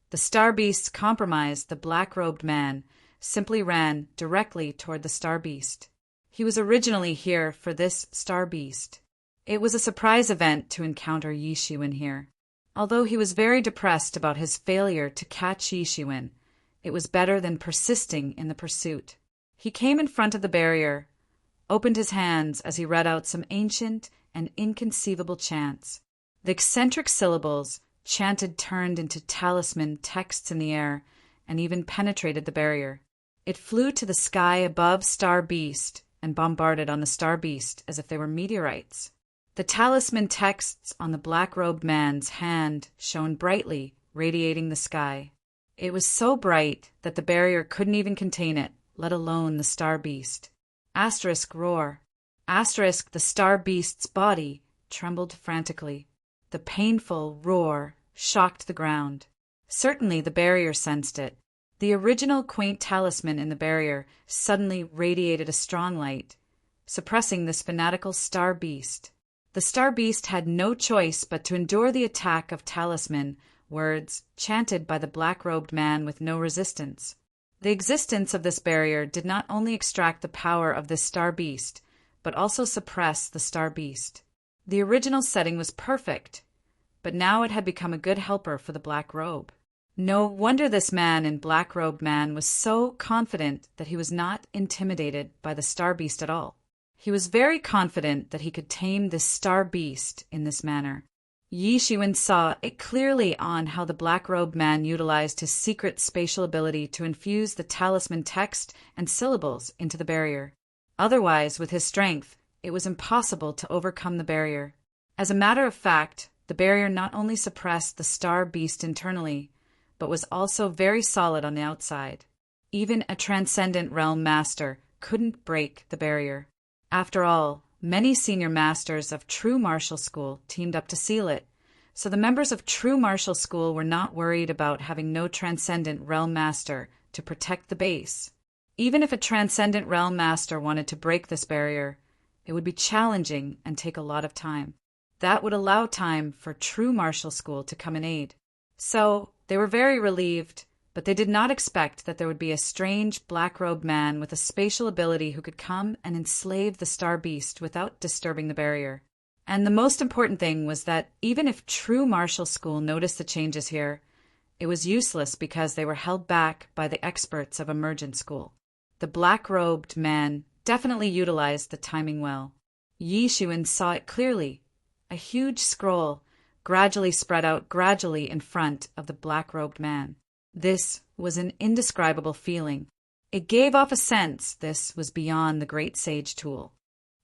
The Star Beasts compromised the black-robed man, simply ran directly toward the Star Beast. He was originally here for this Star Beast. It was a surprise event to encounter Yi Shiwen here. Although he was very depressed about his failure to catch Yi Shiwen, it was better than persisting in the pursuit. He came in front of the barrier, opened his hands as he read out some ancient and inconceivable chants. The eccentric syllables chanted turned into talisman texts in the air and even penetrated the barrier. It flew to the sky above Star Beast and bombarded on the Star Beast as if they were meteorites. The talisman texts on the black-robed man's hand shone brightly, radiating the sky. It was so bright that the barrier couldn't even contain it, let alone the Star Beast. Asterisk roar. Asterisk the Star Beast's body trembled frantically. The painful roar shocked the ground. Certainly the barrier sensed it. The original quaint talisman in the barrier suddenly radiated a strong light, suppressing this fanatical Star Beast. The Star Beast had no choice but to endure the attack of talisman words chanted by the black-robed man with no resistance. The existence of this barrier did not only extract the power of this Star Beast, but also suppress the Star Beast. The original setting was perfect, but now it had become a good helper for the Black Robe. No wonder this man in black-robed man was so confident that he was not intimidated by the Star Beast at all. He was very confident that he could tame this Star Beast in this manner. Yi Shiwen saw it clearly on how the black-robed man utilized his secret spatial ability to infuse the talisman text and syllables into the barrier. Otherwise, with his strength, it was impossible to overcome the barrier. As a matter of fact, the barrier not only suppressed the star beast internally, but was also very solid on the outside. Even a transcendent realm master couldn't break the barrier. After all, many senior masters of true martial school teamed up to seal it, so the members of true martial school were not worried about having no transcendent realm master to protect the base. Even if a transcendent realm master wanted to break this barrier, it would be challenging and take a lot of time. That would allow time for true martial school to come in aid. So they were very relieved, but they did not expect that there would be a strange black-robed man with a spatial ability who could come and enslave the star beast without disturbing the barrier. And the most important thing was that even if true martial school noticed the changes here, it was useless because they were held back by the experts of emergent school. The black-robed man definitely utilized the timing well. Yi Xuan saw it clearly. A huge scroll gradually spread out gradually in front of the black-robed man. This was an indescribable feeling. It gave off a sense this was beyond the great sage tool.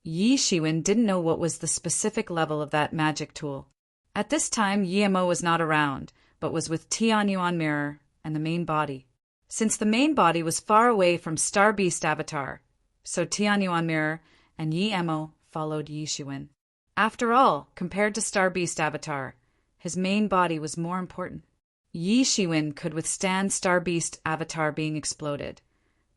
Yi Xuan didn't know what was the specific level of that magic tool. At this time, Yi Mo was not around, but was with Tianyuan Mirror and the main body. Since the main body was far away from Star Beast Avatar, so Tianyuan Mirror and Yi Mo followed Yi Xuan. After all, compared to Star Beast Avatar, his main body was more important. Yi Xuan could withstand Star Beast Avatar being exploded,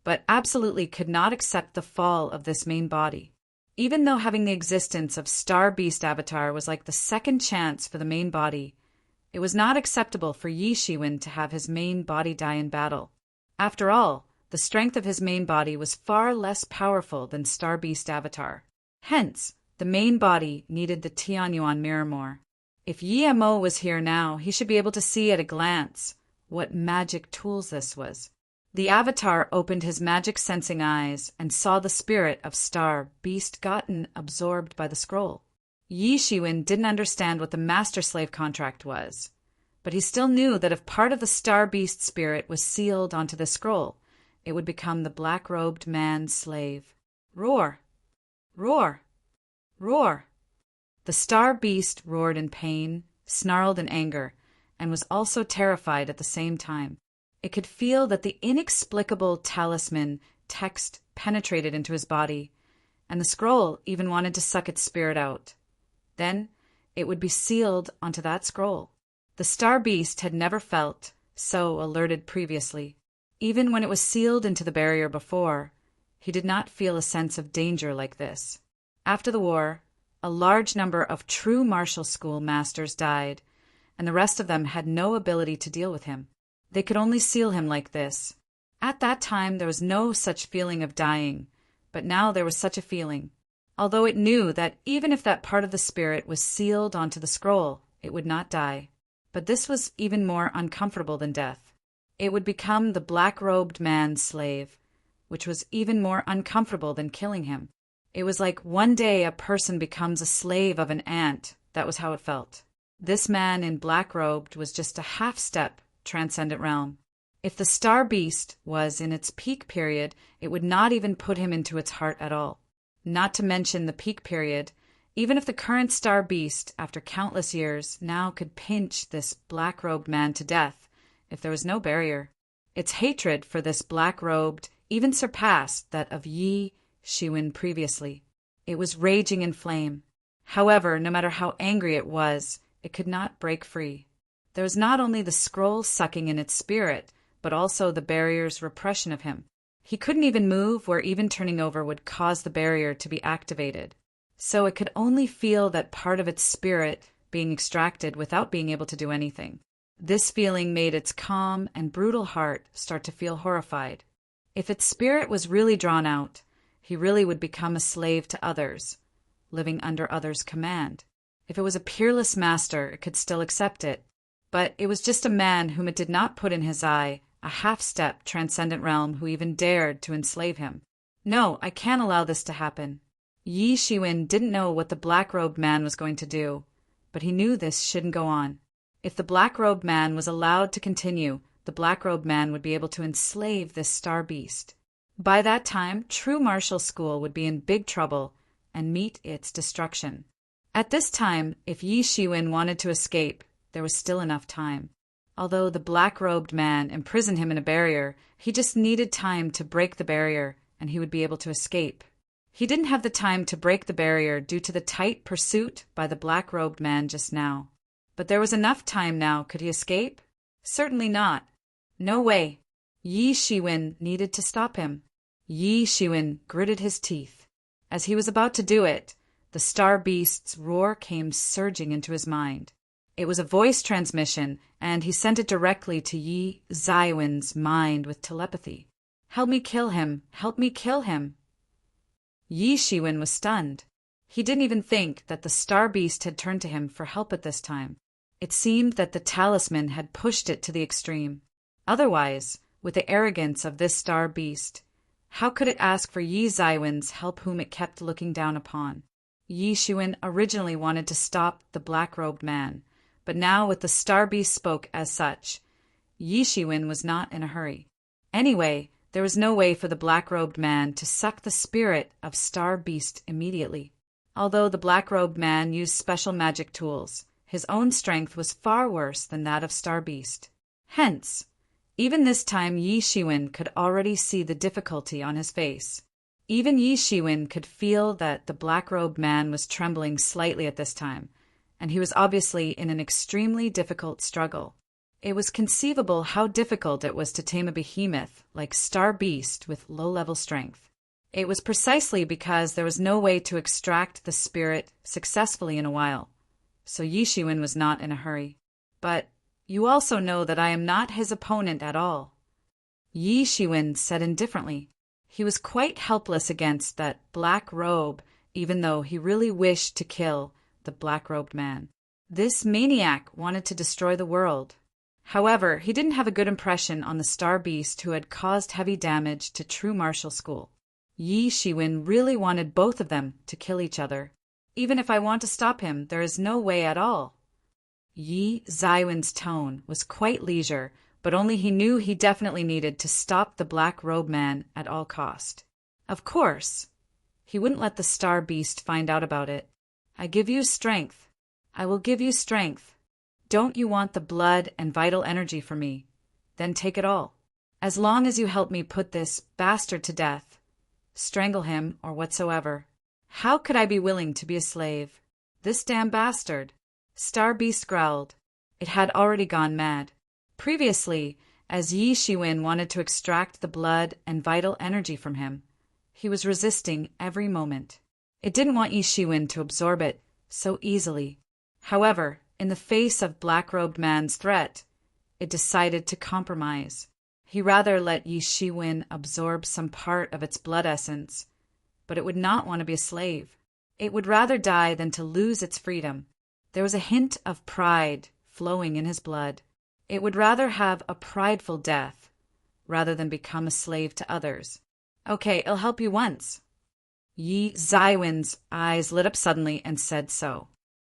but absolutely could not accept the fall of this main body. Even though having the existence of Star Beast Avatar was like the second chance for the main body, it was not acceptable for Yi Xuan to have his main body die in battle. After all, the strength of his main body was far less powerful than Star Beast Avatar. Hence, the main body needed the Tianyuan Mirror more. If Yi Mo was here now, he should be able to see at a glance what magic tools this was. The Avatar opened his magic sensing eyes and saw the spirit of Star Beast gotten absorbed by the scroll. Yi Xuan didn't understand what the master-slave contract was, but he still knew that if part of the Star Beast spirit was sealed onto the scroll, it would become the black-robed man's slave. Roar! Roar! Roar! The Star Beast roared in pain, snarled in anger, and was also terrified at the same time. It could feel that the inexplicable talisman text penetrated into his body, and the scroll even wanted to suck its spirit out. Then it would be sealed onto that scroll. The Star Beast had never felt so alerted previously. Even when it was sealed into the barrier before, he did not feel a sense of danger like this. After the war, a large number of true martial school masters died, and the rest of them had no ability to deal with him. They could only seal him like this. At that time, there was no such feeling of dying, but now there was such a feeling. Although it knew that even if that part of the spirit was sealed onto the scroll, it would not die. But this was even more uncomfortable than death. It would become the black-robed man's slave, which was even more uncomfortable than killing him. It was like one day a person becomes a slave of an ant. That was how it felt. This man in black-robed was just a half-step transcendent realm. If the Star Beast was in its peak period, it would not even put him into its heart at all. Not to mention the peak period, even if the current Star Beast, after countless years, now could pinch this black-robed man to death if there was no barrier. Its hatred for this black-robed even surpassed that of Yi Xuan previously. It was raging in flame. However, no matter how angry it was, it could not break free. There was not only the scroll sucking in its spirit, but also the barrier's repression of him. He couldn't even move where even turning over would cause the barrier to be activated. So it could only feel that part of its spirit being extracted without being able to do anything. This feeling made its calm and brutal heart start to feel horrified. If its spirit was really drawn out, he really would become a slave to others, living under others' command. If it was a peerless master, it could still accept it. But it was just a man whom it did not put in his eye, a half-step transcendent realm who even dared to enslave him. No, I can't allow this to happen. Yi Xuan didn't know what the black-robed man was going to do, but he knew this shouldn't go on. If the black-robed man was allowed to continue, the black-robed man would be able to enslave this Star Beast. By that time, true martial school would be in big trouble and meet its destruction. At this time, if Yi Shiwen wanted to escape, there was still enough time. Although the black-robed man imprisoned him in a barrier, he just needed time to break the barrier and he would be able to escape. He didn't have the time to break the barrier due to the tight pursuit by the black-robed man just now. But there was enough time now. Could he escape? Certainly not. No way. Yi Shiwen needed to stop him. Yi Shiwen gritted his teeth. As he was about to do it, the star beast's roar came surging into his mind. It was a voice transmission, and he sent it directly to Yi Zaiwen's mind with telepathy. Help me kill him! Help me kill him! Yi Shiwen was stunned. He didn't even think that the star beast had turned to him for help at this time. It seemed that the talisman had pushed it to the extreme. Otherwise, with the arrogance of this star beast, how could it ask for Yi Zaiwen's help whom it kept looking down upon? Yi Shiwen originally wanted to stop the black-robed man, but now with the star beast spoke as such, Yi Shiwen was not in a hurry. Anyway, there was no way for the black-robed man to suck the spirit of star beast immediately. Although the black-robed man used special magic tools, his own strength was far worse than that of star beast. Hence, even this time Yi Shiwen could already see the difficulty on his face. Even Yi Shiwen could feel that the black-robed man was trembling slightly at this time, and he was obviously in an extremely difficult struggle. It was conceivable how difficult it was to tame a behemoth like Star Beast with low-level strength. It was precisely because there was no way to extract the spirit successfully in a while, so Yi Shiwen was not in a hurry. But you also know that I am not his opponent at all. Yi Shiwen said indifferently. He was quite helpless against that black robe, even though he really wished to kill the black-robed man. This maniac wanted to destroy the world. However, he didn't have a good impression on the star beast who had caused heavy damage to true martial school. Yi Shiwen really wanted both of them to kill each other. Even if I want to stop him, there is no way at all. Yi Zaiwen's tone was quite leisure, but only he knew he definitely needed to stop the black-robed man at all cost. Of course, he wouldn't let the star beast find out about it. I give you strength. I will give you strength. Don't you want the blood and vital energy from me? Then take it all. As long as you help me put this bastard to death, strangle him or whatsoever. How could I be willing to be a slave? This damn bastard. Star Beast growled. It had already gone mad. Previously, as Yi Shiwen wanted to extract the blood and vital energy from him, he was resisting every moment. It didn't want Yi Shiwen to absorb it so easily. However, in the face of black-robed man's threat, it decided to compromise. He rather let Yi Shiwen absorb some part of its blood essence, but it would not want to be a slave. It would rather die than to lose its freedom. There was a hint of pride flowing in his blood. It would rather have a prideful death rather than become a slave to others. Okay, I'll help you once. Yi Zaiwen's eyes lit up suddenly and said so.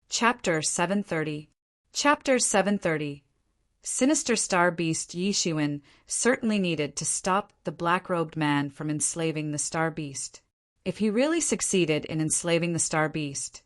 Chapter 730. Chapter 730. Sinister Star Beast Yi Shiwen certainly needed to stop the black-robed man from enslaving the Star Beast. If he really succeeded in enslaving the Star Beast,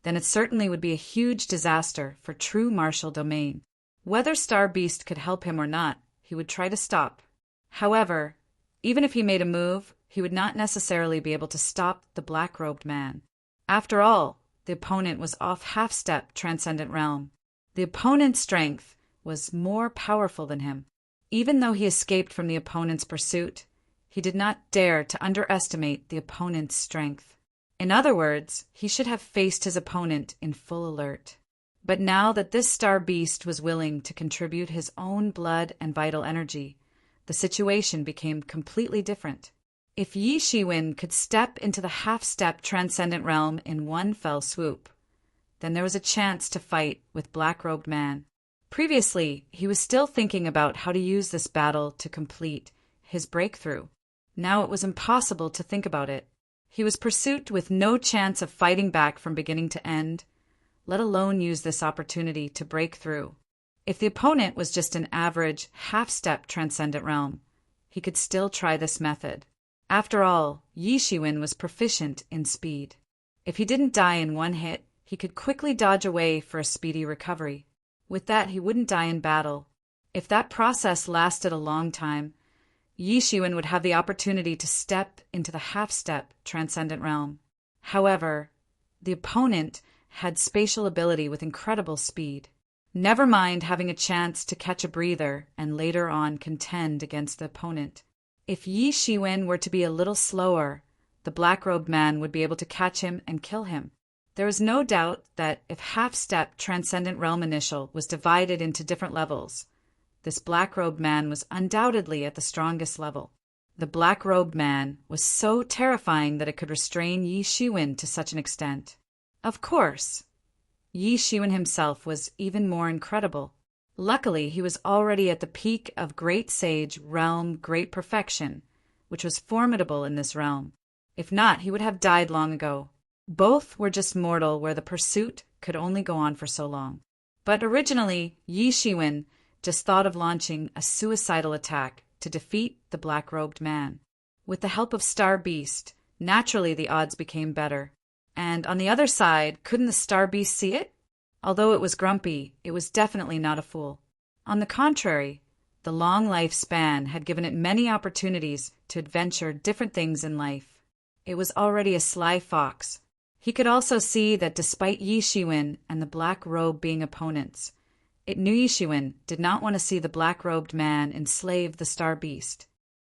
then it certainly would be a huge disaster for true martial domain. Whether Star Beast could help him or not, he would try to stop. However, even if he made a move, he would not necessarily be able to stop the black-robed man. After all, the opponent was off half-step Transcendent Realm. The opponent's strength was more powerful than him. Even though he escaped from the opponent's pursuit, he did not dare to underestimate the opponent's strength. In other words, he should have faced his opponent in full alert. But now that this Star Beast was willing to contribute his own blood and vital energy, the situation became completely different. If Yi Shiwen could step into the half-step Transcendent Realm in one fell swoop, then there was a chance to fight with Black-Robed Man. Previously, he was still thinking about how to use this battle to complete his breakthrough. Now it was impossible to think about it. He was pursued with no chance of fighting back from beginning to end, let alone use this opportunity to break through. If the opponent was just an average half-step Transcendent Realm, he could still try this method. After all, Yi Shiwen was proficient in speed. If he didn't die in one hit, he could quickly dodge away for a speedy recovery. With that, he wouldn't die in battle. If that process lasted a long time, Yi Shiwen would have the opportunity to step into the half-step transcendent realm. However, the opponent had spatial ability with incredible speed. Never mind having a chance to catch a breather and later on contend against the opponent. If Yi Shiwen were to be a little slower, the black-robed man would be able to catch him and kill him. There is no doubt that if half-step transcendent realm initial was divided into different levels, this black-robed man was undoubtedly at the strongest level. The black-robed man was so terrifying that it could restrain Yi Shiwen to such an extent. Of course, Yi Shiwen himself was even more incredible. Luckily, he was already at the peak of Great Sage Realm Great Perfection, which was formidable in this realm. If not, he would have died long ago. Both were just mortal where the pursuit could only go on for so long. But originally, Yi Shiwen just thought of launching a suicidal attack to defeat the black-robed man. With the help of Star Beast, naturally the odds became better. And on the other side, couldn't the Star Beast see it? Although it was grumpy, it was definitely not a fool. On the contrary, the long lifespan had given it many opportunities to adventure different things in life. It was already a sly fox. He could also see that despite Yi Shiwen and the Black Robe being opponents, it knew Yi Shiwen did not want to see the black-robed man enslave the Star Beast.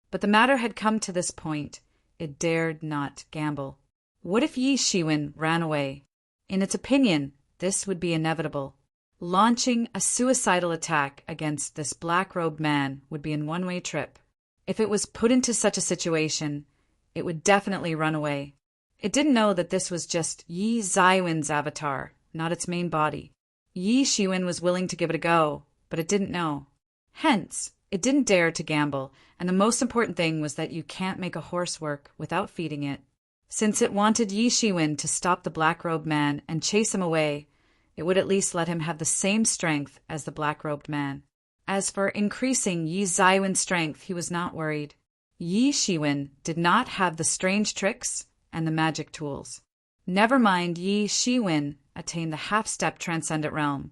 But the matter had come to this point. It dared not gamble. What if Yi Shiwen ran away? In its opinion, this would be inevitable. Launching a suicidal attack against this black-robed man would be a one-way trip. If it was put into such a situation, it would definitely run away. It didn't know that this was just Yi Zaiwen's avatar, not its main body. Yi Shiwen was willing to give it a go, but it didn't know. Hence, it didn't dare to gamble, and the most important thing was that you can't make a horse work without feeding it. Since it wanted Yi Shiwen to stop the black-robed man and chase him away, it would at least let him have the same strength as the black-robed man. As for increasing Yi Zaiwen's strength, he was not worried. Yi Shiwen did not have the strange tricks and the magic tools. Never mind Yi Shiwen attained the half-step transcendent realm.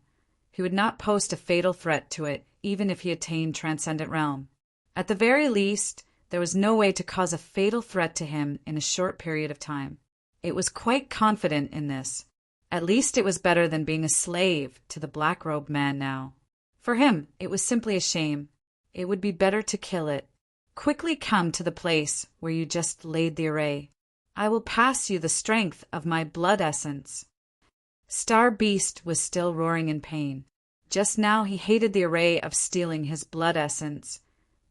He would not pose a fatal threat to it, even if he attained transcendent realm. At the very least, there was no way to cause a fatal threat to him in a short period of time. It was quite confident in this. At least it was better than being a slave to the black-robed man now. For him, it was simply a shame. It would be better to kill it. Quickly come to the place where you just laid the array. I will pass you the strength of my blood essence. Star Beast was still roaring in pain. Just now he hated the array of stealing his blood essence,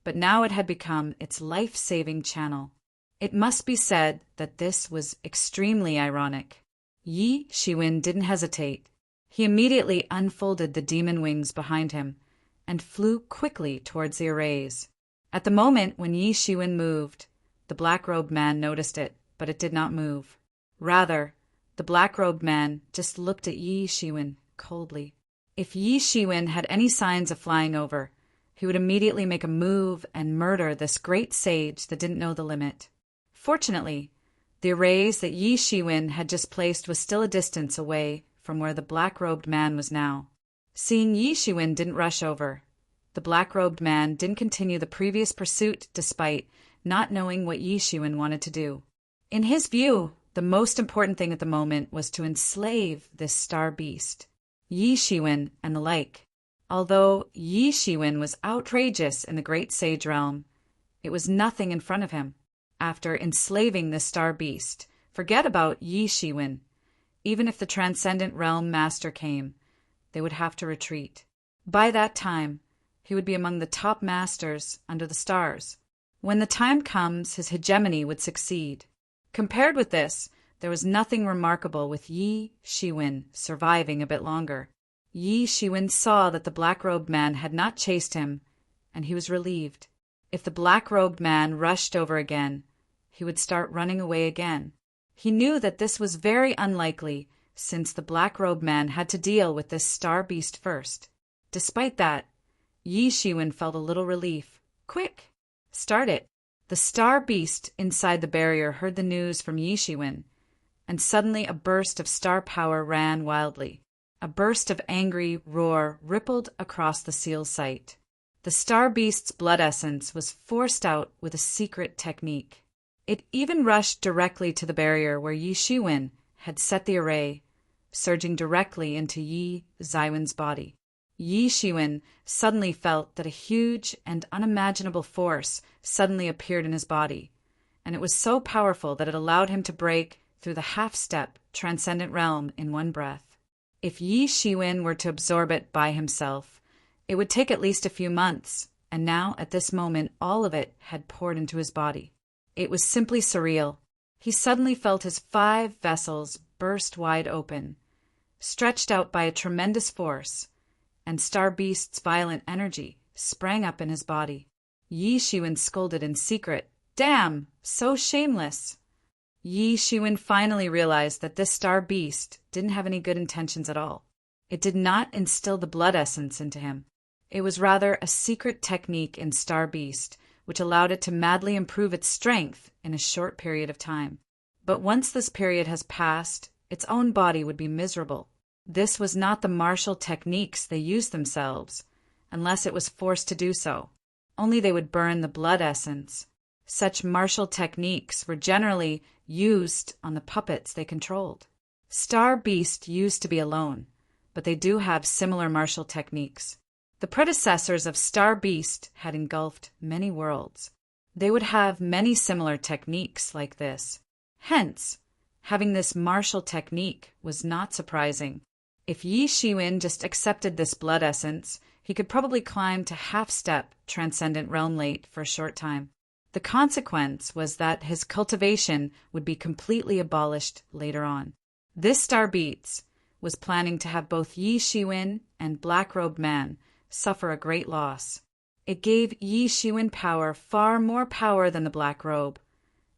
but now it had become its life-saving channel. It must be said that this was extremely ironic. Yi Shiwen didn't hesitate. He immediately unfolded the demon wings behind him and flew quickly towards the arrays. At the moment when Yi Shiwen moved, the black-robed man noticed it, but it did not move. Rather, the black-robed man just looked at Yi Shiwen coldly. If Yi Shiwen had any signs of flying over, he would immediately make a move and murder this great sage that didn't know the limit. Fortunately, the arrays that Yi Shiwen had just placed was still a distance away from where the black-robed man was now. Seeing Yi Shiwen didn't rush over, the black-robed man didn't continue the previous pursuit despite not knowing what Yi Shiwen wanted to do. In his view, the most important thing at the moment was to enslave this Star Beast, Yi Shiwen and the like. Although Yi Shiwen was outrageous in the Great Sage Realm, it was nothing in front of him. After enslaving this Star Beast, forget about Yi Shiwen. Even if the Transcendent Realm Master came, they would have to retreat. By that time, he would be among the top masters under the stars. When the time comes, his hegemony would succeed. Compared with this, there was nothing remarkable with Yi Shiwen surviving a bit longer. Yi Shiwen saw that the black-robed man had not chased him, and he was relieved. If the black-robed man rushed over again, he would start running away again. He knew that this was very unlikely, since the black-robed man had to deal with this Star Beast first. Despite that, Yi Shiwen felt a little relief. Quick! Start it! The star beast inside the barrier heard the news from Yi Shiwen, and suddenly a burst of star power ran wildly. A burst of angry roar rippled across the seal's sight. The star beast's blood essence was forced out with a secret technique. It even rushed directly to the barrier where Yi Shiwen had set the array, surging directly into Yi Zaiwen's body. Yi Shiwen suddenly felt that a huge and unimaginable force suddenly appeared in his body, and it was so powerful that it allowed him to break through the half-step transcendent realm in one breath. If Yi Shiwen were to absorb it by himself, it would take at least a few months, and now, at this moment, all of it had poured into his body. It was simply surreal. He suddenly felt his 5 vessels burst wide open, stretched out by a tremendous force, and Star Beast's violent energy sprang up in his body. Yi Shiwen scolded in secret, "Damn! So shameless!" Yi Shiwen finally realized that this Star Beast didn't have any good intentions at all. It did not instill the blood essence into him. It was rather a secret technique in Star Beast, which allowed it to madly improve its strength in a short period of time. But once this period has passed, its own body would be miserable. This was not the martial techniques they used themselves, unless it was forced to do so. Only they would burn the blood essence. Such martial techniques were generally used on the puppets they controlled. Star Beast used to be alone, but they do have similar martial techniques. The predecessors of Star Beast had engulfed many worlds. They would have many similar techniques like this. Hence, having this martial technique was not surprising. If Yi Shiwen just accepted this blood essence, he could probably climb to half-step transcendent realm late for a short time. The consequence was that his cultivation would be completely abolished later on. This Star Beast was planning to have both Yi Shiwen and Black-Robed Man suffer a great loss. It gave Yi Shiwen power, far more power than the Black Robe,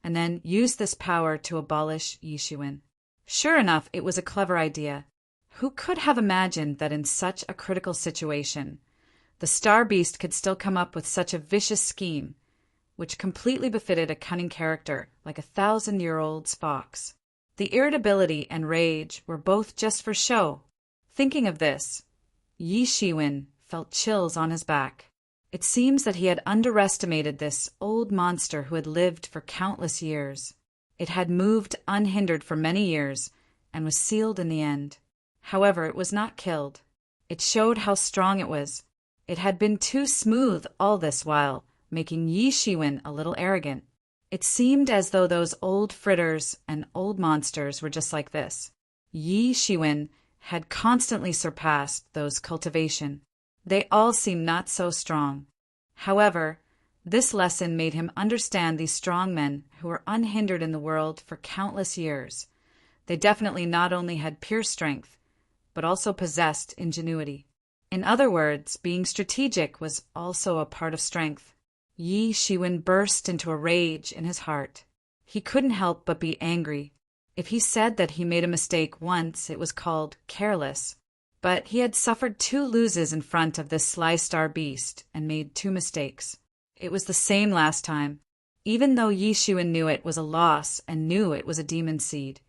and then used this power to abolish Yi Shiwen. Sure enough, it was a clever idea. Who could have imagined that in such a critical situation, the Star Beast could still come up with such a vicious scheme, which completely befitted a cunning character like a 1,000-year-old's fox. The irritability and rage were both just for show. Thinking of this, Yi Shiwen felt chills on his back. It seems that he had underestimated this old monster who had lived for countless years. It had moved unhindered for many years and was sealed in the end. However, it was not killed. It showed how strong it was. It had been too smooth all this while, making Yi Shiwen a little arrogant. It seemed as though those old fritters and old monsters were just like this. Yi Shiwen had constantly surpassed those cultivation. They all seemed not so strong. However, this lesson made him understand these strong men who were unhindered in the world for countless years. They definitely not only had pure strength, but also possessed ingenuity. In other words, being strategic was also a part of strength. Yi Shiwen burst into a rage in his heart. He couldn't help but be angry. If he said that he made a mistake once, it was called careless. But he had suffered 2 losses in front of this sly Star Beast and made 2 mistakes. It was the same last time. Even though Yi Shiwen knew it was a loss and knew it was a demon seed,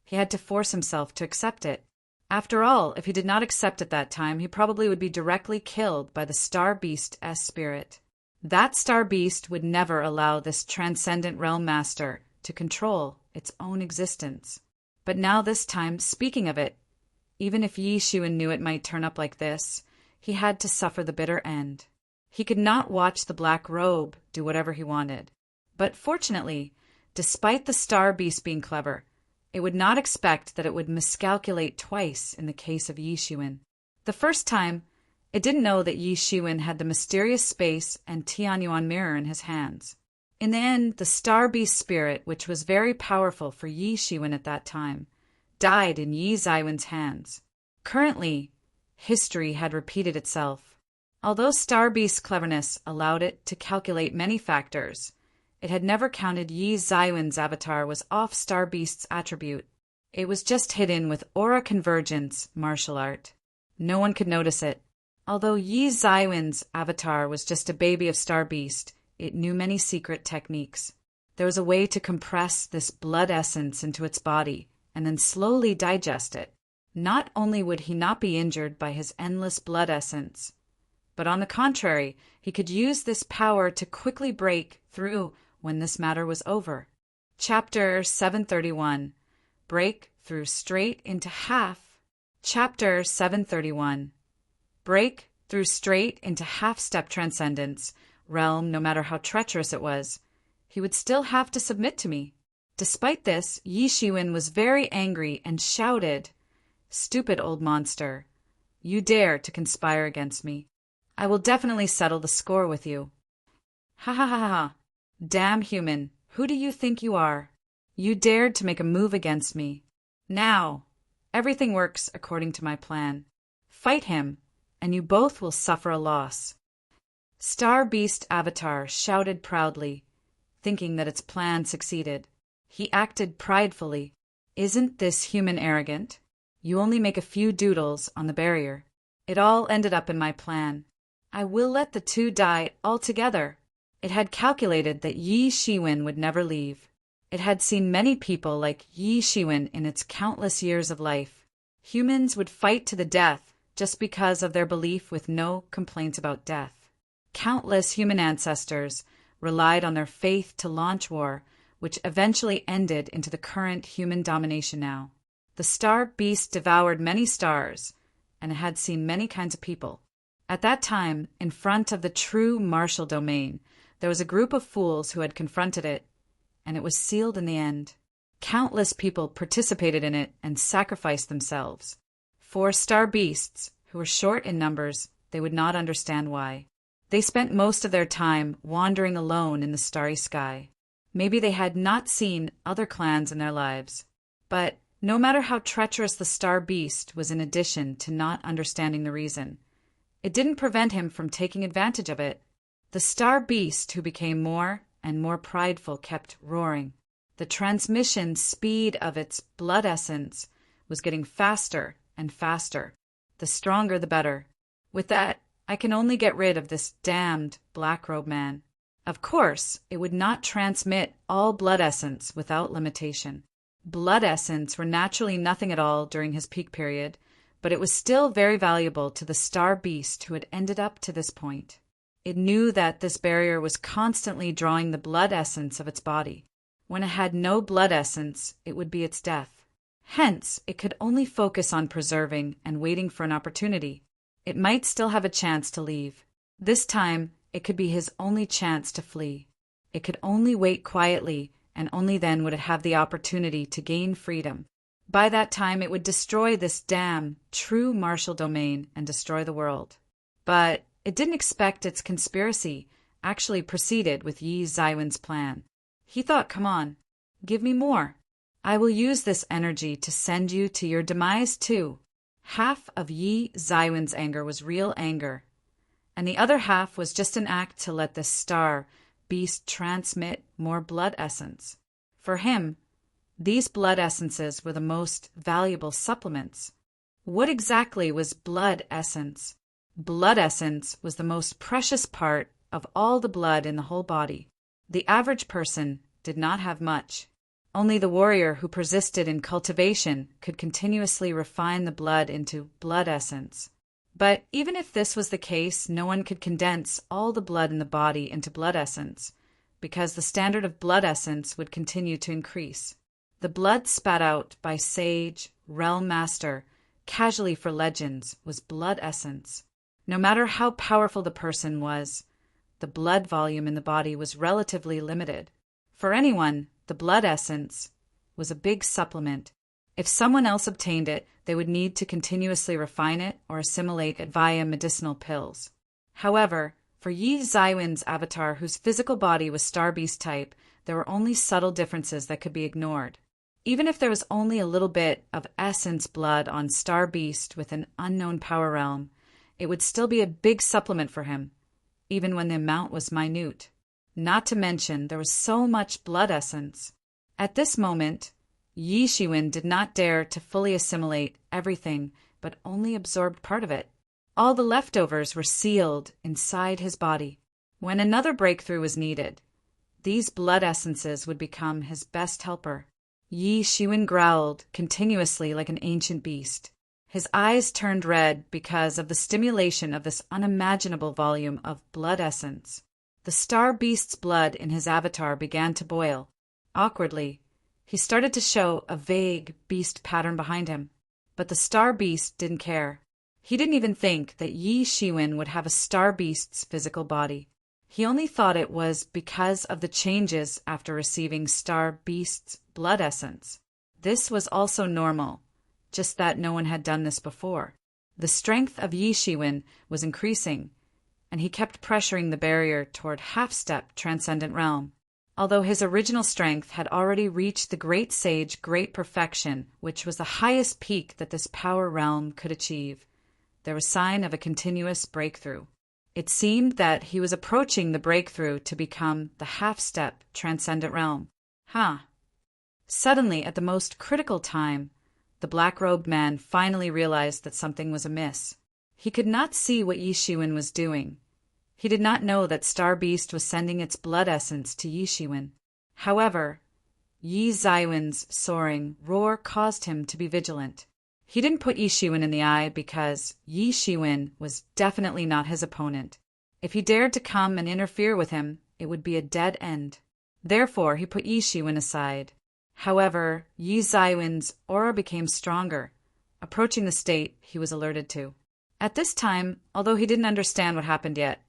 he had to force himself to accept it. After all, if he did not accept it that time, he probably would be directly killed by the Star Beast's spirit. That Star Beast would never allow this transcendent realm master to control its own existence. But now this time, speaking of it, even if Yi Shiwen knew it might turn up like this, he had to suffer the bitter end. He could not watch the Black Robe do whatever he wanted. But fortunately, despite the Star Beast being clever, it would not expect that it would miscalculate twice in the case of Yi Shiwen. The first time, it didn't know that Yi Shiwen had the mysterious space and Tianyuan mirror in his hands. In the end, the Star Beast spirit, which was very powerful for Yi Shiwen at that time, died in Yi Zaiwen's hands. Currently, history had repeated itself. Although Star Beast's cleverness allowed it to calculate many factors, it had never counted Yi Zaiwen's avatar was off Star Beast's attribute. It was just hidden with aura convergence martial art. No one could notice it. Although Yi Zaiwen's avatar was just a baby of Star Beast, it knew many secret techniques. There was a way to compress this blood essence into its body and then slowly digest it. Not only would he not be injured by his endless blood essence, but on the contrary, he could use this power to quickly break through when this matter was over. Chapter 731. Break through straight into half. Chapter 731. Break through straight into half-step transcendence, realm no matter how treacherous it was. He would still have to submit to me. Despite this, Yi Shiwen was very angry and shouted, "Stupid old monster! You dare to conspire against me. I will definitely settle the score with you." "Ha ha ha ha! Damn human, who do you think you are? You dared to make a move against me. Now, everything works according to my plan. Fight him, and you both will suffer a loss." Star Beast Avatar shouted proudly, thinking that its plan succeeded. He acted pridefully. "Isn't this human arrogant? You only make a few doodles on the barrier. It all ended up in my plan. I will let the two die altogether." It had calculated that Yi Shiwen would never leave. It had seen many people like Yi Shiwen in its countless years of life. Humans would fight to the death just because of their belief with no complaints about death. Countless human ancestors relied on their faith to launch war, which eventually ended into the current human domination now. The star beast devoured many stars, and it had seen many kinds of people. At that time, in front of the true martial domain, there was a group of fools who had confronted it, and it was sealed in the end. Countless people participated in it and sacrificed themselves. For star beasts, who were short in numbers, they would not understand why. They spent most of their time wandering alone in the starry sky. Maybe they had not seen other clans in their lives. But no matter how treacherous the star beast was, in addition to not understanding the reason, it didn't prevent him from taking advantage of it. The star beast, who became more and more prideful, kept roaring. The transmission speed of its blood essence was getting faster and faster. The stronger the better. With that, I can only get rid of this damned black-robe man. Of course, it would not transmit all blood essence without limitation. Blood essence were naturally nothing at all during his peak period, but it was still very valuable to the star beast who had ended up to this point. It knew that this barrier was constantly drawing the blood essence of its body. When it had no blood essence, it would be its death. Hence, it could only focus on preserving and waiting for an opportunity. It might still have a chance to leave. This time, it could be his only chance to flee. It could only wait quietly, and only then would it have the opportunity to gain freedom. By that time, it would destroy this damn, true martial domain and destroy the world. But it didn't expect its conspiracy actually proceeded with Yi Zaiwen's plan. He thought, come on, give me more. I will use this energy to send you to your demise too. Half of Yi Zaiwen's anger was real anger, and the other half was just an act to let this star beast transmit more blood essence. For him, these blood essences were the most valuable supplements. What exactly was blood essence? Blood essence was the most precious part of all the blood in the whole body. The average person did not have much. Only the warrior who persisted in cultivation could continuously refine the blood into blood essence. But even if this was the case, no one could condense all the blood in the body into blood essence, because the standard of blood essence would continue to increase. The blood spat out by sage, realm master, casually for legends, was blood essence. No matter how powerful the person was, the blood volume in the body was relatively limited. For anyone, the blood essence was a big supplement. If someone else obtained it, they would need to continuously refine it or assimilate it via medicinal pills. However, for Yi Zaiwen's avatar, whose physical body was Star Beast type, there were only subtle differences that could be ignored. Even if there was only a little bit of essence blood on Star Beast with an unknown power realm, it would still be a big supplement for him, even when the amount was minute. Not to mention, there was so much blood essence. At this moment, Yi Shiwen did not dare to fully assimilate everything, but only absorbed part of it. All the leftovers were sealed inside his body. When another breakthrough was needed, these blood essences would become his best helper. Yi Shiwen growled continuously like an ancient beast. His eyes turned red because of the stimulation of this unimaginable volume of blood essence. The star beast's blood in his avatar began to boil. Awkwardly, he started to show a vague beast pattern behind him. But the star beast didn't care. He didn't even think that Yi Shiwen would have a star beast's physical body. He only thought it was because of the changes after receiving star beast's blood essence. This was also normal, just that no one had done this before. The strength of Yi Shiwen was increasing, and he kept pressuring the barrier toward half-step transcendent realm. Although his original strength had already reached the great sage great perfection, which was the highest peak that this power realm could achieve, there was sign of a continuous breakthrough. It seemed that he was approaching the breakthrough to become the half-step transcendent realm. Suddenly, at the most critical time, the black-robed man finally realized that something was amiss. He could not see what Yi Shiwen was doing. He did not know that Star Beast was sending its blood essence to Yi Shiwen. However, Yi Zaiwen's soaring roar caused him to be vigilant. He didn't put Yi Shiwen in the eye because Yi Shiwen was definitely not his opponent. If he dared to come and interfere with him, it would be a dead end. Therefore, he put Yi Shiwen aside. However, Yi Zaiwen's aura became stronger, approaching the state he was alerted to. At this time, although he didn't understand what happened yet,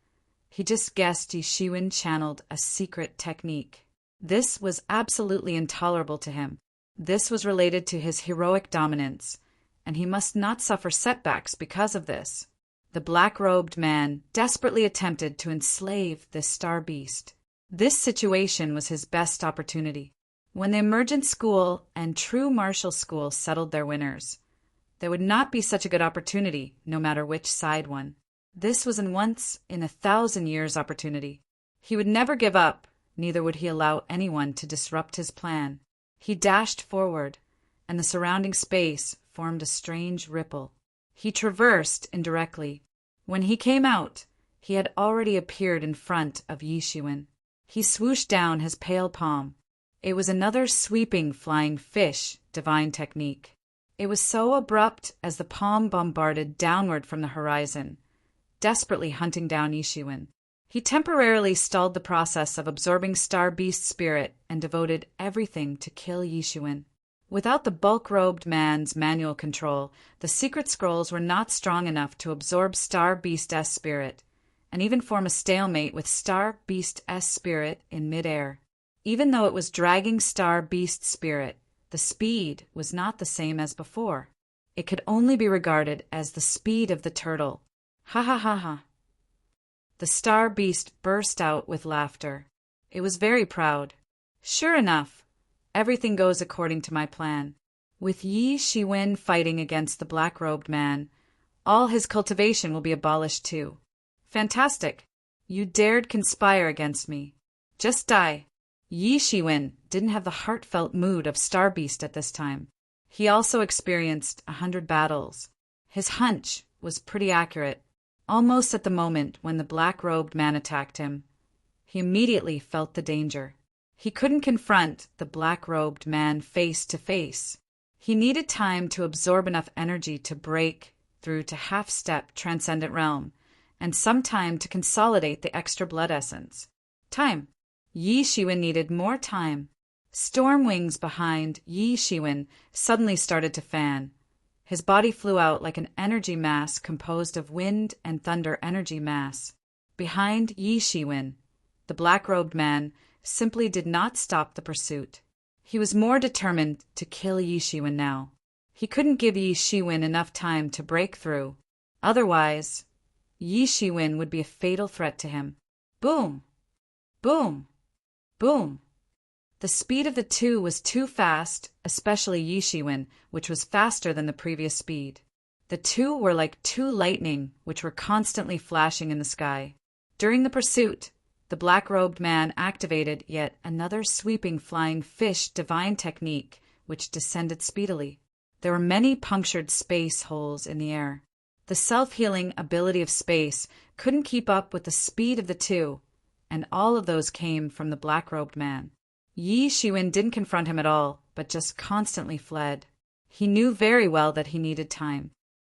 he just guessed Yi Shiwen channeled a secret technique. This was absolutely intolerable to him. This was related to his heroic dominance, and he must not suffer setbacks because of this. The black-robed man desperately attempted to enslave this star beast. This situation was his best opportunity. When the emergent school and true martial school settled their winners, there would not be such a good opportunity, no matter which side won. This was a once-in-a-thousand-years opportunity. He would never give up, neither would he allow anyone to disrupt his plan. He dashed forward, and the surrounding space formed a strange ripple. He traversed indirectly. When he came out, he had already appeared in front of Yi Shiwen. He swooshed down his pale palm. It was another sweeping flying fish divine technique. It was so abrupt as the palm bombarded downward from the horizon, desperately hunting down Yi Shiwen. He temporarily stalled the process of absorbing Star Beast spirit and devoted everything to kill Yi Shiwen. Without the bulk-robed man's manual control, the secret scrolls were not strong enough to absorb Star Beast's spirit, and even form a stalemate with Star Beast's spirit in midair. Even though it was dragging Star Beast's spirit, the speed was not the same as before. It could only be regarded as the speed of the turtle. Ha ha ha ha. The Star Beast burst out with laughter. It was very proud. Sure enough, everything goes according to my plan. With Yi Shiwen fighting against the black-robed man, all his cultivation will be abolished too. Fantastic. You dared conspire against me. Just die. Yi Shiwen didn't have the heartfelt mood of Star Beast at this time. He also experienced 100 battles. His hunch was pretty accurate. Almost at the moment when the black-robed man attacked him, he immediately felt the danger. He couldn't confront the black-robed man face to face. He needed time to absorb enough energy to break through to half-step transcendent realm, and some time to consolidate the extra blood essence. Time. Yi Shiwen needed more time. Storm wings behind Yi Shiwen suddenly started to fan. His body flew out like an energy mass composed of wind and thunder energy mass. Behind Yi Shiwen, the black-robed man simply did not stop the pursuit. He was more determined to kill Yi Shiwen now. He couldn't give Yi Shiwen enough time to break through. Otherwise, Yi Shiwen would be a fatal threat to him. Boom! Boom! Boom! The speed of the two was too fast, especially Yi Shiwen, which was faster than the previous speed. The two were like two lightning, which were constantly flashing in the sky. During the pursuit, the black-robed man activated yet another sweeping flying fish divine technique, which descended speedily. There were many punctured space holes in the air. The self-healing ability of space couldn't keep up with the speed of the two, and all of those came from the black-robed man. Yi Shiwen didn't confront him at all, but just constantly fled. He knew very well that he needed time.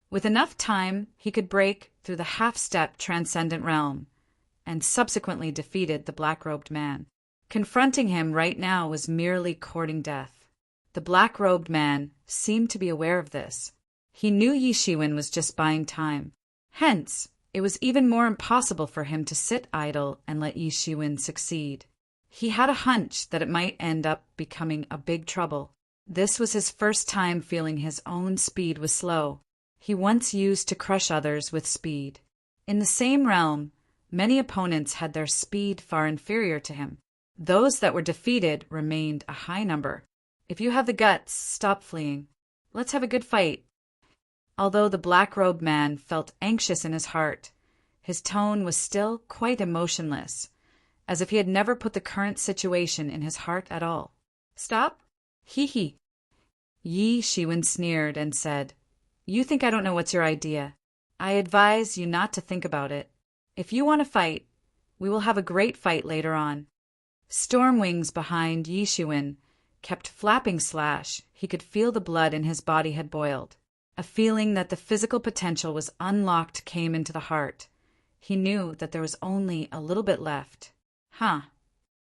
With enough time, he could break through the half-step transcendent realm, and subsequently defeated the black-robed man. Confronting him right now was merely courting death. The black-robed man seemed to be aware of this. He knew Yi Shiwen was just buying time. Hence, it was even more impossible for him to sit idle and let Yi Shiwen succeed. He had a hunch that it might end up becoming a big trouble. This was his first time feeling his own speed was slow. He once used to crush others with speed. In the same realm, many opponents had their speed far inferior to him. Those that were defeated remained a high number. If you have the guts, stop fleeing. Let's have a good fight. Although the black-robed man felt anxious in his heart, his tone was still quite emotionless, as if he had never put the current situation in his heart at all. Stop? Hee. Yi Shiwen sneered and said, You think I don't know what's your idea. I advise you not to think about it. If you want to fight, we will have a great fight later on. Storm wings behind Yi Shiwen kept flapping slash. He could feel the blood in his body had boiled. A feeling that the physical potential was unlocked came into the heart. He knew that there was only a little bit left.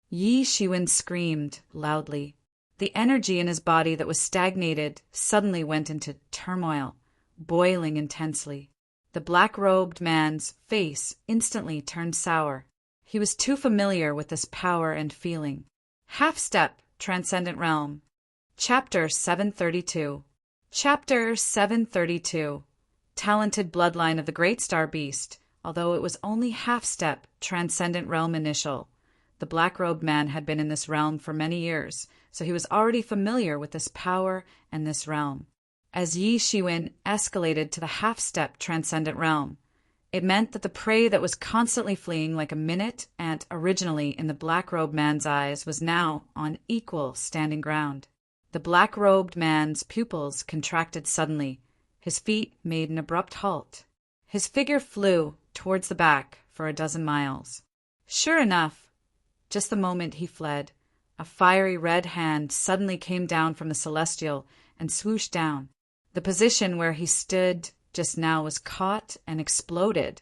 Yi Shiwen screamed loudly. The energy in his body that was stagnated suddenly went into turmoil, boiling intensely. The black-robed man's face instantly turned sour. He was too familiar with this power and feeling. Half-step, Transcendent Realm. Chapter 732. Chapter 732. Talented bloodline of the Great Star Beast. Although it was only half-step, Transcendent Realm initial. The black-robed man had been in this realm for many years, so he was already familiar with this power and this realm. As Yi Shiwen escalated to the half-step Transcendent Realm, it meant that the prey that was constantly fleeing like a minute ant originally in the black-robed man's eyes was now on equal standing ground. The black-robed man's pupils contracted suddenly. His feet made an abrupt halt. His figure flew towards the back for a dozen miles. Sure enough, just the moment he fled, a fiery red hand suddenly came down from the celestial and swooshed down. The position where he stood just now was caught and exploded,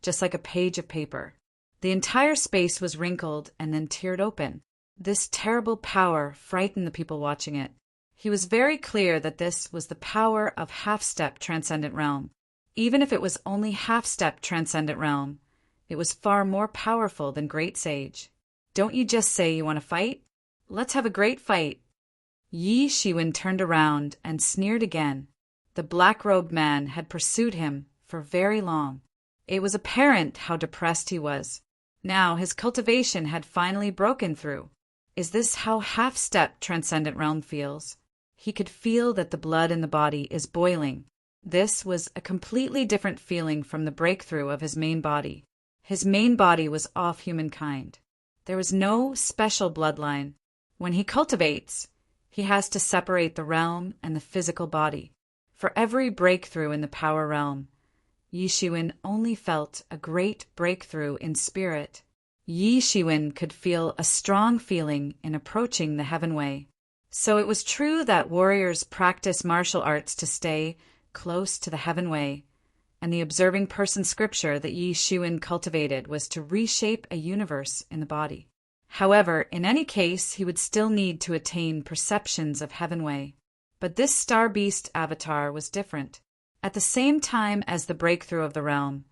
just like a page of paper. The entire space was wrinkled and then teared open. This terrible power frightened the people watching it. He was very clear that this was the power of half-step Transcendent Realm. Even if it was only half-step Transcendent Realm, it was far more powerful than Great Sage. Don't you just say you want to fight? Let's have a great fight. Yi Shiwen turned around and sneered again. The black-robed man had pursued him for very long. It was apparent how depressed he was. Now his cultivation had finally broken through. Is this how half-step Transcendent Realm feels? He could feel that the blood in the body is boiling. This was a completely different feeling from the breakthrough of his main body. His main body was off humankind. There was no special bloodline. When he cultivates, he has to separate the realm and the physical body. For every breakthrough in the power realm, Yi Shiwen only felt a great breakthrough in spirit. Yi Shiwen could feel a strong feeling in approaching the Heaven Way. So it was true that warriors practice martial arts to stay close to the Heaven Way, and the observing person scripture that Yi Shiwen cultivated was to reshape a universe in the body. However, in any case, he would still need to attain perceptions of Heaven Way. But this Star Beast avatar was different. At the same time as the breakthrough of the realm,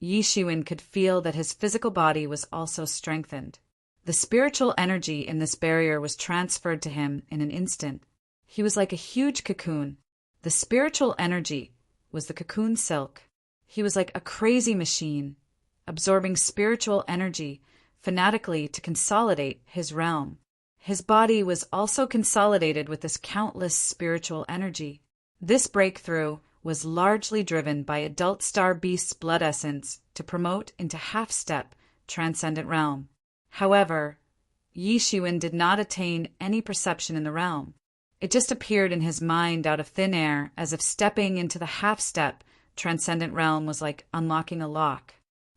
Yi Shiwen could feel that his physical body was also strengthened. The spiritual energy in this barrier was transferred to him in an instant. He was like a huge cocoon. The spiritual energy was the cocoon silk. He was like a crazy machine, absorbing spiritual energy fanatically to consolidate his realm. His body was also consolidated with this countless spiritual energy. This breakthrough was largely driven by adult Star Beast's blood essence to promote into half-step Transcendent Realm. However, Yi Shiwen did not attain any perception in the realm. It just appeared in his mind out of thin air, as if stepping into the half-step Transcendent Realm was like unlocking a lock.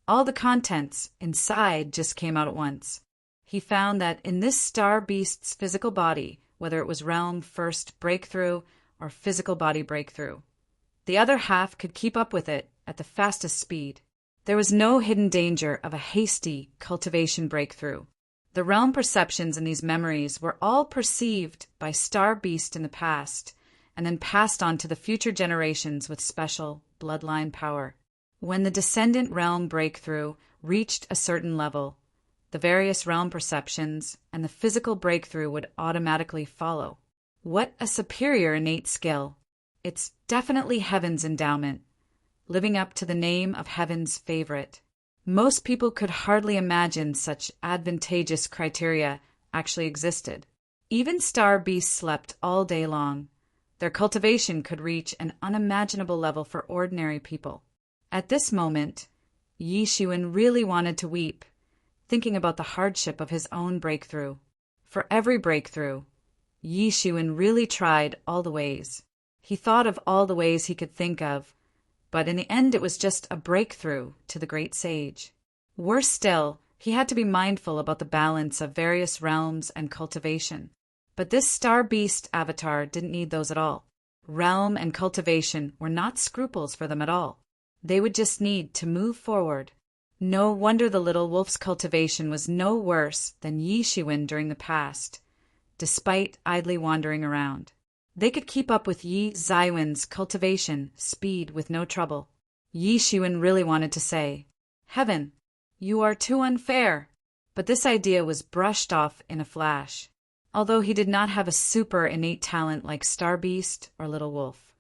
All the contents inside just came out at once. He found that in this star beast's physical body, whether it was realm first breakthrough or physical body breakthrough, the other half could keep up with it at the fastest speed. There was no hidden danger of a hasty cultivation breakthrough. The realm perceptions in these memories were all perceived by Star Beast in the past, and then passed on to the future generations with special bloodline power. When the descendant realm breakthrough reached a certain level, the various realm perceptions and the physical breakthrough would automatically follow. What a superior innate skill! It's definitely heaven's endowment, living up to the name of heaven's favorite. Most people could hardly imagine such advantageous criteria actually existed. Even star beasts slept all day long. Their cultivation could reach an unimaginable level for ordinary people. At this moment, Yi Xuan really wanted to weep, thinking about the hardship of his own breakthrough. For every breakthrough, Yi Xuan really tried all the ways. He thought of all the ways he could think of, but in the end it was just a breakthrough to the great sage. Worse still, he had to be mindful about the balance of various realms and cultivation. But this star beast avatar didn't need those at all. Realm and cultivation were not scruples for them at all. They would just need to move forward. No wonder the little wolf's cultivation was no worse than Yi Xuan during the past, despite idly wandering around. They could keep up with Yi Zaiwen's cultivation speed with no trouble. Yi Xuan really wanted to say, "Heaven, you are too unfair," but this idea was brushed off in a flash. Although he did not have a super innate talent like Star Beast or Little Wolf,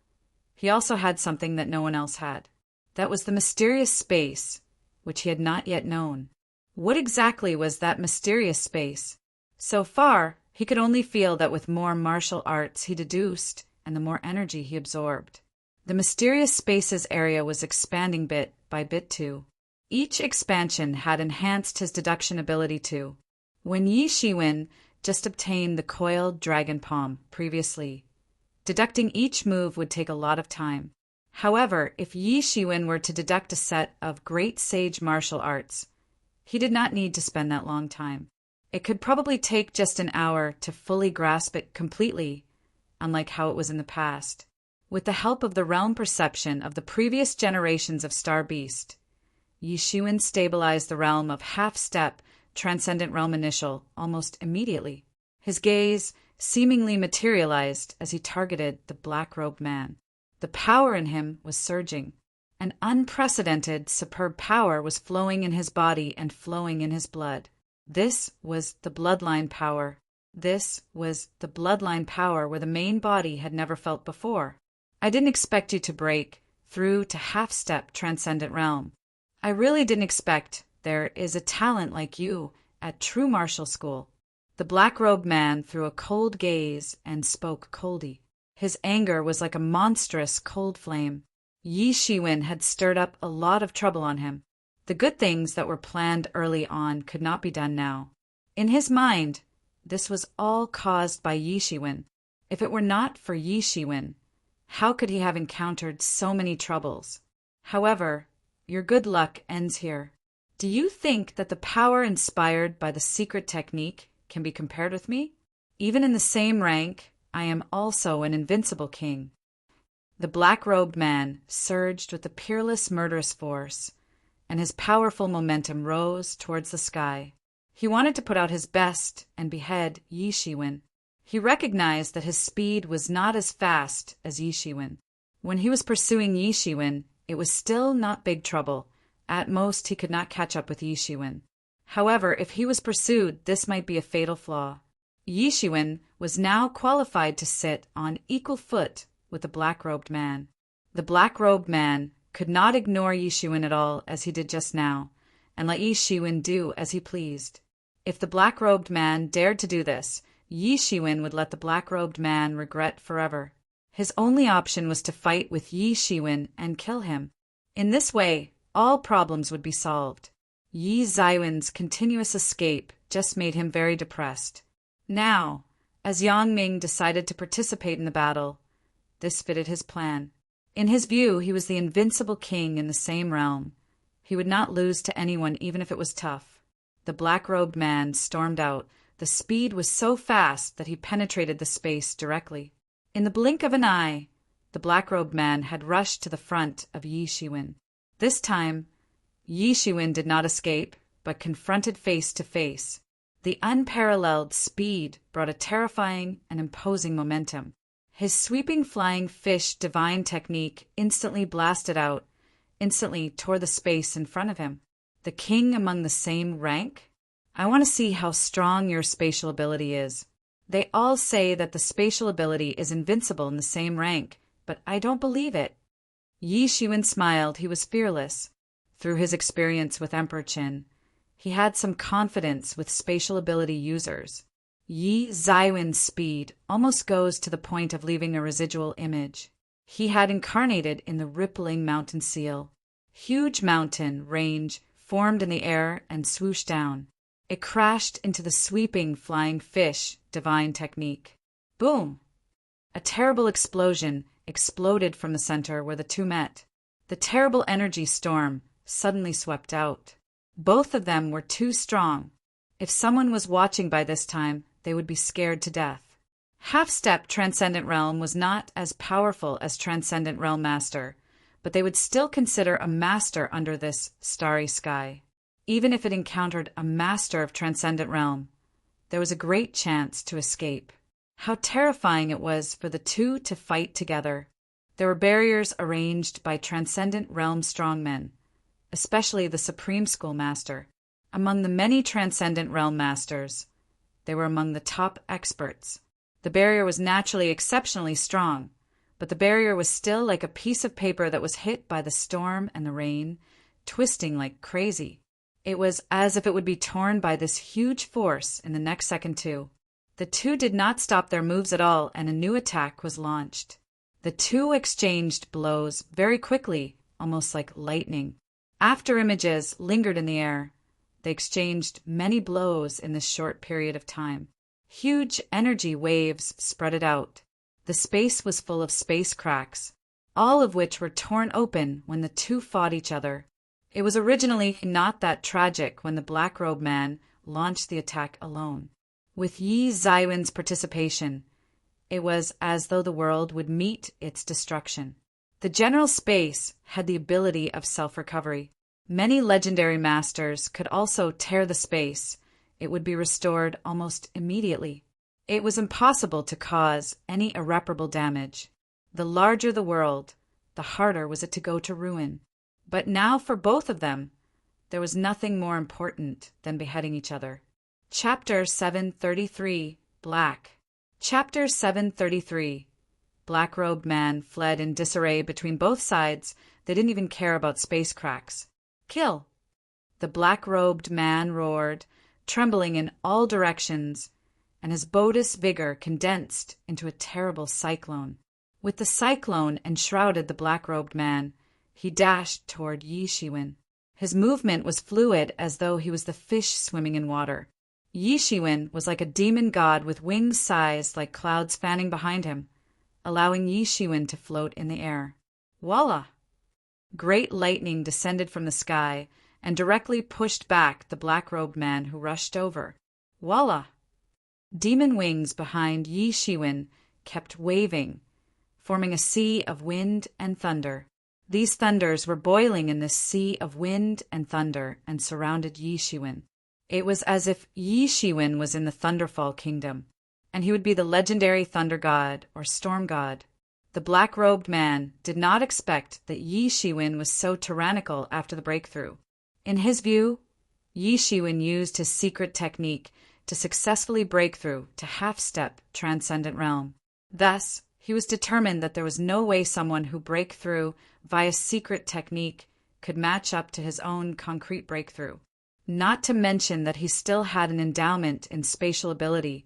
he also had something that no one else had. That was the mysterious space, which he had not yet known. What exactly was that mysterious space? So far, he could only feel that with more martial arts he deduced, and the more energy he absorbed. The mysterious space's area was expanding bit by bit too. Each expansion had enhanced his deduction ability too. When Yi Xuan just obtained the coiled dragon palm previously, deducting each move would take a lot of time. However, if Yi Xuan were to deduct a set of great sage martial arts, he did not need to spend that long time. It could probably take just an hour to fully grasp it completely, unlike how it was in the past. With the help of the realm perception of the previous generations of Star Beast, Yi Xuan stabilized the realm of half-step Transcendent Realm Initial almost immediately. His gaze seemingly materialized as he targeted the black-robed man. The power in him was surging. An unprecedented, superb power was flowing in his body and flowing in his blood. This was the bloodline power. This was the bloodline power where the main body had never felt before. I didn't expect you to break through to half-step Transcendent Realm. I really didn't expect there is a talent like you at true martial school. The black-robed man threw a cold gaze and spoke coldly. His anger was like a monstrous cold flame. Yi Xuan had stirred up a lot of trouble on him. The good things that were planned early on could not be done now. In his mind, this was all caused by Yi Xuan. If it were not for Yi Xuan, how could he have encountered so many troubles? However, your good luck ends here. Do you think that the power inspired by the secret technique can be compared with me? Even in the same rank, I am also an invincible king. The black-robed man surged with a peerless murderous force, and his powerful momentum rose towards the sky. He wanted to put out his best and behead Yi Xuan. He recognized that his speed was not as fast as Yi Xuan. When he was pursuing Yi Xuan, it was still not big trouble. At most, he could not catch up with Yi Xuan. However, if he was pursued, this might be a fatal flaw. Yi Xuan was now qualified to sit on equal foot with the black-robed man. The black-robed man could not ignore Yi Xuan at all as he did just now, and let Yi Xuan do as he pleased. If the black-robed man dared to do this, Yi Xuan would let the black-robed man regret forever. His only option was to fight with Yi Xuan and kill him. In this way, all problems would be solved. Yi Zaiwen's continuous escape just made him very depressed. Now, as Yang Ming decided to participate in the battle, this fitted his plan. In his view, he was the invincible king in the same realm, He would not lose to anyone even if it was tough. The black-robed man stormed out. The speed was so fast that he penetrated the space directly. In the blink of an eye, the black-robed man had rushed to the front of Yi Shiwen. This time, Yi Shiwen did not escape, but confronted face to face. The unparalleled speed brought a terrifying and imposing momentum. His sweeping flying fish divine technique instantly blasted out, instantly tore the space in front of him. The king among the same rank? I want to see how strong your spatial ability is. They all say that the spatial ability is invincible in the same rank, but I don't believe it. Yi Shiwen smiled. He was fearless. Through his experience with Emperor Qin, he had some confidence with spatial ability users. Yi Zaiwen's speed almost goes to the point of leaving a residual image. He had incarnated in the rippling mountain seal. Huge mountain range formed in the air and swooshed down. It crashed into the sweeping flying fish divine technique. Boom! A terrible explosion exploded from the center where the two met. The terrible energy storm suddenly swept out. Both of them were too strong. If someone was watching by this time, they would be scared to death. Half-Step Transcendent Realm was not as powerful as Transcendent Realm Master, but they would still consider a master under this starry sky. Even if it encountered a master of Transcendent Realm, there was a great chance to escape. How terrifying it was for the two to fight together. There were barriers arranged by Transcendent Realm strongmen, especially the Supreme School Master. Among the many Transcendent Realm Masters, they were among the top experts. The barrier was naturally exceptionally strong, but the barrier was still like a piece of paper that was hit by the storm and the rain, twisting like crazy. It was as if it would be torn by this huge force in the next second too. The two did not stop their moves at all, and a new attack was launched. The two exchanged blows very quickly, almost like lightning. After images lingered in the air, they exchanged many blows in this short period of time. Huge energy waves spread it out. The space was full of space cracks, all of which were torn open when the two fought each other. It was originally not that tragic when the black-robed man launched the attack alone. With Yi Zaiwen's participation, it was as though the world would meet its destruction. The general space had the ability of self-recovery. Many legendary masters could also tear the space. It would be restored almost immediately. It was impossible to cause any irreparable damage. The larger the world, the harder was it to go to ruin. But now for both of them, there was nothing more important than beheading each other. Chapter 733, Black. Chapter 733. Black-robed man fled in disarray between both sides. They didn't even care about space cracks. Kill! The black-robed man roared, trembling in all directions, and his bodous vigor condensed into a terrible cyclone. With the cyclone enshrouded the black-robed man, he dashed toward Yi Shiwen. His movement was fluid as though he was the fish swimming in water. Yi Shiwen was like a demon god with wings sized like clouds fanning behind him, allowing Yi Shiwen to float in the air. Voila! Great lightning descended from the sky and directly pushed back the black-robed man who rushed over. Voila! Demon wings behind Yi Shiwen kept waving, forming a sea of wind and thunder. These thunders were boiling in this sea of wind and thunder and surrounded Yi Shiwen. It was as if Yi Shiwen was in the Thunderfall Kingdom, and he would be the legendary Thunder God or Storm God. The black-robed man did not expect that Yi Shiwen was so tyrannical after the breakthrough. In his view, Yi Shiwen used his secret technique to successfully break through to half-step Transcendent Realm. Thus, he was determined that there was no way someone who break through via secret technique could match up to his own concrete breakthrough. Not to mention that he still had an endowment in spatial ability,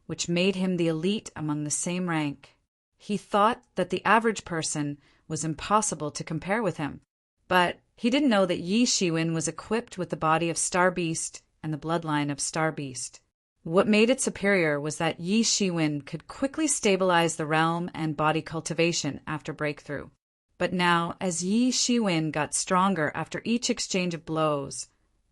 which made him the elite among the same rank. He thought that the average person was impossible to compare with him, but he didn't know that Yi Shiwen was equipped with the body of Star Beast and the bloodline of Star Beast. What made it superior was that Yi Shiwen could quickly stabilize the realm and body cultivation after breakthrough. But now, as Yi Shiwen got stronger after each exchange of blows,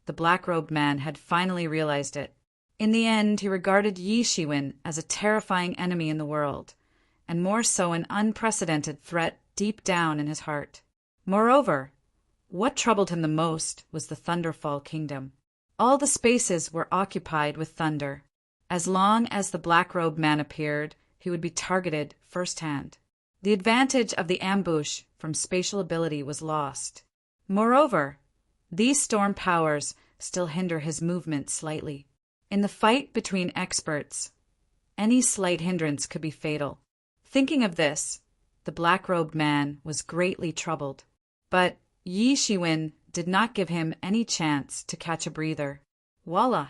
the black-robed man had finally realized it. In the end, he regarded Yi Shiwen as a terrifying enemy in the world, and more so an unprecedented threat deep down in his heart. Moreover, what troubled him the most was the Thunderfall Kingdom. All the spaces were occupied with thunder. As long as the black-robed man appeared, he would be targeted firsthand. The advantage of the ambush from spatial ability was lost. Moreover, these storm powers still hinder his movement slightly. In the fight between experts, any slight hindrance could be fatal. Thinking of this, the black-robed man was greatly troubled. But Yi Shiwen did not give him any chance to catch a breather. Voila!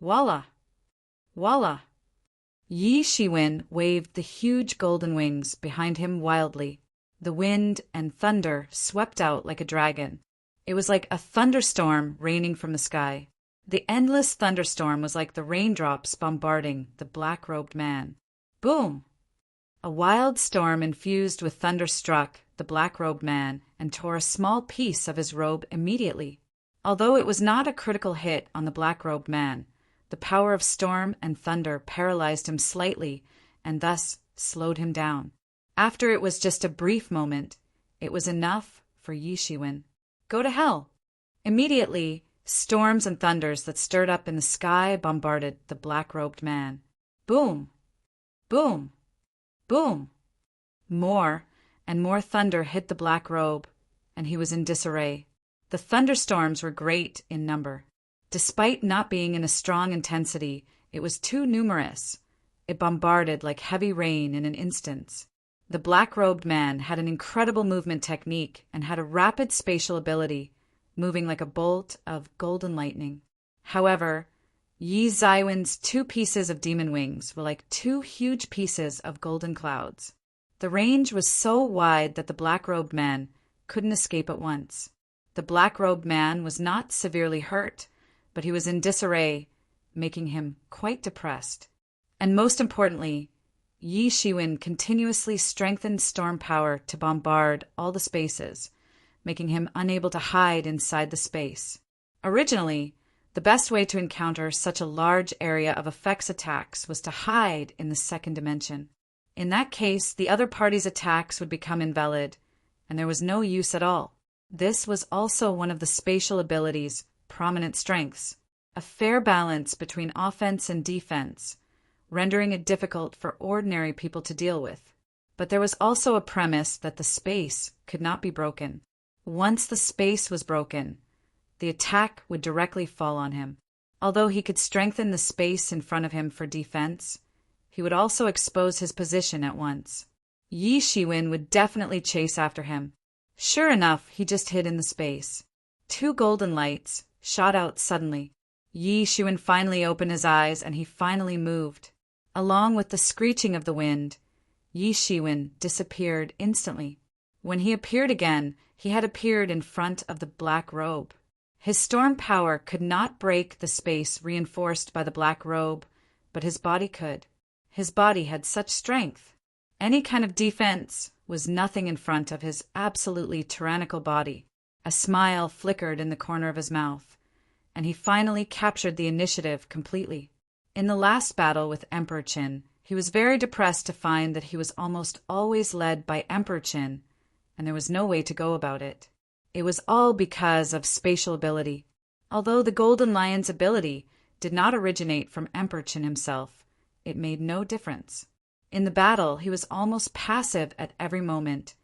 Voila! Voila! Yi Shiwen waved the huge golden wings behind him wildly. The wind and thunder swept out like a dragon. It was like a thunderstorm raining from the sky. The endless thunderstorm was like the raindrops bombarding the black-robed man. Boom! A wild storm infused with thunder struck the black-robed man and tore a small piece of his robe immediately. Although it was not a critical hit on the black-robed man, the power of storm and thunder paralyzed him slightly and thus slowed him down. After it was just a brief moment, it was enough for Yi Shiwen. Go to hell! Immediately, storms and thunders that stirred up in the sky bombarded the black-robed man. Boom! Boom! Boom! More and more thunder hit the black robe, and he was in disarray. The thunderstorms were great in number. Despite not being in a strong intensity, it was too numerous. It bombarded like heavy rain in an instant. The black-robed man had an incredible movement technique and had a rapid spatial ability, moving like a bolt of golden lightning. However, Yi Shiwen's 2 pieces of demon wings were like 2 huge pieces of golden clouds. The range was so wide that the black-robed man couldn't escape at once. The black-robed man was not severely hurt, but he was in disarray, making him quite depressed. And most importantly, Yi Shiwen continuously strengthened storm power to bombard all the spaces, making him unable to hide inside the space. Originally, the best way to encounter such a large area of effects attacks was to hide in the second dimension. In that case, the other party's attacks would become invalid, and there was no use at all. This was also one of the spatial ability's prominent strengths, a fair balance between offense and defense, rendering it difficult for ordinary people to deal with. But there was also a premise that the space could not be broken. Once the space was broken, the attack would directly fall on him. Although he could strengthen the space in front of him for defense, he would also expose his position at once. Yi Shiwen would definitely chase after him. Sure enough, he just hid in the space. 2 golden lights shot out suddenly. Yi Shiwen finally opened his eyes and he finally moved. Along with the screeching of the wind, Yi Shiwen disappeared instantly. When he appeared again, he had appeared in front of the black robe. His storm power could not break the space reinforced by the black robe, but his body could. His body had such strength. Any kind of defense was nothing in front of his absolutely tyrannical body. A smile flickered in the corner of his mouth, and he finally captured the initiative completely. In the last battle with Emperor Qin, he was very depressed to find that he was almost always led by Emperor Qin, and there was no way to go about it. It was all because of spatial ability. Although the Golden Lion's ability did not originate from Emperor Qin himself, it made no difference. In the battle, he was almost passive at every moment,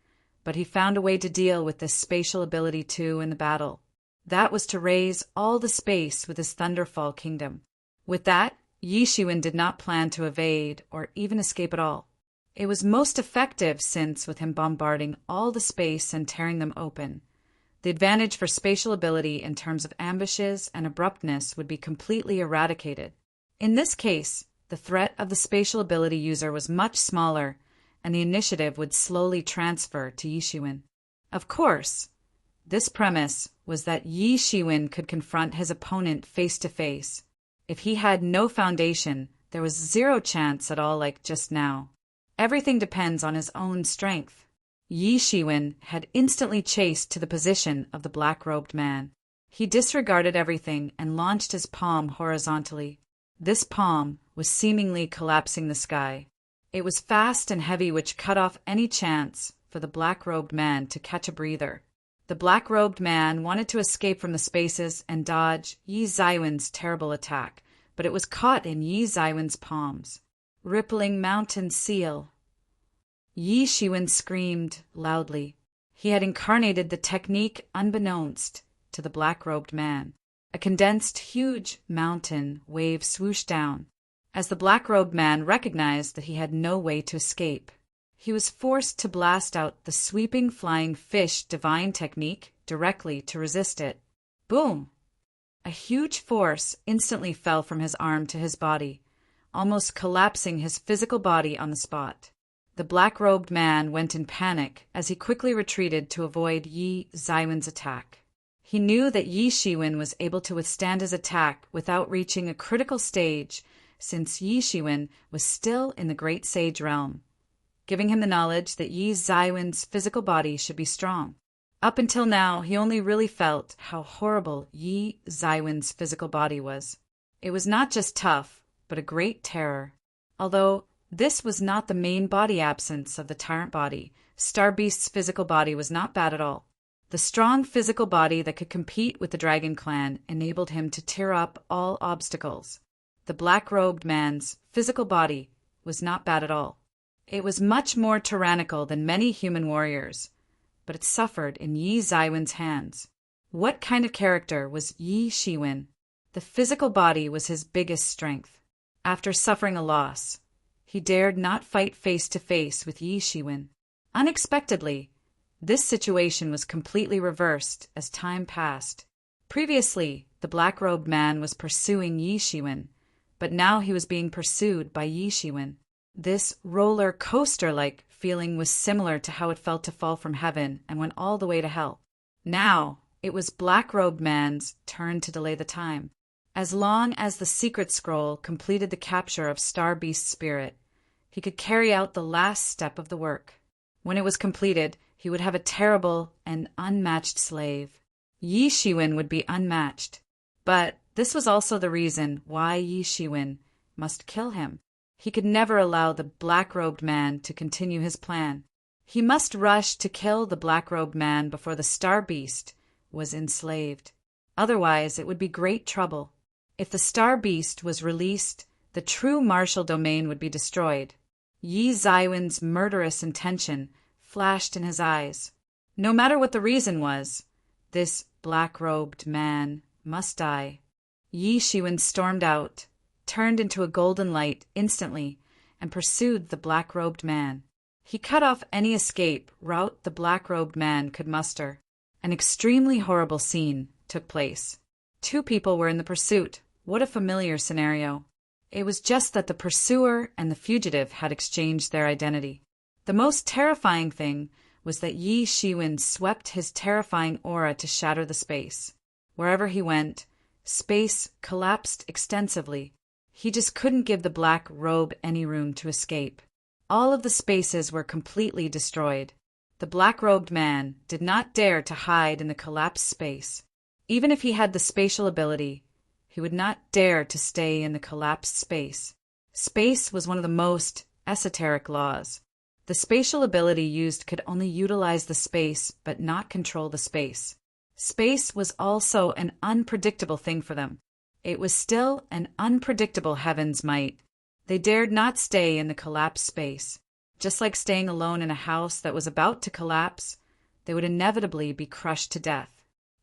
but he found a way to deal with this spatial ability too in the battle. That was to raise all the space with his Thunderfall Kingdom. With that, Yi Shiwen did not plan to evade or even escape at all. It was most effective since, with him bombarding all the space and tearing them open, the advantage for spatial ability in terms of ambushes and abruptness would be completely eradicated. In this case, the threat of the spatial ability user was much smaller, and the initiative would slowly transfer to Yi Shiwen. Of course, this premise was that Yi Shiwen could confront his opponent face to face. If he had no foundation, there was 0 chance at all like just now. Everything depends on his own strength. Yi Shiwen had instantly chased to the position of the black-robed man. He disregarded everything and launched his palm horizontally. This palm was seemingly collapsing the sky. It was fast and heavy, which cut off any chance for the black-robed man to catch a breather. The black-robed man wanted to escape from the spaces and dodge Yi Zaiwen's terrible attack, but it was caught in Yi Zaiwen's palms. Rippling mountain seal. Yi Shiwen screamed loudly. He had incarnated the technique unbeknownst to the black-robed man. A condensed, huge mountain wave swooshed down. As the black-robed man recognized that he had no way to escape, he was forced to blast out the sweeping flying fish divine technique directly to resist it. Boom! A huge force instantly fell from his arm to his body, almost collapsing his physical body on the spot. The black-robed man went in panic as he quickly retreated to avoid Yi Zaiwen's attack. He knew that Yi Shiwen was able to withstand his attack without reaching a critical stage, since Yi Shiwen was still in the Great Sage realm, giving him the knowledge that Yi Zaiwen's physical body should be strong. Up until now, he only really felt how horrible Yi Zaiwen's physical body was. It was not just tough, but a great terror. Although this was not the main body absence of the tyrant body, Star Beast's physical body was not bad at all. The strong physical body that could compete with the Dragon Clan enabled him to tear up all obstacles. The black-robed man's physical body was not bad at all. It was much more tyrannical than many human warriors, but it suffered in Yi Zaiwen's hands. What kind of character was Yi Shiwen? The physical body was his biggest strength. After suffering a loss, he dared not fight face-to-face with Yi Shiwen. Unexpectedly, this situation was completely reversed as time passed. Previously, the black-robed man was pursuing Yi Shiwen, but now he was being pursued by Yi Shiwen. This roller coaster-like feeling was similar to how it felt to fall from heaven and went all the way to hell. Now, it was black-robed man's turn to delay the time. As long as the secret scroll completed the capture of Star Beast's spirit, he could carry out the last step of the work. When it was completed, he would have a terrible and unmatched slave. Yi Shiwen would be unmatched, but this was also the reason why Yi Shiwen must kill him. He could never allow the black-robed man to continue his plan. He must rush to kill the black-robed man before the Star Beast was enslaved. Otherwise, it would be great trouble. If the Star Beast was released, the true martial domain would be destroyed. Yi Zaiwen's murderous intention flashed in his eyes. No matter what the reason was, this black-robed man must die. Yi Shiwen stormed out, turned into a golden light instantly, and pursued the black-robed man. He cut off any escape route the black-robed man could muster. An extremely horrible scene took place. Two people were in the pursuit. What a familiar scenario. It was just that the pursuer and the fugitive had exchanged their identity. The most terrifying thing was that Yi Shiwen swept his terrifying aura to shatter the space. Wherever he went, space collapsed extensively. He just couldn't give the black robe any room to escape. All of the spaces were completely destroyed. The black-robed man did not dare to hide in the collapsed space. Even if he had the spatial ability, he would not dare to stay in the collapsed space. Space was one of the most esoteric laws. The spatial ability used could only utilize the space but not control the space. Space was also an unpredictable thing for them. It was still an unpredictable heaven's might. They dared not stay in the collapsed space. Just like staying alone in a house that was about to collapse, they would inevitably be crushed to death.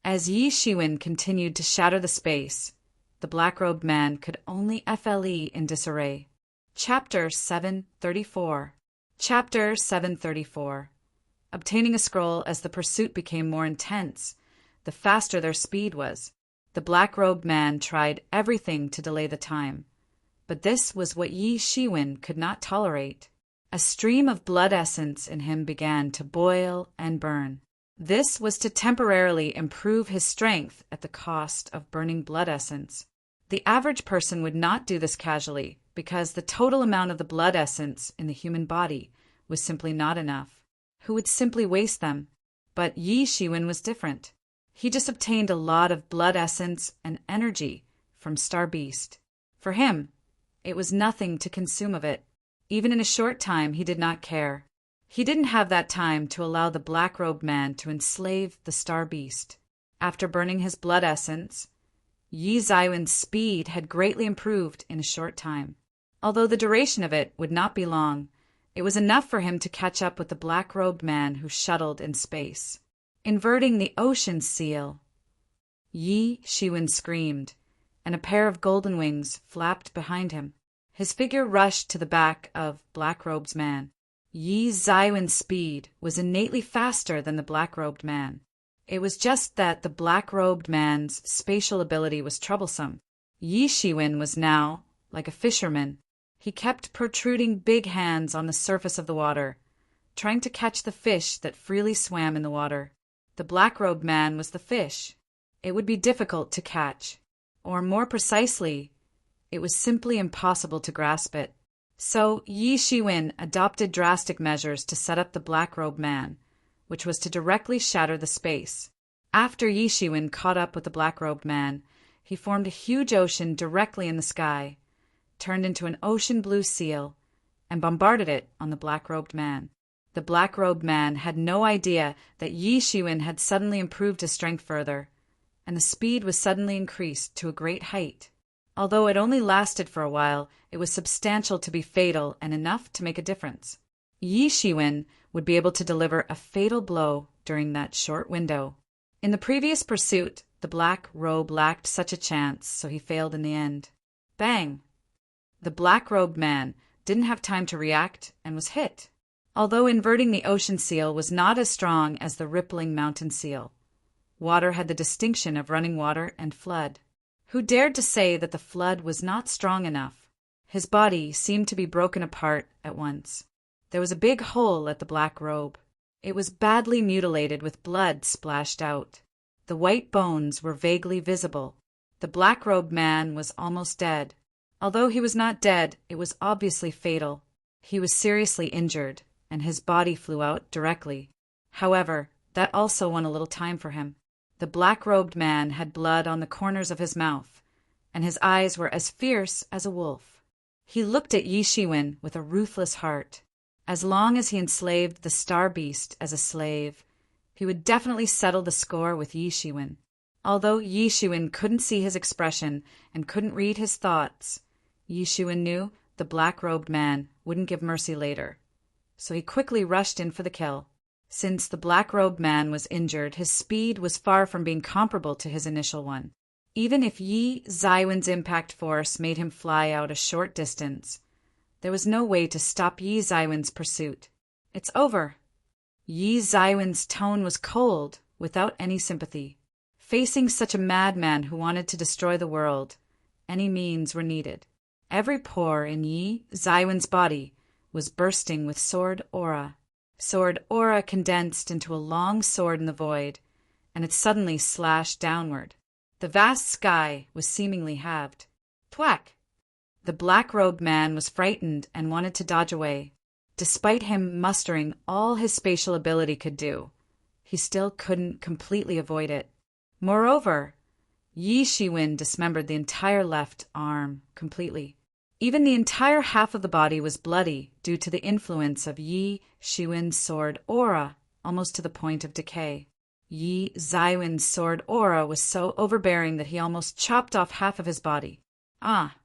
As Yi Shiwen continued to shatter the space, the black-robed man could only FLE in disarray. Chapter 734. Chapter 734. Obtaining a scroll. As the pursuit became more intense, the faster their speed was. The black-robed man tried everything to delay the time, but this was what Yi Shiwen could not tolerate. A stream of blood essence in him began to boil and burn. This was to temporarily improve his strength at the cost of burning blood essence. The average person would not do this casually, because the total amount of the blood essence in the human body was simply not enough. who would simply waste them. But Yi Shiwen was different. He just obtained a lot of blood essence and energy from Star Beast. For him, it was nothing to consume of it. Even in a short time, he did not care. He didn't have that time to allow the black-robed man to enslave the Star Beast. After burning his blood essence, Yi Zaiwen's speed had greatly improved in a short time. Although the duration of it would not be long, it was enough for him to catch up with the black-robed man who shuttled in space. Inverting the ocean seal, Yi Shiwen screamed, and a pair of golden wings flapped behind him. His figure rushed to the back of Black-Robed's man. Yi Zaiwen's speed was innately faster than the black-robed man. It was just that the black-robed man's spatial ability was troublesome. Yi Shiwen was now like a fisherman. He kept protruding big hands on the surface of the water, trying to catch the fish that freely swam in the water. The black-robed man was the fish. It would be difficult to catch, or more precisely, it was simply impossible to grasp it. So Yi Shiwen adopted drastic measures to set up the black-robed man, which was to directly shatter the space. After Yi Shiwen caught up with the black-robed man, he formed a huge ocean directly in the sky, turned into an ocean blue seal, and bombarded it on the black-robed man. The black-robed man had no idea that Yi Shiwen had suddenly improved his strength further, and the speed was suddenly increased to a great height. Although it only lasted for a while, it was substantial to be fatal and enough to make a difference. Yi Shiwen would be able to deliver a fatal blow during that short window. In the previous pursuit, the black robe lacked such a chance, so he failed in the end. Bang! The black-robed man didn't have time to react and was hit. Although inverting the ocean seal was not as strong as the rippling mountain seal, water had the distinction of running water and flood. Who dared to say that the flood was not strong enough? His body seemed to be broken apart at once. There was a big hole at the black robe. It was badly mutilated with blood splashed out. The white bones were vaguely visible. The black-robed man was almost dead. Although he was not dead, it was obviously fatal. He was seriously injured, and his body flew out directly. However, that also won a little time for him. The black-robed man had blood on the corners of his mouth, and his eyes were as fierce as a wolf. He looked at Yi Shiwen with a ruthless heart. As long as he enslaved the Star Beast as a slave, he would definitely settle the score with Yi Shiwen. Although Yi Shiwen couldn't see his expression and couldn't read his thoughts, Yi Shiwen knew the black-robed man wouldn't give mercy later, so he quickly rushed in for the kill. Since the black-robed man was injured, his speed was far from being comparable to his initial one. Even if Yi Zaiwen's impact force made him fly out a short distance, there was no way to stop Yi Zaiwen's pursuit. It's over. Yi Zaiwen's tone was cold, without any sympathy. Facing such a madman who wanted to destroy the world, any means were needed. Every pore in Yi Zaiwen's body was bursting with sword aura. Sword aura condensed into a long sword in the void, and it suddenly slashed downward. The vast sky was seemingly halved. Thwack! The black-robed man was frightened and wanted to dodge away. Despite him mustering all his spatial ability could do, he still couldn't completely avoid it. Moreover, Yi Shiwen dismembered the entire left arm completely. Even the entire half of the body was bloody due to the influence of Yi Shiwen's sword aura, almost to the point of decay. Yi Zaiwen's sword aura was so overbearing that he almost chopped off half of his body. Ah!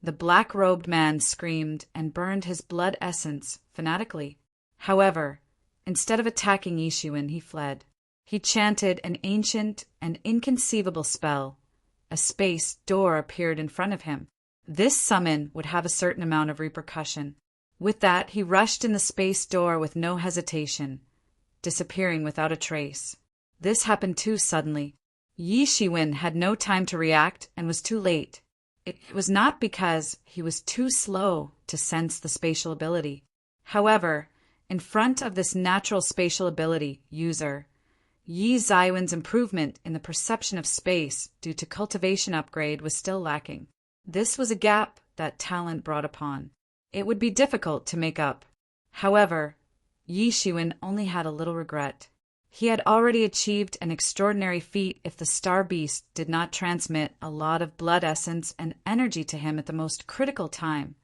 The black-robed man screamed and burned his blood essence fanatically. However, instead of attacking Yi Shiwen, he fled. He chanted an ancient and inconceivable spell. A space door appeared in front of him. This summon would have a certain amount of repercussion. With that, he rushed in the space door with no hesitation, disappearing without a trace. This happened too suddenly. Yi Shiwen had no time to react and was too late. It was not because he was too slow to sense the spatial ability. However, in front of this natural spatial ability user, Yi Zaiwen's improvement in the perception of space due to cultivation upgrade was still lacking. This was a gap that talent brought upon. It would be difficult to make up. However, Yi Shiwen only had a little regret. He had already achieved an extraordinary feat if the star beast did not transmit a lot of blood essence and energy to him at the most critical time.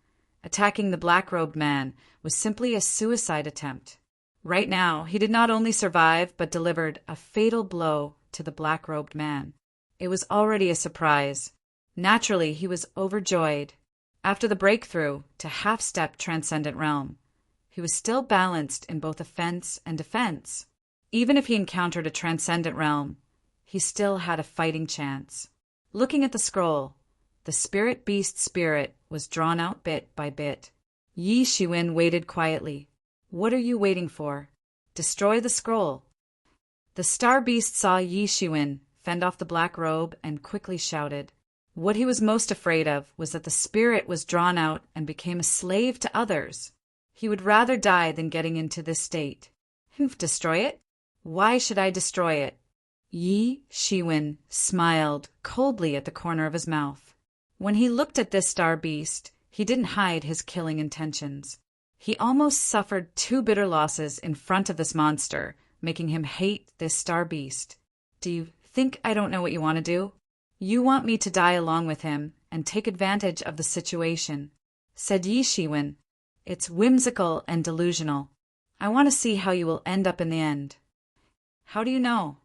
Attacking the black-robed man was simply a suicide attempt. Right now, he did not only survive but delivered a fatal blow to the black-robed man. It was already a surprise. Naturally, he was overjoyed. After the breakthrough to half-step transcendent realm, he was still balanced in both offense and defense. Even if he encountered a transcendent realm, he still had a fighting chance. Looking at the scroll, the spirit beast's spirit was drawn out bit by bit. Yi Shiwen waited quietly. What are you waiting for? Destroy the scroll. The star beast saw Yi Shiwen fend off the black robe and quickly shouted. What he was most afraid of was that the spirit was drawn out and became a slave to others. He would rather die than getting into this state. Destroy it? Why should I destroy it? Yi Shiwen smiled coldly at the corner of his mouth. When he looked at this star beast, he didn't hide his killing intentions. He almost suffered 2 bitter losses in front of this monster, making him hate this star beast. Do you think I don't know what you want to do? You want me to die along with him and take advantage of the situation, said Yi Shiwen. It's whimsical and delusional. I want to see how you will end up in the end. How do you know?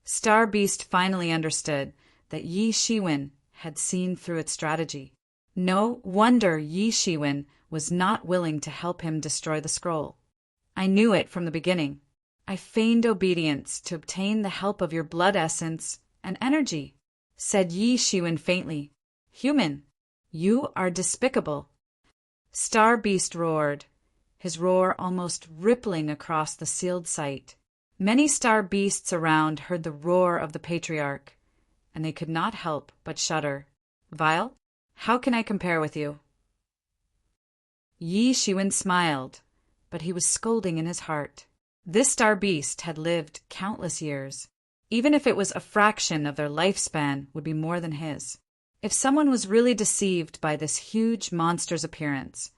Star Beast finally understood that Yi Shiwen had seen through its strategy. No wonder Yi Shiwen was not willing to help him destroy the scroll. I knew it from the beginning. I feigned obedience to obtain the help of your blood essence and energy, said Yi Shiwen faintly. Human, you are despicable. Star Beast roared, his roar almost rippling across the sealed site. Many star beasts around heard the roar of the patriarch, and they could not help but shudder. Vile, how can I compare with you? Yi Shiwen smiled, but he was scolding in his heart. This star beast had lived countless years. Even if it was a fraction of their lifespan, would be more than his. If someone was really deceived by this huge monster's appearance,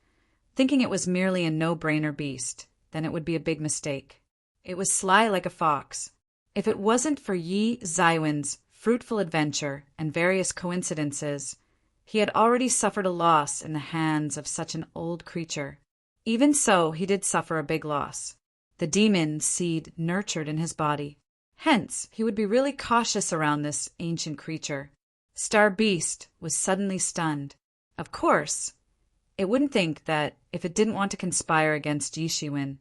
thinking it was merely a no-brainer beast, then it would be a big mistake. It was sly like a fox. If it wasn't for Yi Shiwen's fruitful adventure and various coincidences, he had already suffered a loss in the hands of such an old creature. Even so, he did suffer a big loss. The demon seed nurtured in his body. Hence, he would be really cautious around this ancient creature. Star Beast was suddenly stunned. Of course, it wouldn't think that if it didn't want to conspire against Yi Shiwen,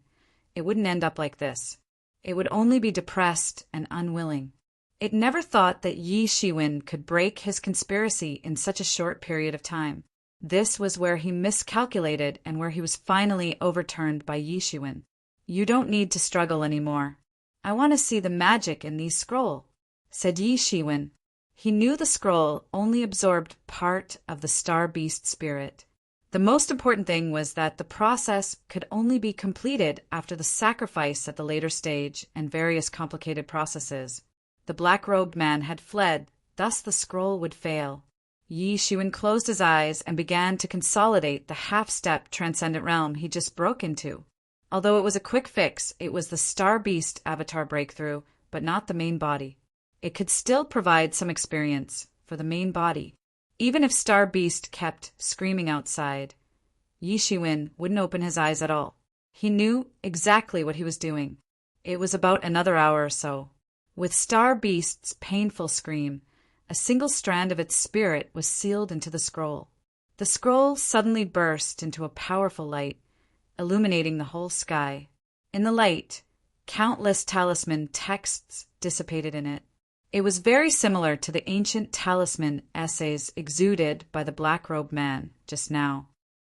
it wouldn't end up like this. It would only be depressed and unwilling. It never thought that Yi Shiwen could break his conspiracy in such a short period of time. This was where he miscalculated and where he was finally overturned by Yi Shiwen. You don't need to struggle anymore. I want to see the magic in these scroll, said Yi Shiwen. He knew the scroll only absorbed part of the star beast spirit. The most important thing was that the process could only be completed after the sacrifice at the later stage and various complicated processes. The black-robed man had fled, thus the scroll would fail. Yi Shiwen closed his eyes and began to consolidate the half-step transcendent realm he just broke into. Although it was a quick fix, it was the star beast avatar breakthrough, but not the main body. It could still provide some experience for the main body. Even if Star Beast kept screaming outside, Yi Shiwen wouldn't open his eyes at all. He knew exactly what he was doing. It was about another hour or so. With Star Beast's painful scream, a single strand of its spirit was sealed into the scroll. The scroll suddenly burst into a powerful light, illuminating the whole sky. In the light, countless talisman texts dissipated in it. It was very similar to the ancient talisman essays exuded by the black-robed man just now.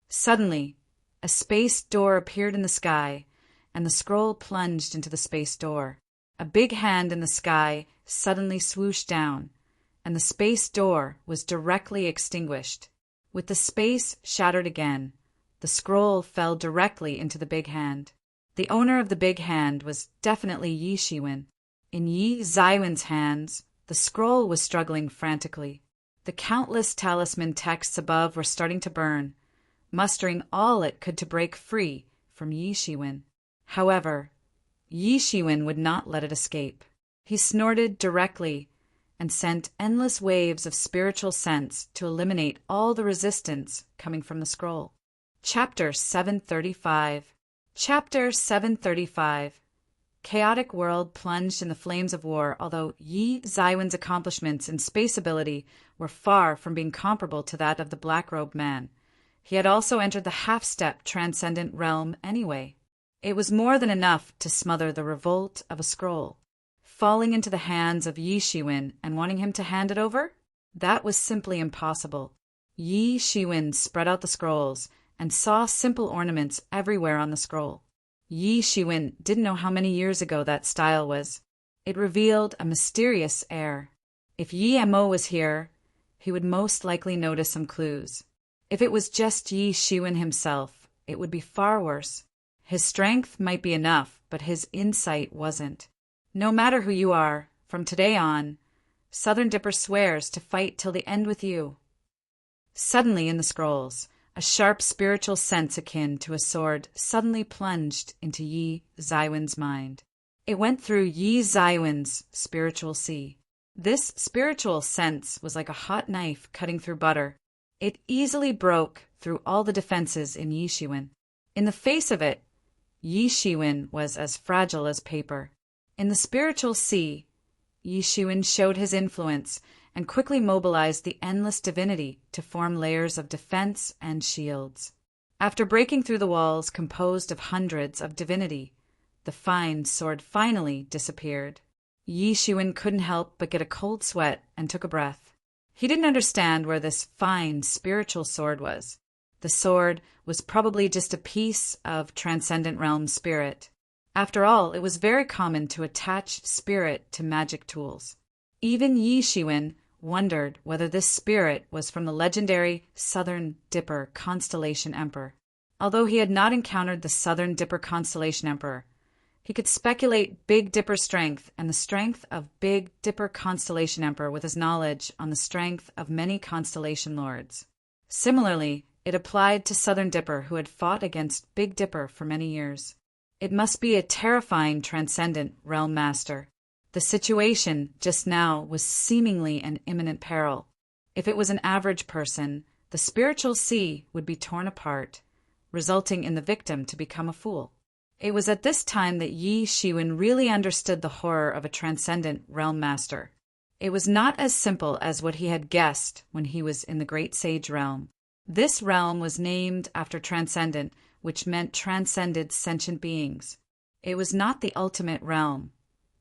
Suddenly, a space door appeared in the sky, and the scroll plunged into the space door. A big hand in the sky suddenly swooshed down, and the space door was directly extinguished. With the space shattered again, the scroll fell directly into the big hand. The owner of the big hand was definitely Yi Shiwen. In Yi Shiwen's hands, the scroll was struggling frantically. The countless talisman texts above were starting to burn, mustering all it could to break free from Yi Shiwen. However, Yi Shiwen would not let it escape. He snorted directly and sent endless waves of spiritual sense to eliminate all the resistance coming from the scroll. Chapter 735. Chapter 735. Chaotic world plunged in the flames of war, although Yi Zaiwen's accomplishments in space ability were far from being comparable to that of the black-robed man. He had also entered the half-step transcendent realm anyway. It was more than enough to smother the revolt of a scroll. Falling into the hands of Yi Shiwen and wanting him to hand it over? That was simply impossible. Yi Shiwen spread out the scrolls and saw simple ornaments everywhere on the scroll. Yi Shiwen didn't know how many years ago that style was. It revealed a mysterious air. If Yi Mo was here, he would most likely notice some clues. If it was just Yi Shiwen himself, it would be far worse. His strength might be enough, but his insight wasn't. No matter who you are, from today on, Southern Dipper swears to fight till the end with you. Suddenly in the scrolls, a sharp spiritual sense akin to a sword suddenly plunged into Yi Zaiwen's mind. It went through Yi Zaiwen's spiritual sea. This spiritual sense was like a hot knife cutting through butter. It easily broke through all the defenses in Yi Shiwen. In the face of it, Yi Shiwen was as fragile as paper. In the spiritual sea, Yi Shiwen showed his influence and quickly mobilized the endless divinity to form layers of defense and shields. After breaking through the walls composed of hundreds of divinity, the fine sword finally disappeared. Yi Shiwen couldn't help but get a cold sweat and took a breath. He didn't understand where this fine spiritual sword was. The sword was probably just a piece of transcendent realm spirit. After all, it was very common to attach spirit to magic tools. Even Yi Shiwen wondered whether this spirit was from the legendary Southern Dipper Constellation Emperor. Although he had not encountered the Southern Dipper Constellation Emperor, he could speculate Big Dipper's strength and the strength of Big Dipper Constellation Emperor with his knowledge on the strength of many constellation lords. Similarly, it applied to Southern Dipper, who had fought against Big Dipper for many years. It must be a terrifying transcendent realm master. The situation just now was seemingly an imminent peril. If it was an average person, the spiritual sea would be torn apart, resulting in the victim to become a fool. It was at this time that Yi Shiwen really understood the horror of a transcendent realm master. It was not as simple as what he had guessed when he was in the Great Sage realm. This realm was named after transcendent, which meant transcended sentient beings. It was not the ultimate realm,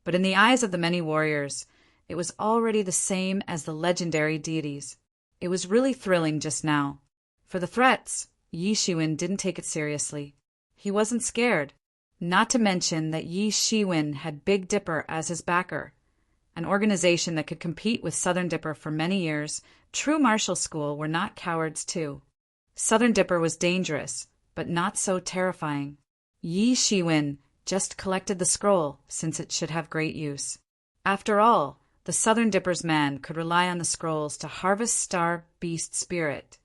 but in the eyes of the many warriors, it was already the same as the legendary deities. It was really thrilling just now. For the threats, Yi Shiwen didn't take it seriously. He wasn't scared. Not to mention that Yi Shiwen had Big Dipper as his backer, an organization that could compete with Southern Dipper for many years. True martial school were not cowards too. Southern Dipper was dangerous, but not so terrifying. Yi Shiwen just collected the scroll, since it should have great use. After all, the Southern Dipper's man could rely on the scrolls to harvest Star Beast spirit,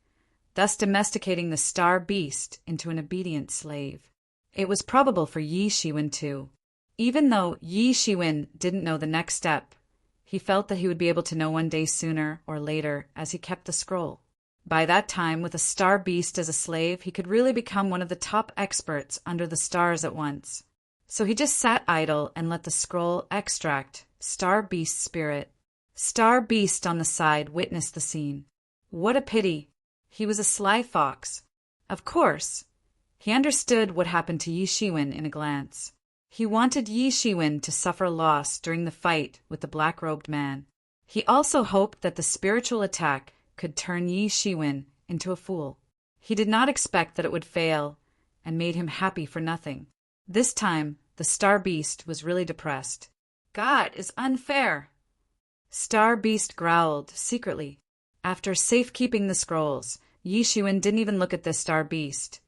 thus domesticating the Star Beast into an obedient slave. It was probable for Yi Shiwen too. Even though Yi Shiwen didn't know the next step, he felt that he would be able to know one day sooner or later as he kept the scroll. By that time, with a Star Beast as a slave, he could really become one of the top experts under the stars at once. So he just sat idle and let the scroll extract Star Beast spirit. Star Beast on the side witnessed the scene. What a pity. He was a sly fox. Of course, he understood what happened to Yi Shiwen in a glance. He wanted Yi Shiwen to suffer loss during the fight with the black-robed man. He also hoped that the spiritual attack could turn Yi Shiwen into a fool. He did not expect that it would fail, and made him happy for nothing. This time, the Star Beast was really depressed. God is unfair. Star Beast growled secretly. After safekeeping the scrolls, Yi Shiwen didn't even look at the Star Beast,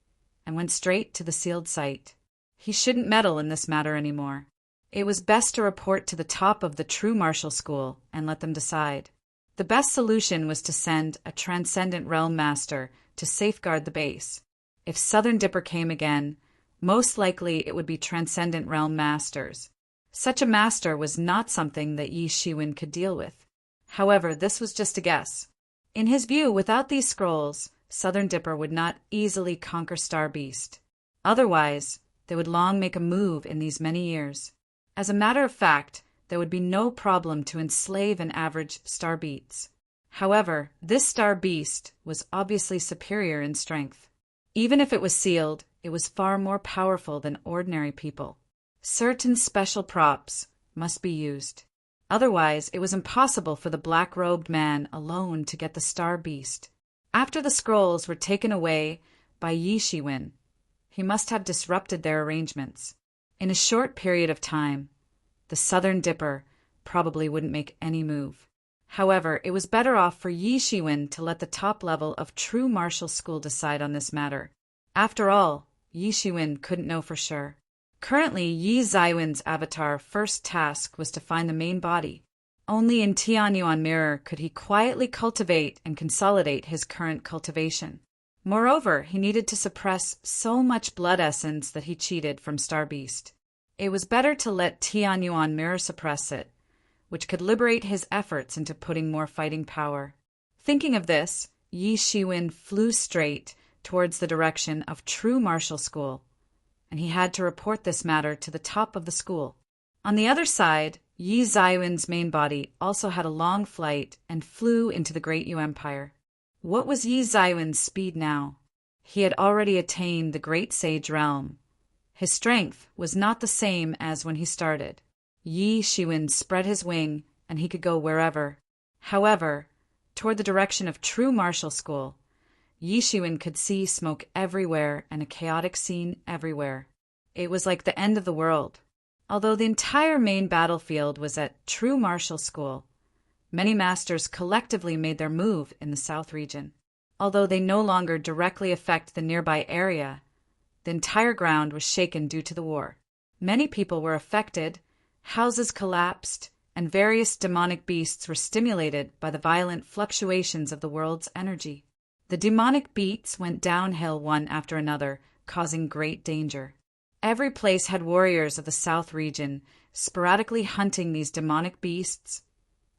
and went straight to the sealed site. He shouldn't meddle in this matter anymore. It was best to report to the top of the true martial school and let them decide. The best solution was to send a transcendent realm master to safeguard the base. If Southern Dipper came again, Most likely it would be Transcendent Realm Masters. Such a master was not something that Yi Shiwen could deal with. However, this was just a guess. In his view, without these scrolls, Southern Dipper would not easily conquer Star Beast. Otherwise, they would long make a move in these many years. As a matter of fact, there would be no problem to enslave an average Star Beast. However, this Star Beast was obviously superior in strength. Even if it was sealed, it was far more powerful than ordinary people. Certain special props must be used. Otherwise, it was impossible for the black-robed man alone to get the Star Beast. After the scrolls were taken away by Yi Shiwen, he must have disrupted their arrangements. In a short period of time, the Southern Dipper probably wouldn't make any move. However, it was better off for Yi Shiwen to let the top level of true martial school decide on this matter. After all, Yi Shiwen couldn't know for sure. Currently, Yi Zaiwen's avatar first task was to find the main body. Only in Tianyuan Mirror could he quietly cultivate and consolidate his current cultivation. Moreover, he needed to suppress so much blood essence that he cheated from Star Beast. It was better to let Tianyuan Mirror suppress it, which could liberate his efforts into putting more fighting power. Thinking of this, Yi Shiwen flew straight towards the direction of True Martial School, and he had to report this matter to the top of the school. On the other side, Yi Zaiwen's main body also had a long flight and flew into the Great Yu Empire. What was Yi Zaiwen's speed now? He had already attained the Great Sage Realm. His strength was not the same as when he started. Yi Shiwen spread his wing, and he could go wherever. However, toward the direction of True Martial School, Yi Shiwen could see smoke everywhere and a chaotic scene everywhere. It was like the end of the world. Although the entire main battlefield was at True Martial School, many masters collectively made their move in the South region. Although they no longer directly affect the nearby area, the entire ground was shaken due to the war. Many people were affected, houses collapsed, and various demonic beasts were stimulated by the violent fluctuations of the world's energy. The demonic beats went downhill one after another, causing great danger. Every place had warriors of the South region sporadically hunting these demonic beasts,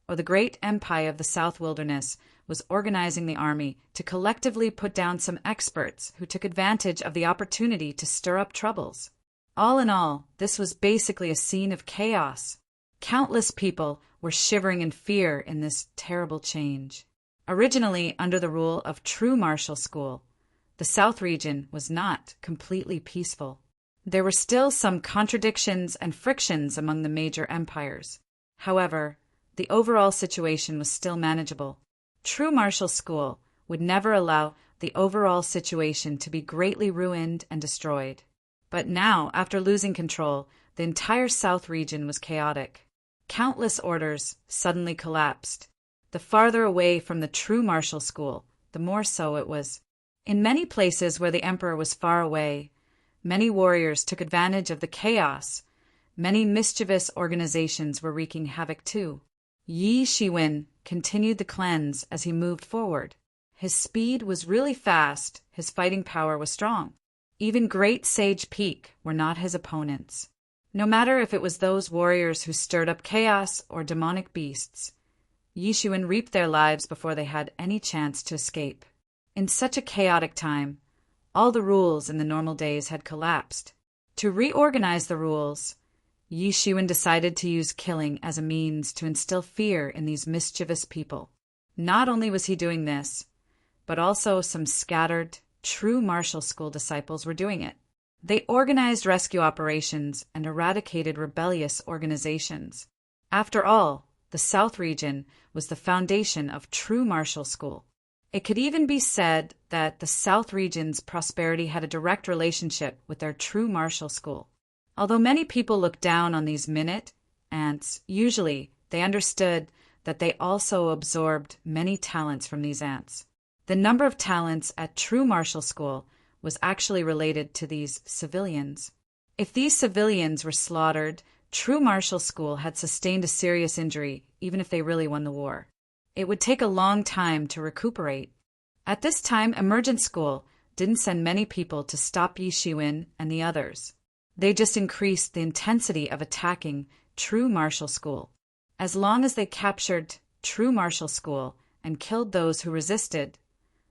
or the great empire of the South Wilderness was organizing the army to collectively put down some experts who took advantage of the opportunity to stir up troubles. All in all, this was basically a scene of chaos. Countless people were shivering in fear in this terrible change. Originally under the rule of True Martial School, the South region was not completely peaceful. There were still some contradictions and frictions among the major empires. However, the overall situation was still manageable. True Martial School would never allow the overall situation to be greatly ruined and destroyed. But now, after losing control, the entire South region was chaotic. Countless orders suddenly collapsed. The farther away from the True Martial School, the more so it was. In many places where the emperor was far away, many warriors took advantage of the chaos. Many mischievous organizations were wreaking havoc too. Yi Shiwen continued the cleanse as he moved forward. His speed was really fast, his fighting power was strong. Even Great Sage Peak were not his opponents. No matter if it was those warriors who stirred up chaos or demonic beasts, Yi Shiwen reaped their lives before they had any chance to escape. In such a chaotic time, all the rules in the normal days had collapsed. To reorganize the rules, Yi Shiwen decided to use killing as a means to instill fear in these mischievous people. Not only was he doing this, but also some scattered, True Martial School disciples were doing it. They organized rescue operations and eradicated rebellious organizations. After all, the South region was the foundation of True Martial School. It could even be said that the South region's prosperity had a direct relationship with their True Martial School. Although many people looked down on these minute ants, usually they understood that they also absorbed many talents from these ants. The number of talents at True Martial School was actually related to these civilians. If these civilians were slaughtered, True Martial School had sustained a serious injury, even if they really won the war. It would take a long time to recuperate. At this time, Emergent School, didn't send many people to stop Yi Shiwen and the others. They just increased the intensity of attacking true martial school. As long as they captured true martial school and killed those who resisted,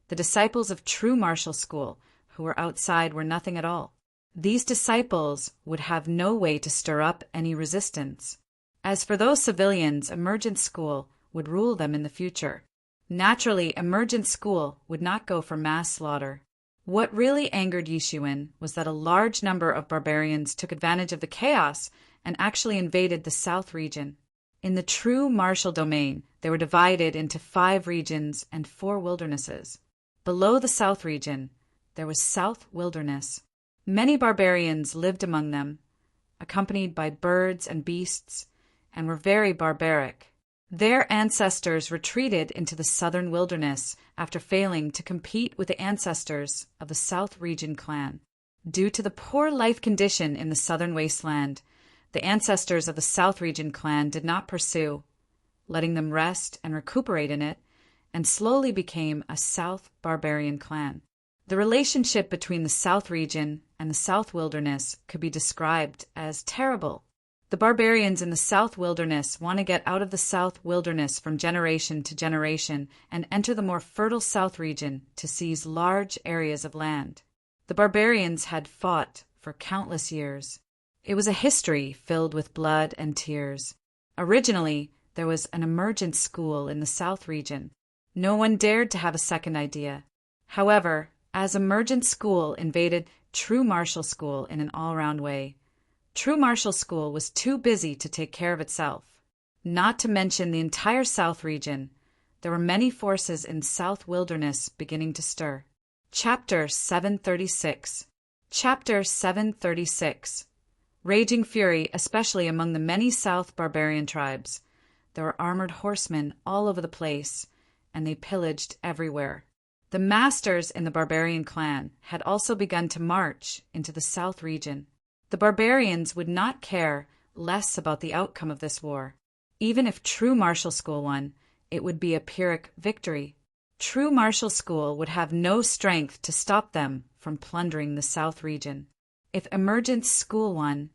the disciples of true martial school who were outside were nothing at all. These disciples would have no way to stir up any resistance. As for those civilians, emergent school would rule them in the future. Naturally, emergent school would not go for mass slaughter. What really angered Yi Shiwen was that a large number of barbarians took advantage of the chaos and actually invaded the south region. In the true martial domain, they were divided into 5 regions and 4 wildernesses. Below the south region, there was South Wilderness. Many barbarians lived among them, accompanied by birds and beasts, and were very barbaric. Their ancestors retreated into the southern wilderness after failing to compete with the ancestors of the South Region clan. Due to the poor life condition in the southern wasteland, the ancestors of the South Region clan did not pursue, letting them rest and recuperate in it, and slowly became a South Barbarian clan. The relationship between the South Region and the South Wilderness could be described as terrible. The barbarians in the South Wilderness want to get out of the South Wilderness from generation to generation and enter the more fertile South Region to seize large areas of land. The barbarians had fought for countless years. It was a history filled with blood and tears. Originally, there was an emergent school in the South Region. No one dared to have a second idea. However, as emergent school invaded true martial school in an all-round way, true martial school was too busy to take care of itself. Not to mention the entire South Region, there were many forces in South Wilderness beginning to stir. Chapter 736. Chapter 736. Raging fury, especially among the many South barbarian tribes. There were armored horsemen all over the place, and they pillaged everywhere. The masters in the barbarian clan had also begun to march into the South Region. The barbarians would not care less about the outcome of this war. Even if true martial school won, it would be a Pyrrhic victory. True martial school would have no strength to stop them from plundering the South Region. If emergent school won,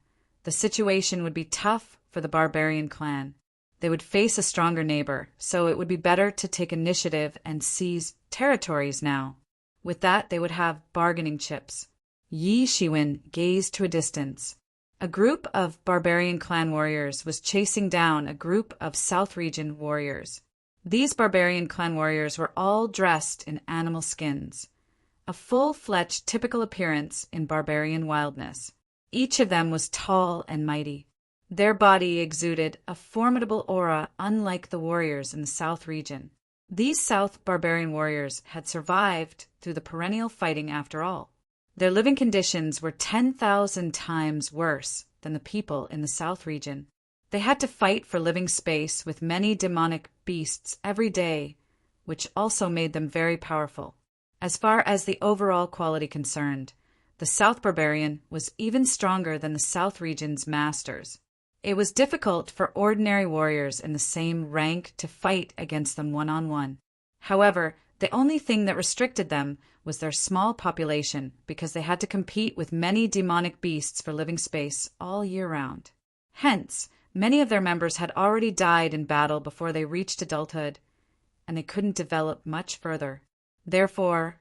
the situation would be tough for the barbarian clan. They would face a stronger neighbor, so it would be better to take initiative and seize territories now. With that, they would have bargaining chips. Yi Shiwen gazed to a distance. A group of barbarian clan warriors was chasing down a group of South Region warriors. These barbarian clan warriors were all dressed in animal skins, a full-fledged typical appearance in barbarian wildness. Each of them was tall and mighty. Their body exuded a formidable aura unlike the warriors in the South Region. These South barbarian warriors had survived through the perennial fighting after all. Their living conditions were 10,000 times worse than the people in the South Region. They had to fight for living space with many demonic beasts every day, which also made them very powerful. As far as the overall quality concerned, the South Barbarian was even stronger than the South Region's masters. It was difficult for ordinary warriors in the same rank to fight against them one-on-one. However, the only thing that restricted them was their small population, because they had to compete with many demonic beasts for living space all year round. Hence, many of their members had already died in battle before they reached adulthood, and they couldn't develop much further. Therefore,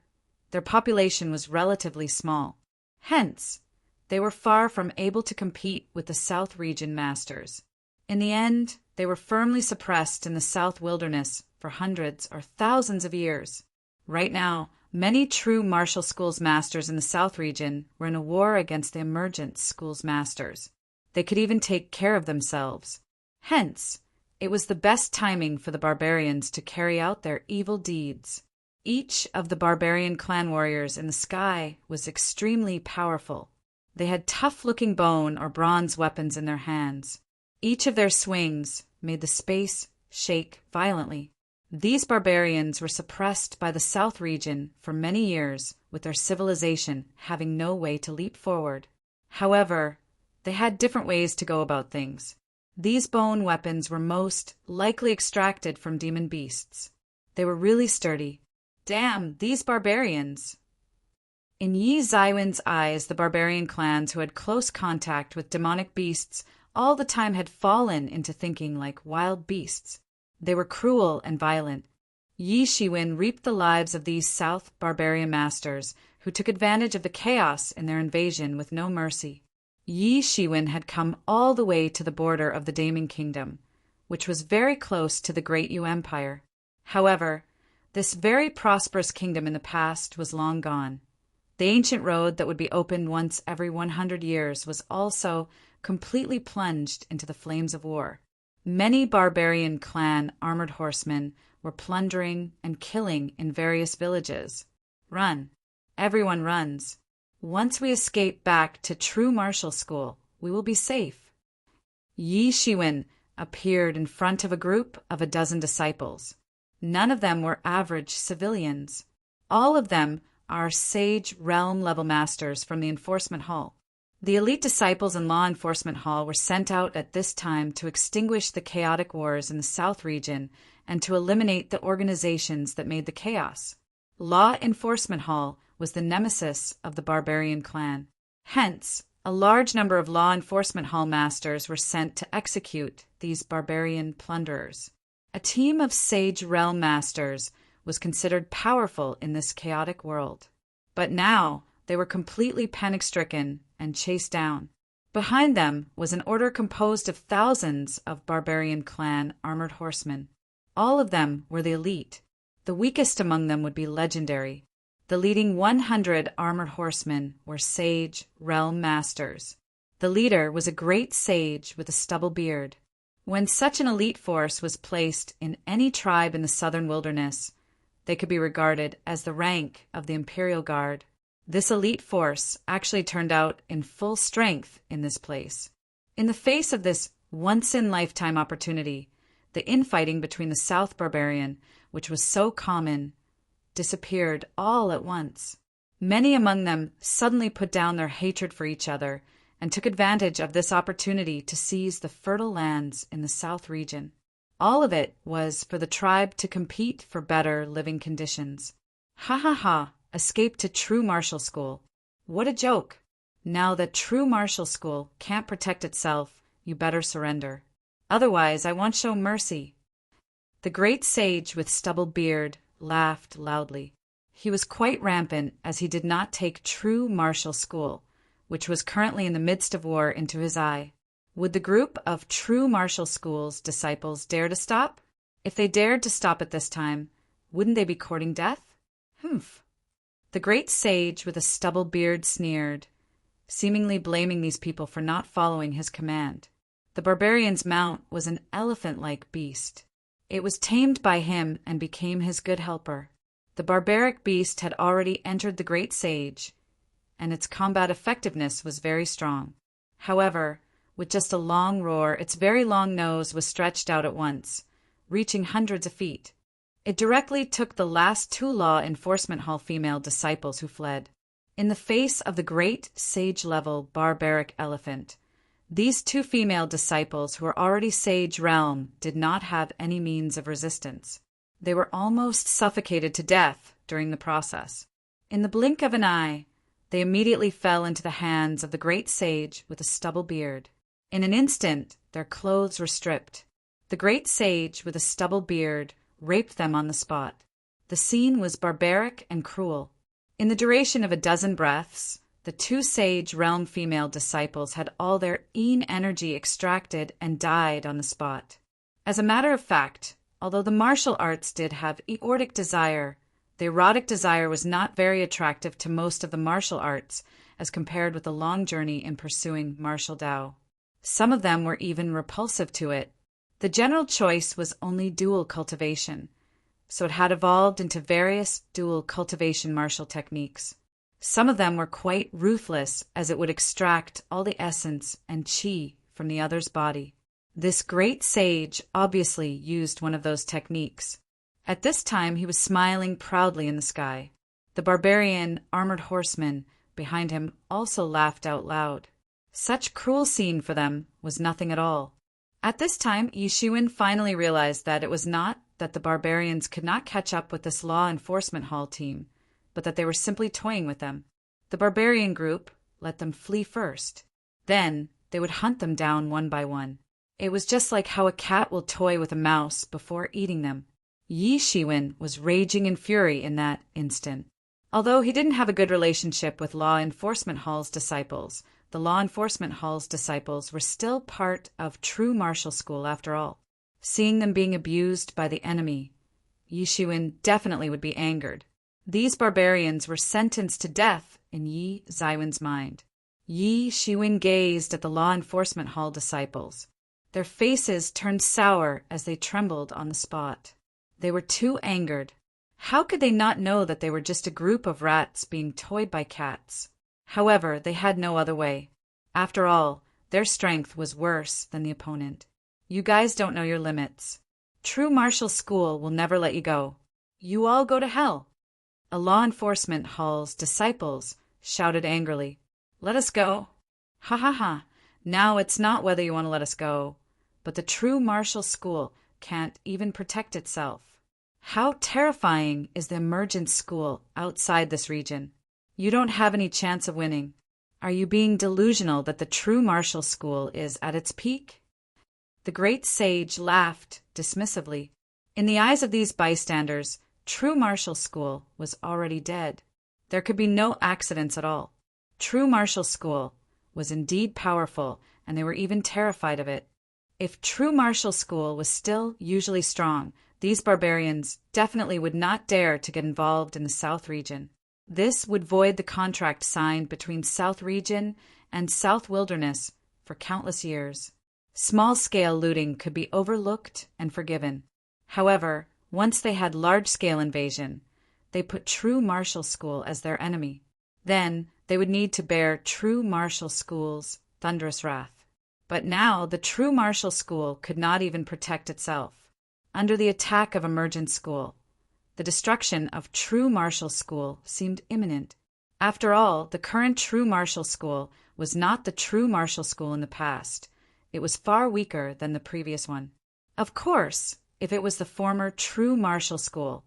their population was relatively small. Hence, they were far from able to compete with the South Region masters. In the end, they were firmly suppressed in the South Wilderness for hundreds or thousands of years. Right now, many true martial schools masters in the South Region were in a war against the emergent schools masters. They could even take care of themselves. Hence, it was the best timing for the barbarians to carry out their evil deeds. Each of the barbarian clan warriors in the sky was extremely powerful. They had tough-looking bone or bronze weapons in their hands. Each of their swings made the space shake violently. These barbarians were suppressed by the South Region for many years, with their civilization having no way to leap forward. However, they had different ways to go about things. These bone weapons were most likely extracted from demon beasts. They were really sturdy. Damn, these barbarians! In Yi Zaiwen's eyes, the barbarian clans who had close contact with demonic beasts all the time had fallen into thinking like wild beasts. They were cruel and violent. Yi Shiwen reaped the lives of these South barbarian masters who took advantage of the chaos in their invasion with no mercy. Yi Shiwen had come all the way to the border of the Daming Kingdom, which was very close to the Great Yu Empire. However, this very prosperous kingdom in the past was long gone. The ancient road that would be opened once every 100 years was also completely plunged into the flames of war. Many barbarian clan armored horsemen were plundering and killing in various villages. Run. Everyone runs. Once we escape back to true martial school, we will be safe. Yi Shiwen appeared in front of a group of a dozen disciples. None of them were average civilians. All of them are Sage Realm level masters from the Enforcement Hall. The elite disciples in Law Enforcement Hall were sent out at this time to extinguish the chaotic wars in the South region and to eliminate the organizations that made the chaos. Law Enforcement Hall was the nemesis of the barbarian clan. Hence, a large number of Law Enforcement Hall masters were sent to execute these barbarian plunderers. A team of Sage Realm masters was considered powerful in this chaotic world. But now they were completely panic-stricken and chased down. Behind them was an order composed of thousands of barbarian clan armored horsemen. All of them were the elite. The weakest among them would be legendary. The leading 100 armored horsemen were Sage Realm masters. The leader was a great sage with a stubble beard. When such an elite force was placed in any tribe in the southern wilderness, they could be regarded as the rank of the Imperial Guard. This elite force actually turned out in full strength in this place. In the face of this once-in-lifetime opportunity, the infighting between the South Barbarian, which was so common, disappeared all at once. Many among them suddenly put down their hatred for each other and took advantage of this opportunity to seize the fertile lands in the South region. All of it was for the tribe to compete for better living conditions. Ha ha ha, escape to true martial school. What a joke. Now that true martial school can't protect itself, you better surrender. Otherwise, I won't show mercy. The great sage with stubbled beard laughed loudly. He was quite rampant as he did not take true martial school, which was currently in the midst of war, into his eye. Would the group of true martial school's disciples dare to stop? If they dared to stop at this time, wouldn't they be courting death? Humph. The great sage with a stubbled beard sneered, seemingly blaming these people for not following his command. The barbarian's mount was an elephant-like beast. It was tamed by him and became his good helper. The barbaric beast had already entered the great sage, and its combat effectiveness was very strong. However, with just a long roar, its very long nose was stretched out at once, reaching hundreds of feet. It directly took the last two Law Enforcement Hall female disciples who fled. In the face of the great sage-level barbaric elephant, these two female disciples who were already Sage Realm did not have any means of resistance. They were almost suffocated to death during the process. In the blink of an eye, they immediately fell into the hands of the great sage with a stubble beard. In an instant, their clothes were stripped. The great sage with a stubble beard raped them on the spot. The scene was barbaric and cruel. In the duration of a dozen breaths, the two Sage Realm female disciples had all their Yin energy extracted and died on the spot. As a matter of fact, although the martial arts did have erotic desire, the erotic desire was not very attractive to most of the martial arts as compared with the long journey in pursuing martial Tao. Some of them were even repulsive to it. The general choice was only dual cultivation, so it had evolved into various dual cultivation martial techniques. Some of them were quite ruthless, as it would extract all the essence and qi from the other's body. This great sage obviously used one of those techniques. At this time he was smiling proudly in the sky. The barbarian armored horseman behind him also laughed out loud. Such cruel scene for them was nothing at all. At this time, Yi Shiwen finally realized that it was not that the barbarians could not catch up with this Law Enforcement Hall team, but that they were simply toying with them. The barbarian group let them flee first. Then they would hunt them down one by one. It was just like how a cat will toy with a mouse before eating them. Yi Shiwen was raging in fury in that instant. Although he didn't have a good relationship with Law Enforcement Hall's disciples, the Law Enforcement Hall's disciples were still part of true martial school after all. Seeing them being abused by the enemy, Yi Shiwen definitely would be angered. These barbarians were sentenced to death in Yi Zaiwen's mind. Yi Shiwen gazed at the Law Enforcement Hall disciples. Their faces turned sour as they trembled on the spot. They were too angered. How could they not know that they were just a group of rats being toyed by cats? However, they had no other way. After all, their strength was worse than the opponent. You guys don't know your limits. True martial school will never let you go. You all go to hell. A Law Enforcement Hall's disciples shouted angrily, "Let us go." Ha ha ha. Now it's not whether you want to let us go, but the true martial school can't even protect itself. How terrifying is the emergent school outside this region? You don't have any chance of winning. Are you being delusional that the true martial school is at its peak? The great sage laughed dismissively. In the eyes of these bystanders, true martial school was already dead. There could be no accidents at all. True martial school was indeed powerful, and they were even terrified of it. If true martial school was still usually strong, these barbarians definitely would not dare to get involved in the South region. This would void the contract signed between South Region and South Wilderness for countless years. Small-scale looting could be overlooked and forgiven. However, once they had large-scale invasion, they put true martial school as their enemy. Then they would need to bear true martial school's thunderous wrath. But now the true martial school could not even protect itself. Under the attack of emergent school, the destruction of true martial school seemed imminent. After all, the current true martial school was not the true martial school in the past. It was far weaker than the previous one. Of course, if it was the former true martial school,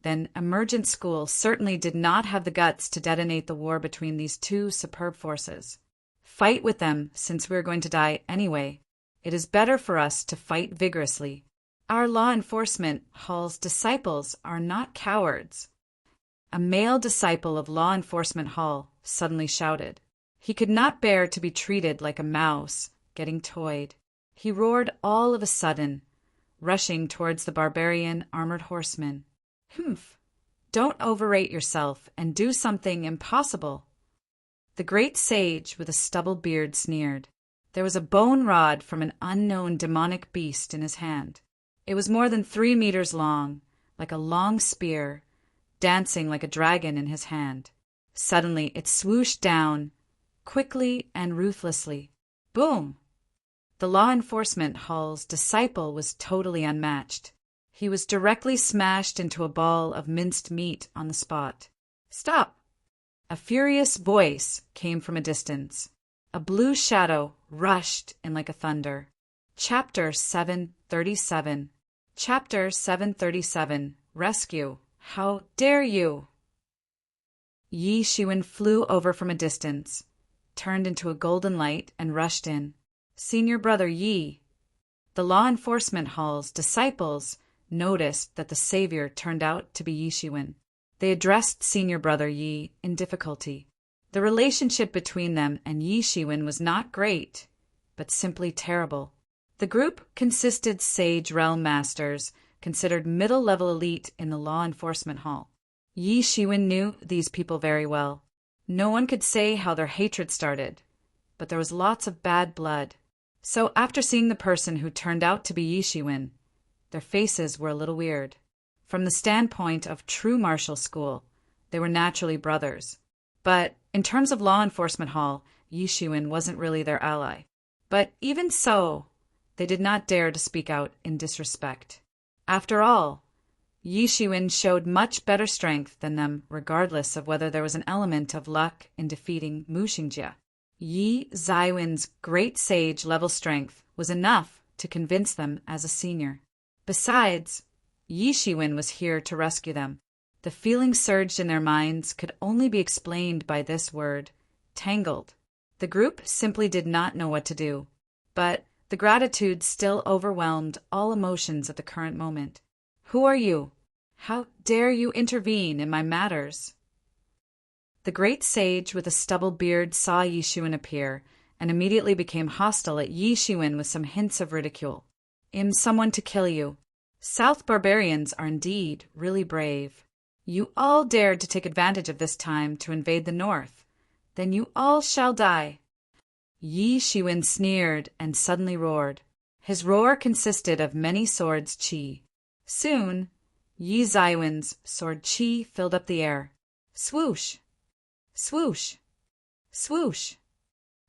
then emergent school certainly did not have the guts to detonate the war between these two superb forces. Fight with them, since we are going to die anyway. It is better for us to fight vigorously. Our Law Enforcement Hall's disciples are not cowards. A male disciple of Law Enforcement Hall suddenly shouted. He could not bear to be treated like a mouse getting toyed. He roared all of a sudden, rushing towards the barbarian armored horseman. "Humph! Don't overrate yourself and do something impossible." The great sage with a stubbled beard sneered. There was a bone rod from an unknown demonic beast in his hand. It was more than 3 meters long, like a long spear, dancing like a dragon in his hand. Suddenly it swooshed down, quickly and ruthlessly. Boom! The Law Enforcement Hall's disciple was totally unmatched. He was directly smashed into a ball of minced meat on the spot. "Stop!" A furious voice came from a distance. A blue shadow rushed in like a thunder. Chapter 737. Chapter 737. Rescue. How dare you! Yi Shiwen flew over from a distance, turned into a golden light, and rushed in. "Senior Brother Yi." The Law Enforcement Hall's disciples noticed that the savior turned out to be Yi Shiwen. They addressed Senior Brother Yi in difficulty. The relationship between them and Yi Shiwen was not great, but simply terrible. The group consisted sage realm masters, considered middle-level elite in the Law Enforcement Hall. Yi Shiwen knew these people very well. No one could say how their hatred started, but there was lots of bad blood. So after seeing the person who turned out to be Yi Shiwen, their faces were a little weird. From the standpoint of true martial school, they were naturally brothers. But in terms of Law Enforcement Hall, Yi Shiwen wasn't really their ally. But even so, they did not dare to speak out in disrespect. After all, Yi Shiwen showed much better strength than them, regardless of whether there was an element of luck in defeating Mu Xingjie. Yi Zaiwen's great sage level strength was enough to convince them as a senior. Besides, Yi Shiwen was here to rescue them. The feeling surged in their minds could only be explained by this word, tangled. The group simply did not know what to do, but the gratitude still overwhelmed all emotions at the current moment. Who are you? How dare you intervene in my matters? The great sage with a stubble beard saw Yi Xuan appear and immediately became hostile at Yi Xuan with some hints of ridicule. "Am someone to kill you. South barbarians are indeed really brave. You all dared to take advantage of this time to invade the north. Then you all shall die." Yi Xuan sneered and suddenly roared. His roar consisted of many swords qi. Soon, Yi Zaiwen's sword qi filled up the air. Swoosh! Swoosh! Swoosh!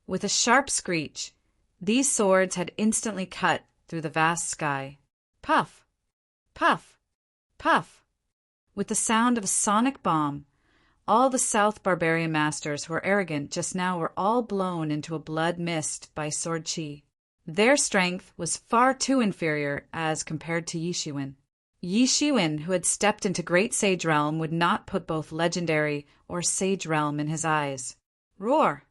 With a sharp screech, these swords had instantly cut through the vast sky. Puff! Puff! Puff! With the sound of a sonic bomb, all the South barbarian masters who were arrogant just now were all blown into a blood mist by sword qi. Their strength was far too inferior as compared to Yi Xuan. Yi Xuan, who had stepped into Great Sage Realm, would not put both Legendary or Sage Realm in his eyes. Roar!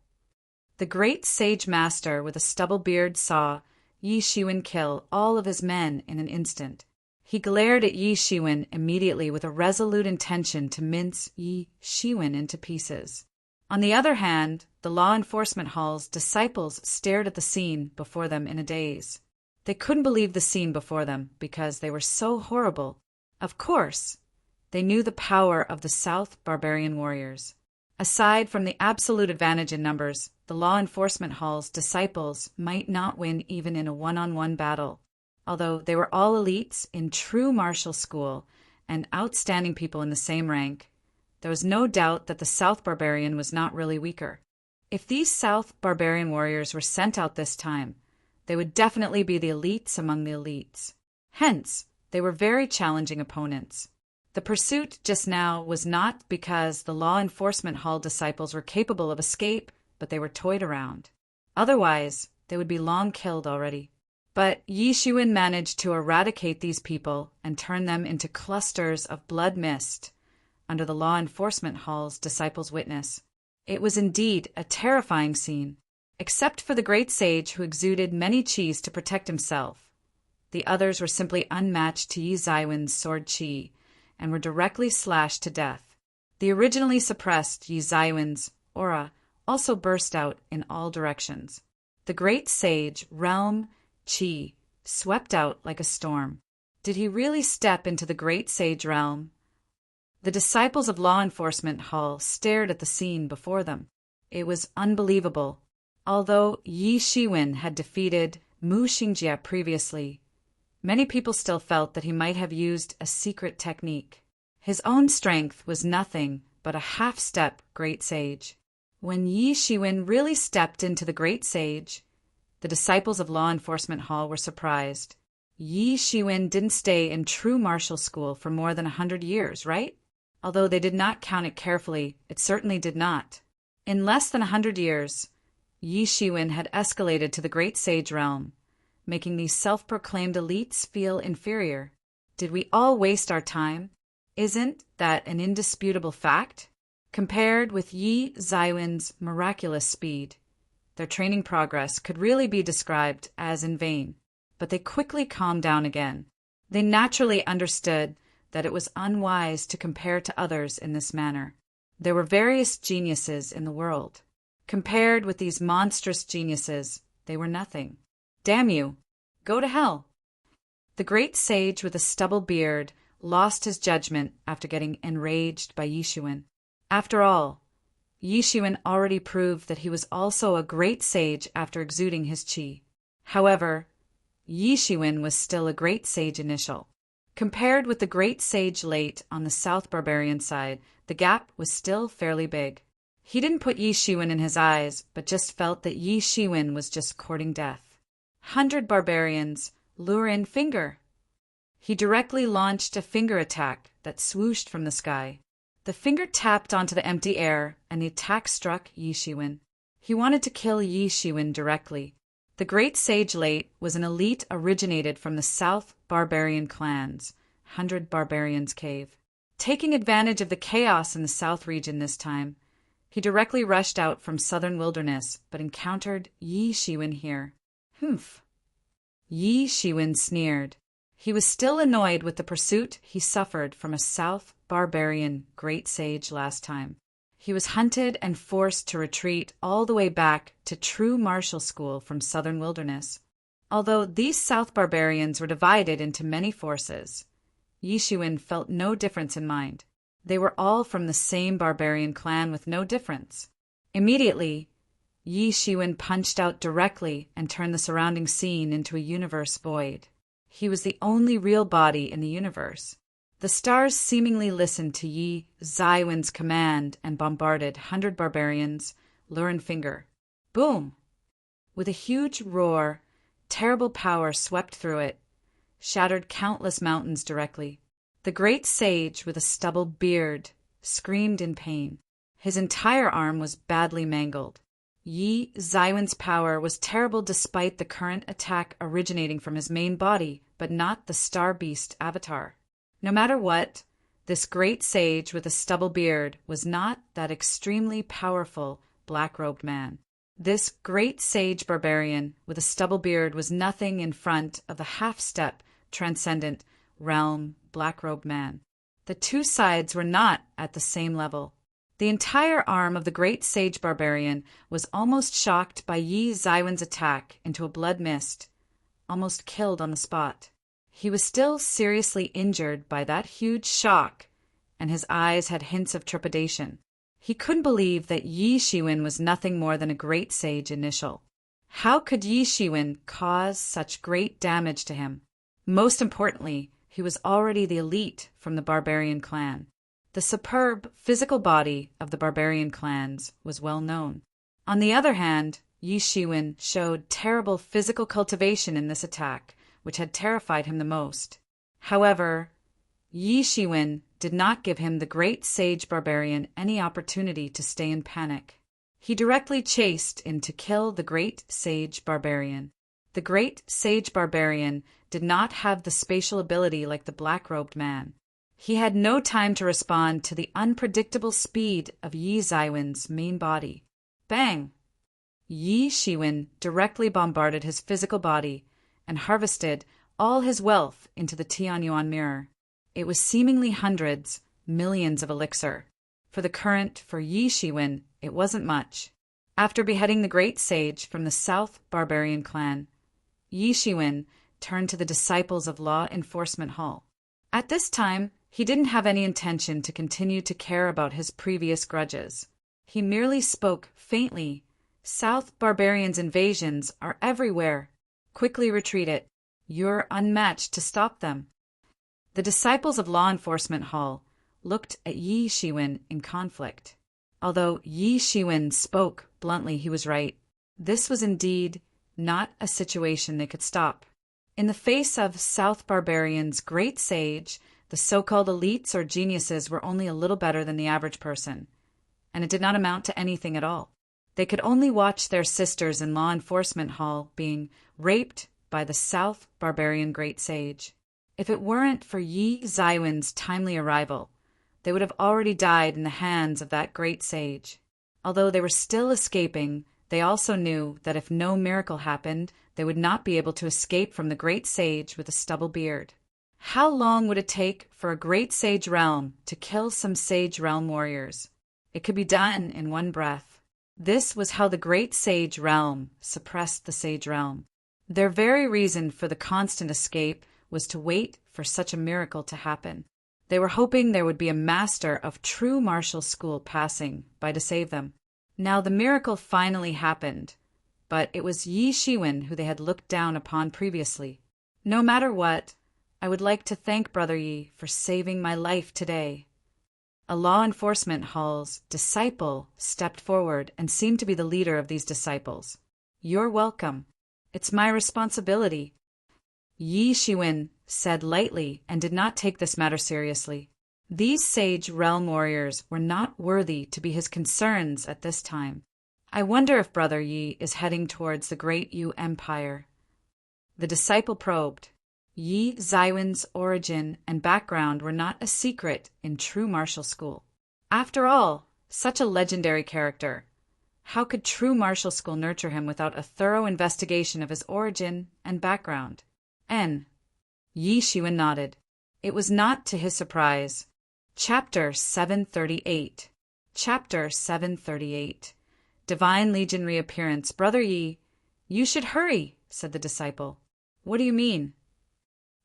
The Great Sage Master with a stubble beard saw Yi Xuan kill all of his men in an instant. He glared at Yi Xuan immediately with a resolute intention to mince Yi Xuan into pieces. On the other hand, the law enforcement hall's disciples stared at the scene before them in a daze. They couldn't believe the scene before them because they were so horrible. Of course, they knew the power of the South barbarian warriors. Aside from the absolute advantage in numbers, the law enforcement hall's disciples might not win even in a one-on-one battle. Although they were all elites in true martial school and outstanding people in the same rank, there was no doubt that the South barbarian was not really weaker. If these South barbarian warriors were sent out this time, they would definitely be the elites among the elites. Hence, they were very challenging opponents. The pursuit just now was not because the law enforcement hall disciples were capable of escape, but they were toyed around. Otherwise, they would be long killed already. But Yi Xuan managed to eradicate these people and turn them into clusters of blood mist under the law enforcement hall's disciples' witness. It was indeed a terrifying scene, except for the great sage who exuded many qis to protect himself. The others were simply unmatched to Yi Zaiwen's sword qi and were directly slashed to death. The originally suppressed Yi Zaiwen's aura also burst out in all directions. The great sage realm qi swept out like a storm. Did he really step into the great sage realm? The disciples of law enforcement hall stared at the scene before them. It was unbelievable. Although Yi Xuan had defeated Mu Xingjie previously, many people still felt that he might have used a secret technique. His own strength was nothing but a half-step great sage. When Yi Xuan really stepped into the great sage, the disciples of law enforcement hall were surprised. Yi Xuan didn't stay in true martial school for more than 100 years, right? Although they did not count it carefully, it certainly did not. In less than 100 years, Yi Xuan had escalated to the great sage realm, making these self-proclaimed elites feel inferior. Did we all waste our time? Isn't that an indisputable fact? Compared with Yi Zaiwen's miraculous speed, their training progress could really be described as in vain, but they quickly calmed down again. They naturally understood that it was unwise to compare to others in this manner. There were various geniuses in the world. Compared with these monstrous geniuses, they were nothing. Damn you! Go to hell! The great sage with a stubble beard lost his judgment after getting enraged by Yi Xuan. After all, Yi Xuan already proved that he was also a great sage after exuding his qi. However, Yi Xuan was still a great sage initial. Compared with the great sage late on the South barbarian side, the gap was still fairly big. He didn't put Yi Xuan in his eyes, but just felt that Yi Xuan was just courting death. 100 barbarians, lure in finger. He directly launched a finger attack that swooshed from the sky. The finger tapped onto the empty air, and the attack struck Yi Xuan. He wanted to kill Yi Xuan directly. The great sage late was an elite originated from the South barbarian clans, 100 Barbarians Cave. Taking advantage of the chaos in the south region this time, he directly rushed out from southern wilderness, but encountered Yi Shiwen here. Humph. Yi Shiwen sneered. He was still annoyed with the pursuit he suffered from a South barbarian great sage last time. He was hunted and forced to retreat all the way back to true martial school from southern wilderness. Although these South barbarians were divided into many forces, Yi Shiwen felt no difference in mind. They were all from the same barbarian clan with no difference. Immediately, Yi Shiwen punched out directly and turned the surrounding scene into a universe void. He was the only real body in the universe. The stars seemingly listened to Yi Zaiwen's command and bombarded 100 barbarians, lure and finger. Boom! With a huge roar, terrible power swept through it, shattered countless mountains directly. The great sage with a stubble beard screamed in pain. His entire arm was badly mangled. Yi Zaiwen's power was terrible despite the current attack originating from his main body, but not the Star Beast avatar. No matter what, this great sage with a stubble beard was not that extremely powerful black-robed man. This great sage barbarian with a stubble beard was nothing in front of the half-step, transcendent, realm, black-robed man. The two sides were not at the same level. The entire arm of the great sage barbarian was almost shocked by Yi Zaiwen's attack into a blood mist, almost killed on the spot. He was still seriously injured by that huge shock, and his eyes had hints of trepidation. He couldn't believe that Yi Shiwen was nothing more than a great sage initial. How could Yi Shiwen cause such great damage to him? Most importantly, he was already the elite from the barbarian clan. The superb physical body of the barbarian clans was well known. On the other hand, Yi Shiwen showed terrible physical cultivation in this attack, which had terrified him the most. However, Yi Shiwen did not give him the great sage barbarian any opportunity to stay in panic. He directly chased in to kill the great sage barbarian. The great sage barbarian did not have the spatial ability like the black-robed man. He had no time to respond to the unpredictable speed of Yi Zaiwen's main body. Bang! Yi Shiwen directly bombarded his physical body and harvested all his wealth into the Tianyuan mirror. It was seemingly hundreds, millions of elixir. For the current for Yi Shiwen, it wasn't much. After beheading the great sage from the South barbarian clan, Yi Shiwen turned to the disciples of Law Enforcement Hall. At this time, he didn't have any intention to continue to care about his previous grudges. He merely spoke faintly. South barbarians' invasions are everywhere. Quickly retreat it. You're unmatched to stop them. The disciples of Law Enforcement Hall looked at Yi Shiwen in conflict. Although Yi Shiwen spoke bluntly, he was right. This was indeed not a situation they could stop. In the face of South barbarians' great sage, the so-called elites or geniuses were only a little better than the average person, and it did not amount to anything at all. They could only watch their sisters in Law Enforcement Hall being raped by the South barbarian great sage. If it weren't for Yi Zaiwen's timely arrival, they would have already died in the hands of that great sage. Although they were still escaping, they also knew that if no miracle happened, they would not be able to escape from the great sage with a stubble beard. How long would it take for a great sage realm to kill some sage realm warriors? It could be done in one breath. This was how the great sage realm suppressed the sage realm. Their very reason for the constant escape was to wait for such a miracle to happen. They were hoping there would be a master of true martial school passing by to save them. Now the miracle finally happened, but it was Yi Shiwen who they had looked down upon previously. No matter what, I would like to thank Brother Yi for saving my life today. A Law Enforcement Hall's disciple stepped forward and seemed to be the leader of these disciples. You're welcome. It's my responsibility. Yi Shiwen said lightly and did not take this matter seriously. These sage realm warriors were not worthy to be his concerns at this time. I wonder if Brother Yi is heading towards the great Yu Empire. The disciple probed. Yi Zaiwen's origin and background were not a secret in true martial school. After all, such a legendary character. How could true martial school nurture him without a thorough investigation of his origin and background? Yi Shiwen nodded. It was not to his surprise. Chapter 738. Chapter 738. Divine Legion Reappearance. Brother Yi, you should hurry, said the disciple. What do you mean?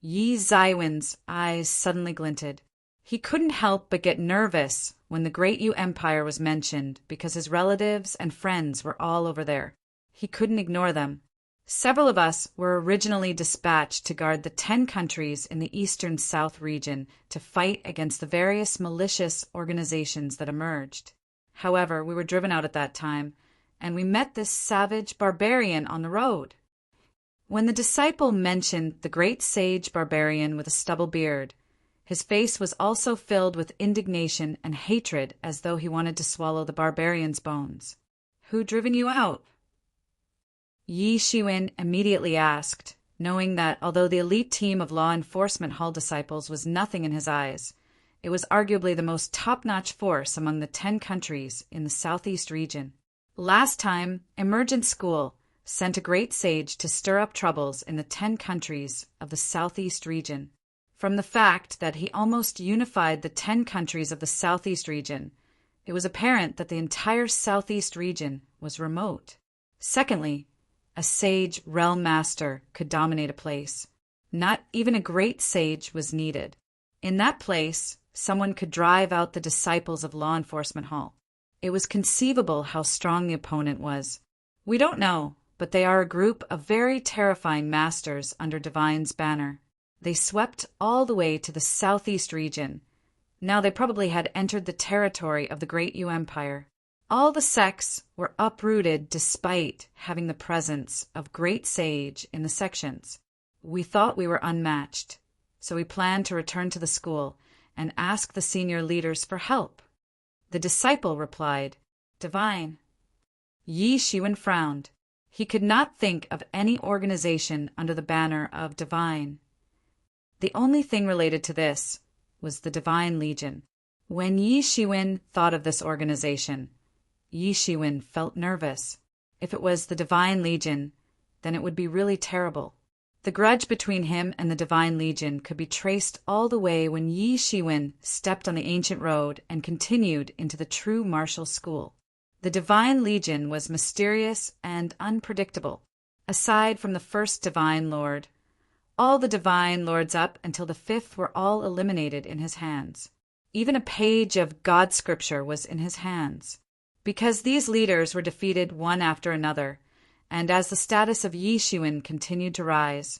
Yi Zaiwen's eyes suddenly glinted. He couldn't help but get nervous when the Great Yu Empire was mentioned because his relatives and friends were all over there. He couldn't ignore them. Several of us were originally dispatched to guard the 10 countries in the eastern South region to fight against the various malicious organizations that emerged. However, we were driven out at that time, and we met this savage barbarian on the road. When the disciple mentioned the great sage barbarian with a stubble beard, his face was also filled with indignation and hatred as though he wanted to swallow the barbarian's bones. Who driven you out? Yi Shiwen immediately asked, knowing that although the elite team of law enforcement hall disciples was nothing in his eyes, it was arguably the most top-notch force among the 10 countries in the southeast region. Last time, Emergent School sent a great sage to stir up troubles in the 10 countries of the southeast region. From the fact that he almost unified the 10 countries of the southeast region, it was apparent that the entire southeast region was remote. Secondly, a sage realm master could dominate a place. Not even a great sage was needed. In that place, someone could drive out the disciples of law enforcement hall. It was conceivable how strong the opponent was. We don't know, but they are a group of very terrifying masters under Divine's banner. They swept all the way to the southeast region. Now they probably had entered the territory of the Great Yu Empire. All the sects were uprooted despite having the presence of great sage in the sections. We thought we were unmatched, so we planned to return to the school and ask the senior leaders for help. The disciple replied, Divine. Yi Shiwen frowned. He could not think of any organization under the banner of Divine. The only thing related to this was the Divine Legion. When Yi Shiwen thought of this organization, Yi Shiwen felt nervous. If it was the Divine Legion, then it would be really terrible. The grudge between him and the Divine Legion could be traced all the way when Yi Shiwen stepped on the ancient road and continued into the true martial school. The Divine Legion was mysterious and unpredictable. Aside from the first Divine Lord, all the Divine Lords up until the 5th were all eliminated in his hands. Even a page of God Scripture was in his hands. Because these leaders were defeated one after another, and as the status of Yi Shiwen continued to rise,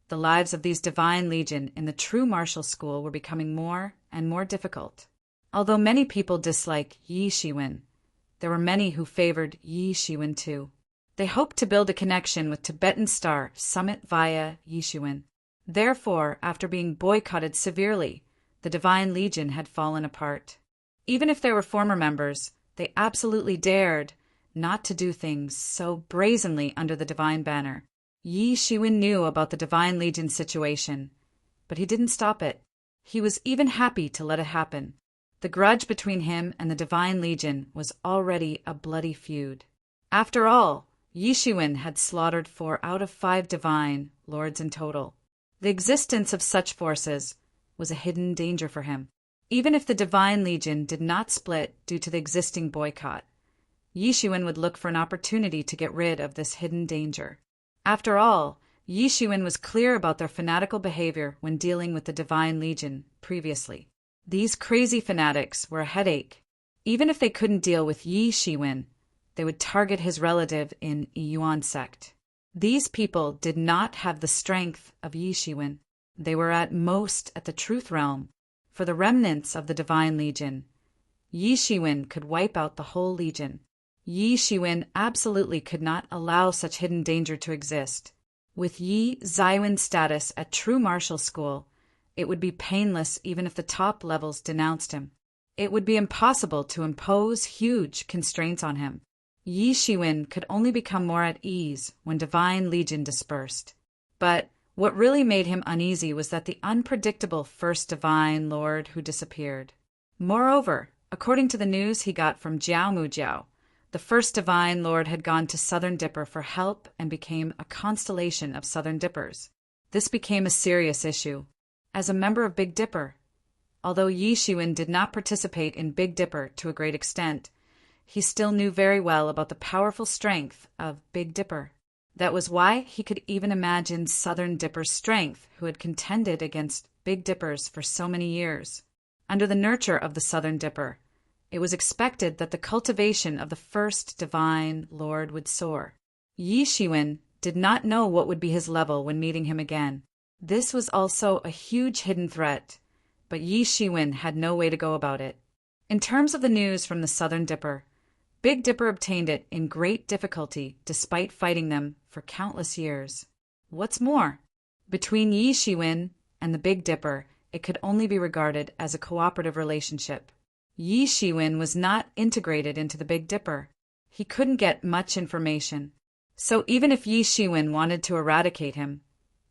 the lives of these Divine Legion in the true martial school were becoming more and more difficult. Although many people disliked Yi Shiwen, there were many who favored Yi Shiwen too. They hoped to build a connection with Tibetan Star Summit via Yi Shiwen. Therefore, after being boycotted severely, the Divine Legion had fallen apart. Even if they were former members, they absolutely dared not to do things so brazenly under the Divine banner. Yi Shiwen knew about the Divine Legion situation, but he didn't stop it. He was even happy to let it happen. The grudge between him and the Divine Legion was already a bloody feud. After all, Yi Shiwen had slaughtered 4 out of 5 Divine Lords in total. The existence of such forces was a hidden danger for him. Even if the Divine Legion did not split due to the existing boycott, Yi Shiwen would look for an opportunity to get rid of this hidden danger. After all, Yi Shiwen was clear about their fanatical behavior when dealing with the Divine Legion previously. These crazy fanatics were a headache. Even if they couldn't deal with Yi Shiwen, they would target his relative in Yuan sect. These people did not have the strength of Yi Shiwen. They were at most at the Truth Realm. For the remnants of the Divine Legion, Yi Shiwen could wipe out the whole legion. Yi Shiwen absolutely could not allow such hidden danger to exist. With Yi Zaiwen's status at true martial school, it would be painless even if the top levels denounced him. It would be impossible to impose huge constraints on him. Yi Shiwen could only become more at ease when Divine Legion dispersed. But What really made him uneasy was that the unpredictable first divine lord who disappeared. Moreover, according to the news he got from Jiao Mujiao, the first divine lord had gone to Southern Dipper for help and became a constellation of Southern Dippers. This became a serious issue. As a member of Big Dipper, although Yi Shiwen did not participate in Big Dipper to a great extent, he still knew very well about the powerful strength of Big Dipper. That was why he could even imagine Southern Dipper's strength, who had contended against Big Dippers for so many years. Under the nurture of the Southern Dipper, it was expected that the cultivation of the first divine lord would soar. Yi Shiwen did not know what would be his level when meeting him again. This was also a huge hidden threat, but Yi Shiwen had no way to go about it. In terms of the news from the Southern Dipper, Big Dipper obtained it in great difficulty despite fighting them for countless years. What's more, between Yi Shiwen and the Big Dipper, it could only be regarded as a cooperative relationship. Yi Shiwen was not integrated into the Big Dipper. He couldn't get much information. So even if Yi Shiwen wanted to eradicate him,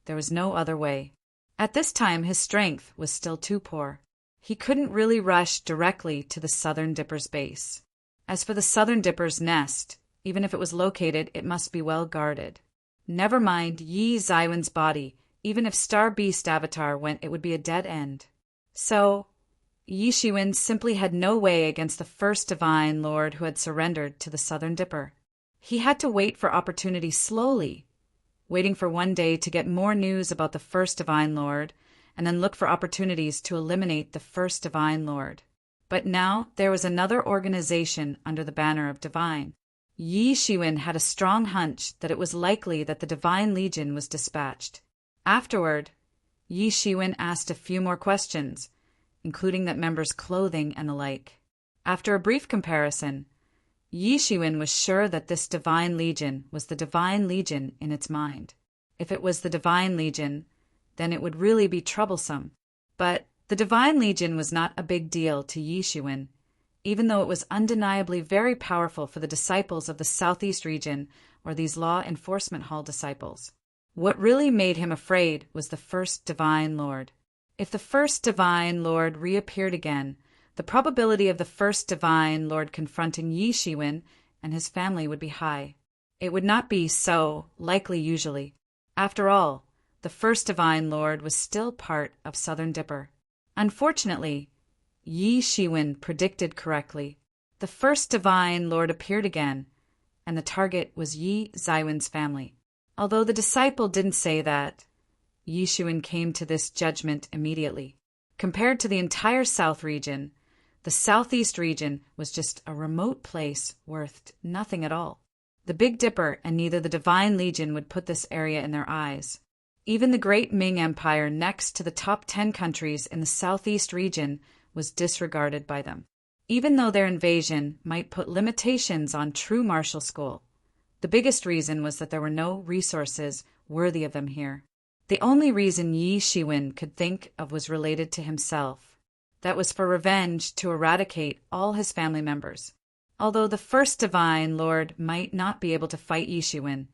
there was no other way. At this time, his strength was still too poor. He couldn't really rush directly to the Southern Dipper's base. As for the Southern Dipper's nest, even if it was located, it must be well guarded. Never mind Yi Zaiwen's body, even if Star Beast Avatar went, it would be a dead end. So, Yi Shiwen simply had no way against the first divine lord who had surrendered to the Southern Dipper. He had to wait for opportunity slowly, waiting for one day to get more news about the first divine lord, and then look for opportunities to eliminate the first divine lord. But now there was another organization under the banner of divine. Yi Shiwen had a strong hunch that it was likely that the Divine Legion was dispatched. Afterward, Yi Shiwen asked a few more questions, including that members' clothing and the like. After a brief comparison, Yi Shiwen was sure that this Divine Legion was the Divine Legion in its mind. If it was the Divine Legion, then it would really be troublesome. But the Divine Legion was not a big deal to Yi Shiwen, even though it was undeniably very powerful for the disciples of the Southeast region or these Law Enforcement Hall disciples. What really made him afraid was the first Divine Lord. If the first Divine Lord reappeared again, the probability of the first Divine Lord confronting Yi Shiwen and his family would be high. It would not be so likely usually. After all, the first Divine Lord was still part of Southern Dipper. Unfortunately, Yi Shiwen predicted correctly. The first Divine Lord appeared again, and the target was Yi Zaiwen's family. Although the disciple didn't say that, Yi Shiwen came to this judgment immediately. Compared to the entire South region, the Southeast region was just a remote place worth nothing at all. The Big Dipper and neither the Divine Legion would put this area in their eyes. Even the Great Ming Empire, next to the top 10 countries in the Southeast region, was disregarded by them. Even though their invasion might put limitations on true martial school, the biggest reason was that there were no resources worthy of them here. The only reason Yi Shiwen could think of was related to himself. That was for revenge to eradicate all his family members. Although the first Divine Lord might not be able to fight Yi Shiwen,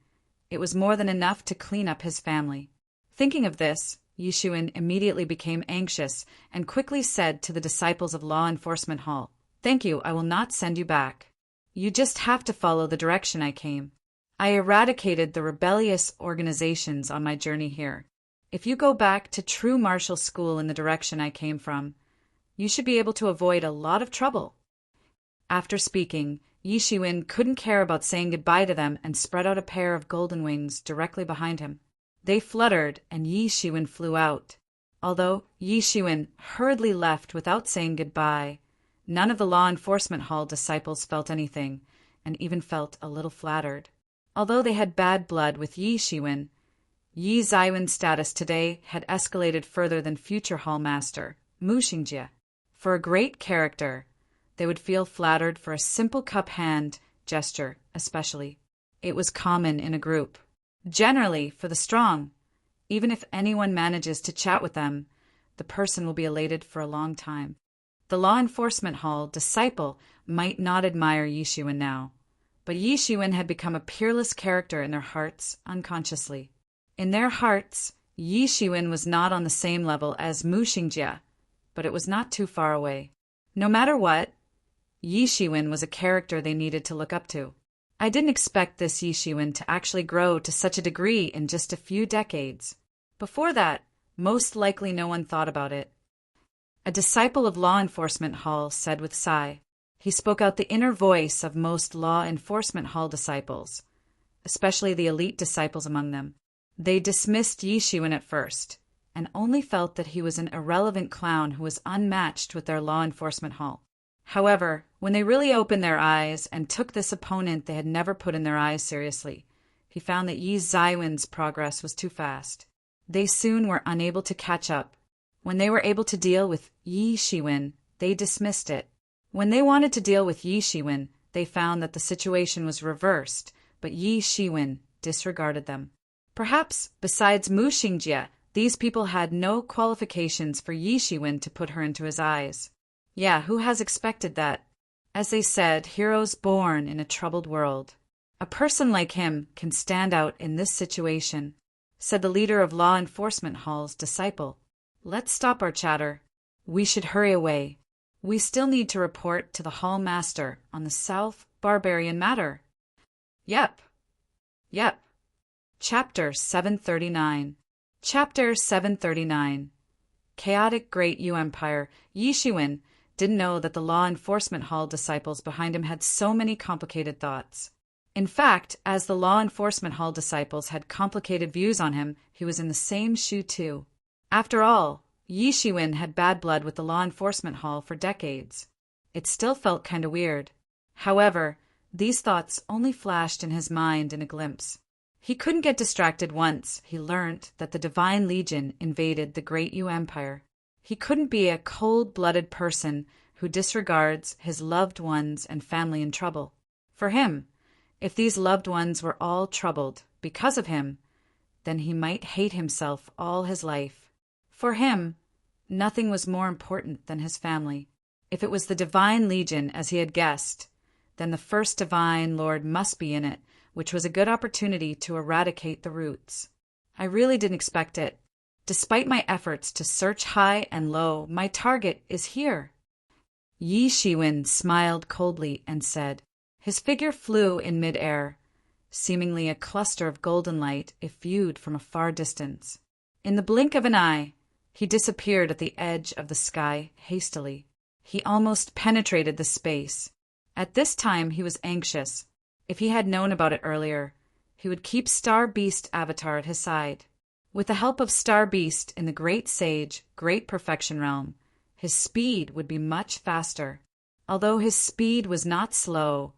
it was more than enough to clean up his family. Thinking of this, Yi Shiwen immediately became anxious and quickly said to the disciples of Law Enforcement Hall, "Thank you, I will not send you back. You just have to follow the direction I came. I eradicated the rebellious organizations on my journey here. If you go back to true martial school in the direction I came from, you should be able to avoid a lot of trouble." After speaking, Yi Shiwen couldn't care about saying goodbye to them and spread out a pair of golden wings directly behind him. They fluttered, and Yi Shiwen flew out. Although Yi Shiwen hurriedly left without saying goodbye, none of the Law Enforcement Hall disciples felt anything, and even felt a little flattered. Although they had bad blood with Yi Shiwen, Yi Zaiwen's status today had escalated further than future Hall Master, Mu Xingjie. For a great character, they would feel flattered for a simple cup hand gesture, especially. It was common in a group. Generally, for the strong, even if anyone manages to chat with them, the person will be elated for a long time. The Law Enforcement Hall disciple might not admire Yi Shiwen now, but Yi Shiwen had become a peerless character in their hearts unconsciously. In their hearts, Yi Shiwen was not on the same level as Mu Xingjie, but it was not too far away. No matter what, Yi Shiwen was a character they needed to look up to. I didn't expect this Yi Shiwen to actually grow to such a degree in just a few decades. Before that, most likely no one thought about it. A disciple of law enforcement hall said with sigh. He spoke out the inner voice of most law enforcement hall disciples, especially the elite disciples among them. They dismissed Yi Shiwen at first, and only felt that he was an irrelevant clown who was unmatched with their law enforcement hall. However, when they really opened their eyes and took this opponent they had never put in their eyes seriously, he found that Yi Ziwen's progress was too fast. They soon were unable to catch up. When they were able to deal with Yi Shiwen, they dismissed it. When they wanted to deal with Yi Shiwen, they found that the situation was reversed, but Yi Shiwen disregarded them. Perhaps, besides Mu Xingjie, these people had no qualifications for Yi Shiwen to put her into his eyes. Yeah, who has expected that? As they said, heroes born in a troubled world. A person like him can stand out in this situation, said the leader of law enforcement hall's disciple. Let's stop our chatter. We should hurry away. We still need to report to the hall master on the South Barbarian matter. Yep. Chapter 739. Chapter 739. Chaotic Great Yu Empire. Yi Shiwen didn't know that the law enforcement hall disciples behind him had so many complicated thoughts. In fact, as the law enforcement hall disciples had complicated views on him, he was in the same shoe too. After all, Yi Shiwen had bad blood with the law enforcement hall for decades. It still felt kinda weird. However, these thoughts only flashed in his mind in a glimpse. He couldn't get distracted once he learnt that the Divine Legion invaded the Great Yu Empire. He couldn't be a cold-blooded person who disregards his loved ones and family in trouble. For him, if these loved ones were all troubled because of him, then he might hate himself all his life. For him, nothing was more important than his family. If it was the Divine Legion, as he had guessed, then the first Divine Lord must be in it, which was a good opportunity to eradicate the roots. I really didn't expect it. Despite my efforts to search high and low, my target is here. Yi Shiwen smiled coldly and said. His figure flew in mid-air, seemingly a cluster of golden light if viewed from a far distance. In the blink of an eye, he disappeared at the edge of the sky hastily. He almost penetrated the space. At this time he was anxious. If he had known about it earlier, he would keep Star Beast Avatar at his side. With the help of Star Beast in the Great Sage, Great Perfection Realm, his speed would be much faster. Although his speed was not slow,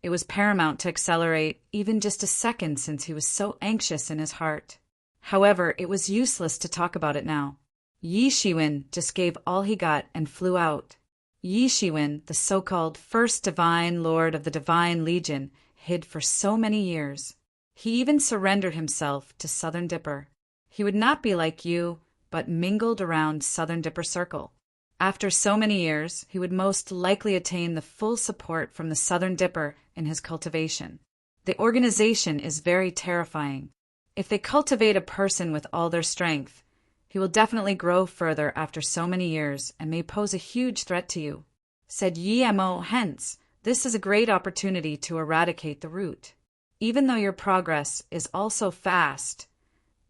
it was paramount to accelerate even just a second since he was so anxious in his heart. However, it was useless to talk about it now. Yi Shiwen just gave all he got and flew out. Yi Shiwen, the so-called First Divine Lord of the Divine Legion, hid for so many years. He even surrendered himself to Southern Dipper. He would not be like you, but mingled around Southern Dipper Circle. After so many years, he would most likely attain the full support from the Southern Dipper in his cultivation. The organization is very terrifying. If they cultivate a person with all their strength, he will definitely grow further after so many years and may pose a huge threat to you. Said Yi Mo, hence, this is a great opportunity to eradicate the root. Even though your progress is also fast,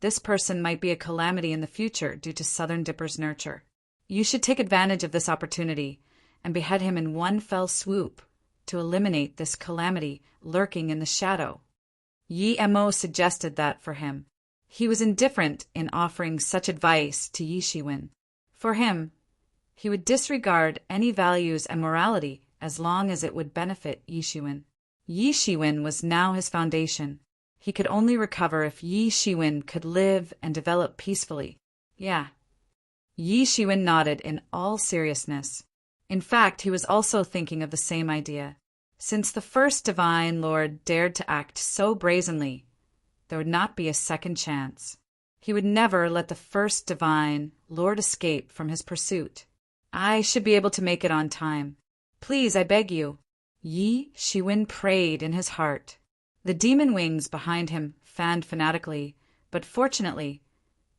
this person might be a calamity in the future due to Southern Dipper's nurture. You should take advantage of this opportunity and behead him in one fell swoop to eliminate this calamity lurking in the shadow. Yi Mo suggested that for him. He was indifferent in offering such advice to Yi Shiwen. For him, he would disregard any values and morality as long as it would benefit Yi Shiwen. Yi Shiwen was now his foundation. He could only recover if Yi Shiwen could live and develop peacefully. Yeah. Yi Shiwen nodded in all seriousness. In fact, he was also thinking of the same idea. Since the first Divine Lord dared to act so brazenly, there would not be a second chance. He would never let the first Divine Lord escape from his pursuit. I should be able to make it on time. Please, I beg you. Yi Shiwen prayed in his heart. The demon wings behind him fanned fanatically, but fortunately,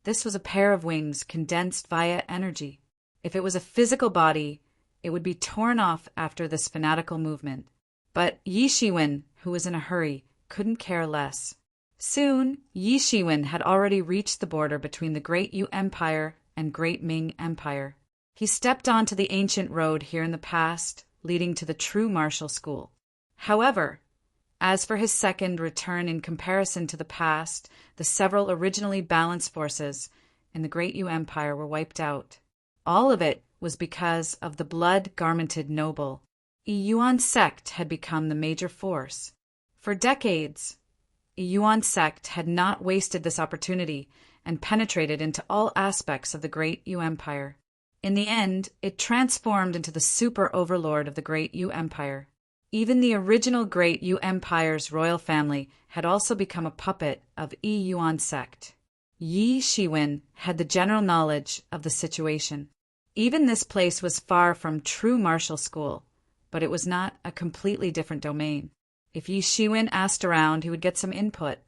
This was a pair of wings condensed via energy. If it was a physical body, it would be torn off after this fanatical movement. But Yi Shiwen, who was in a hurry, couldn't care less. Soon, Yi Shiwen had already reached the border between the Great Yu Empire and Great Ming Empire. He stepped onto the ancient road here in the past, leading to the true martial school. However, as for his second return in comparison to the past, the several originally balanced forces in the Great Yu Empire were wiped out. All of it was because of the blood-garmented noble. The Yuan sect had become the major force. For decades, the Yuan sect had not wasted this opportunity and penetrated into all aspects of the Great Yu Empire. In the end, it transformed into the super overlord of the Great Yu Empire. Even the original Great Yu Empire's royal family had also become a puppet of Yi Yuan sect. Yi Shiwen had the general knowledge of the situation. Even this place was far from true martial school, but it was not a completely different domain. If Yi Shiwen asked around, he would get some input.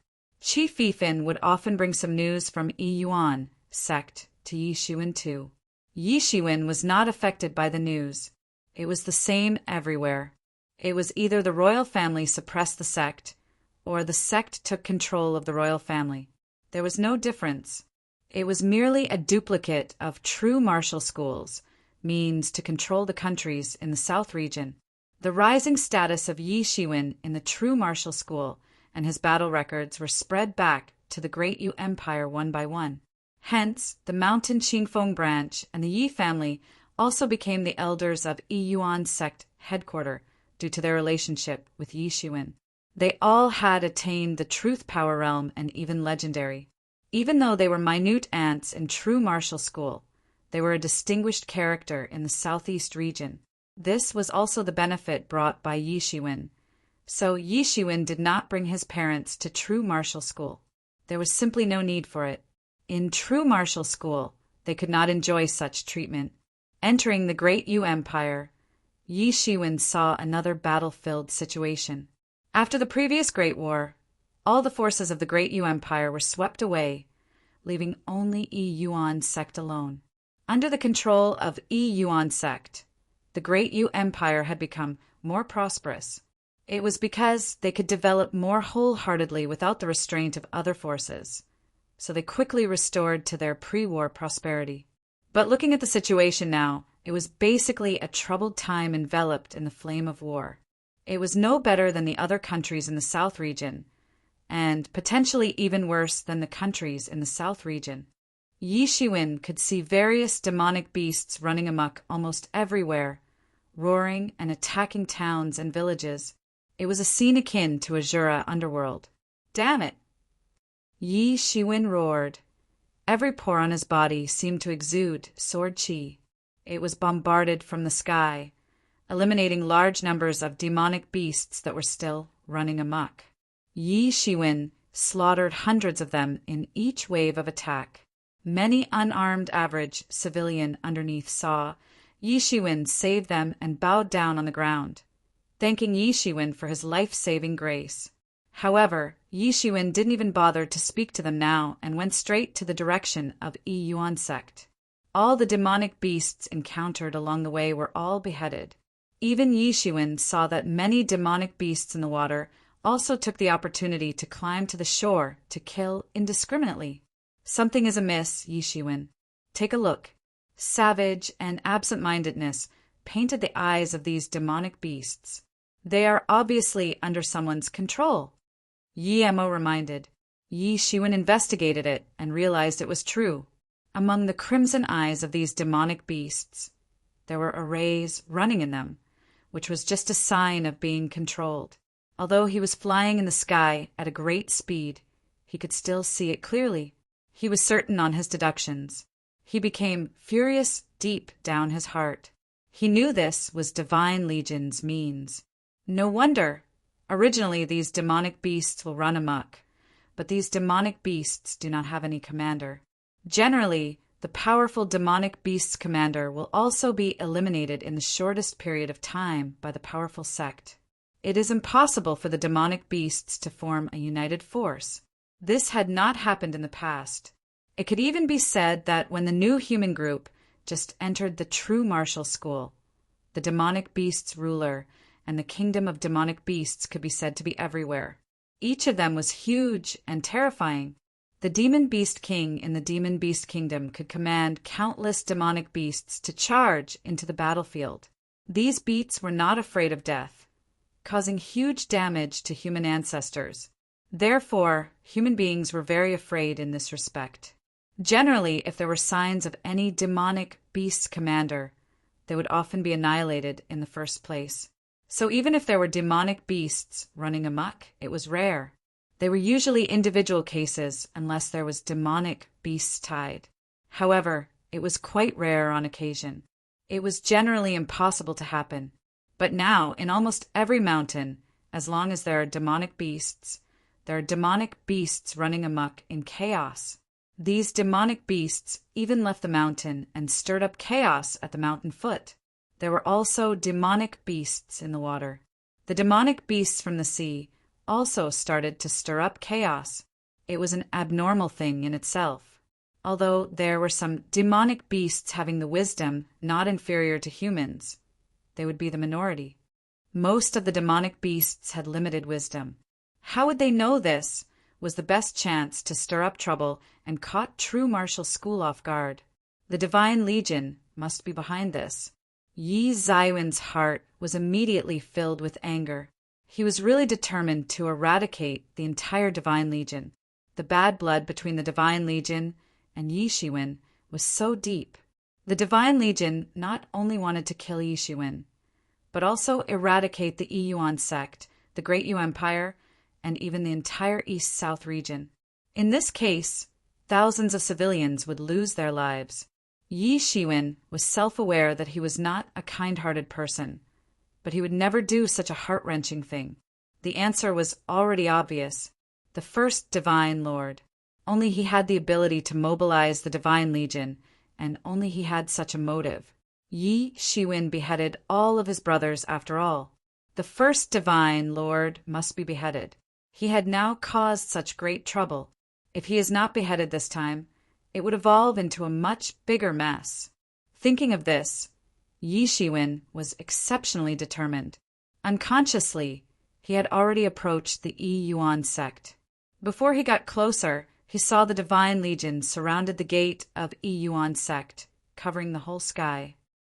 Chief Yifan would often bring some news from Yi Yuan sect to Yi Shiwen too. Yi Shiwen was not affected by the news. It was the same everywhere. It was either the royal family suppressed the sect, or the sect took control of the royal family. There was no difference. It was merely a duplicate of true martial schools, means to control the countries in the south region. The rising status of Yi Shiwen in the true martial school and his battle records were spread back to the Great Yu Empire one by one. Hence, the Mountain Qingfeng branch and the Yi family also became the elders of Yi Yuan sect headquarters due to their relationship with Yi Shiwen. They all had attained the truth power realm and even legendary. Even though they were minute ants in true martial school, they were a distinguished character in the southeast region. This was also the benefit brought by Yi Shiwen. So Yi Shiwen did not bring his parents to true martial school. There was simply no need for it. In true martial school, they could not enjoy such treatment. Entering the Great Yu Empire, Yi Shiwen saw another battle-filled situation. After the previous Great War, all the forces of the Great Yu Empire were swept away, leaving only Yi Yuan sect alone. Under the control of Yi Yuan sect, the Great Yu Empire had become more prosperous. It was because they could develop more wholeheartedly without the restraint of other forces, so they quickly restored to their pre-war prosperity. But looking at the situation now, it was basically a troubled time enveloped in the flame of war. It was no better than the other countries in the south region, and potentially even worse than the countries in the south region. Yi Shiwen could see various demonic beasts running amok almost everywhere, roaring and attacking towns and villages. It was a scene akin to Azura underworld. Damn it! Yi Shiwen roared. Every pore on his body seemed to exude sword chi. It was bombarded from the sky, eliminating large numbers of demonic beasts that were still running amok. Yi Shiwen slaughtered hundreds of them in each wave of attack. Many unarmed average civilian underneath saw Yi Shiwen save them and bowed down on the ground, thanking Yi Shiwen for his life-saving grace. However, Yi Shiwen didn't even bother to speak to them now and went straight to the direction of Yi Yuan sect. All the demonic beasts encountered along the way were all beheaded. Even Yi Shiwen saw that many demonic beasts in the water also took the opportunity to climb to the shore to kill indiscriminately. Something is amiss, Yi Shiwen. Take a look. Savage and absent-mindedness painted the eyes of these demonic beasts. They are obviously under someone's control. Yi Mo reminded. Yi Shiwen investigated it and realized it was true. Among the crimson eyes of these demonic beasts, there were arrays running in them, which was just a sign of being controlled. Although he was flying in the sky at a great speed, he could still see it clearly. He was certain on his deductions. He became furious deep down his heart. He knew this was divine legion's means. No wonder. Originally, these demonic beasts will run amok, but these demonic beasts do not have any commander. Generally, the powerful demonic beast's commander will also be eliminated in the shortest period of time by the powerful sect. It is impossible for the demonic beasts to form a united force. This had not happened in the past. It could even be said that when the new human group just entered the true martial school, the demonic beast's ruler and the kingdom of demonic beasts could be said to be everywhere. Each of them was huge and terrifying. The demon beast king in the demon beast kingdom could command countless demonic beasts to charge into the battlefield. These beasts were not afraid of death, causing huge damage to human ancestors. Therefore, human beings were very afraid in this respect. Generally, if there were signs of any demonic beast's commander, they would often be annihilated in the first place. So even if there were demonic beasts running amok, it was rare. They were usually individual cases unless there was demonic beasts tied. However, it was quite rare on occasion. It was generally impossible to happen. But now, in almost every mountain, as long as there are demonic beasts, there are demonic beasts running amok in chaos. These demonic beasts even left the mountain and stirred up chaos at the mountain foot. There were also demonic beasts in the water. The demonic beasts from the sea also started to stir up chaos. It was an abnormal thing in itself. Although there were some demonic beasts having the wisdom not inferior to humans, they would be the minority. Most of the demonic beasts had limited wisdom. How would they know this was the best chance to stir up trouble and caught true martial school off guard? The Divine Legion must be behind this. Yi Zaiwen's heart was immediately filled with anger. He was really determined to eradicate the entire Divine Legion. The bad blood between the Divine Legion and Yi Shiwen was so deep. The Divine Legion not only wanted to kill Yi Shiwen, but also eradicate the Yi Yuan sect, the Great Yu Empire, and even the entire East-South region. In this case, thousands of civilians would lose their lives. Yi Shiwen was self-aware that he was not a kind-hearted person, but he would never do such a heart-wrenching thing. The answer was already obvious. The first Divine Lord. Only he had the ability to mobilize the Divine Legion, and only he had such a motive. Yi Shiwen beheaded all of his brothers after all. The first Divine Lord must be beheaded. He had now caused such great trouble. If he is not beheaded this time, it would evolve into a much bigger mess. Thinking of this, Yi Shiwen was exceptionally determined. Unconsciously, he had already approached the Yi Yuan sect. Before he got closer, he saw the Divine Legion surrounded the gate of Yi Yuan sect, covering the whole sky.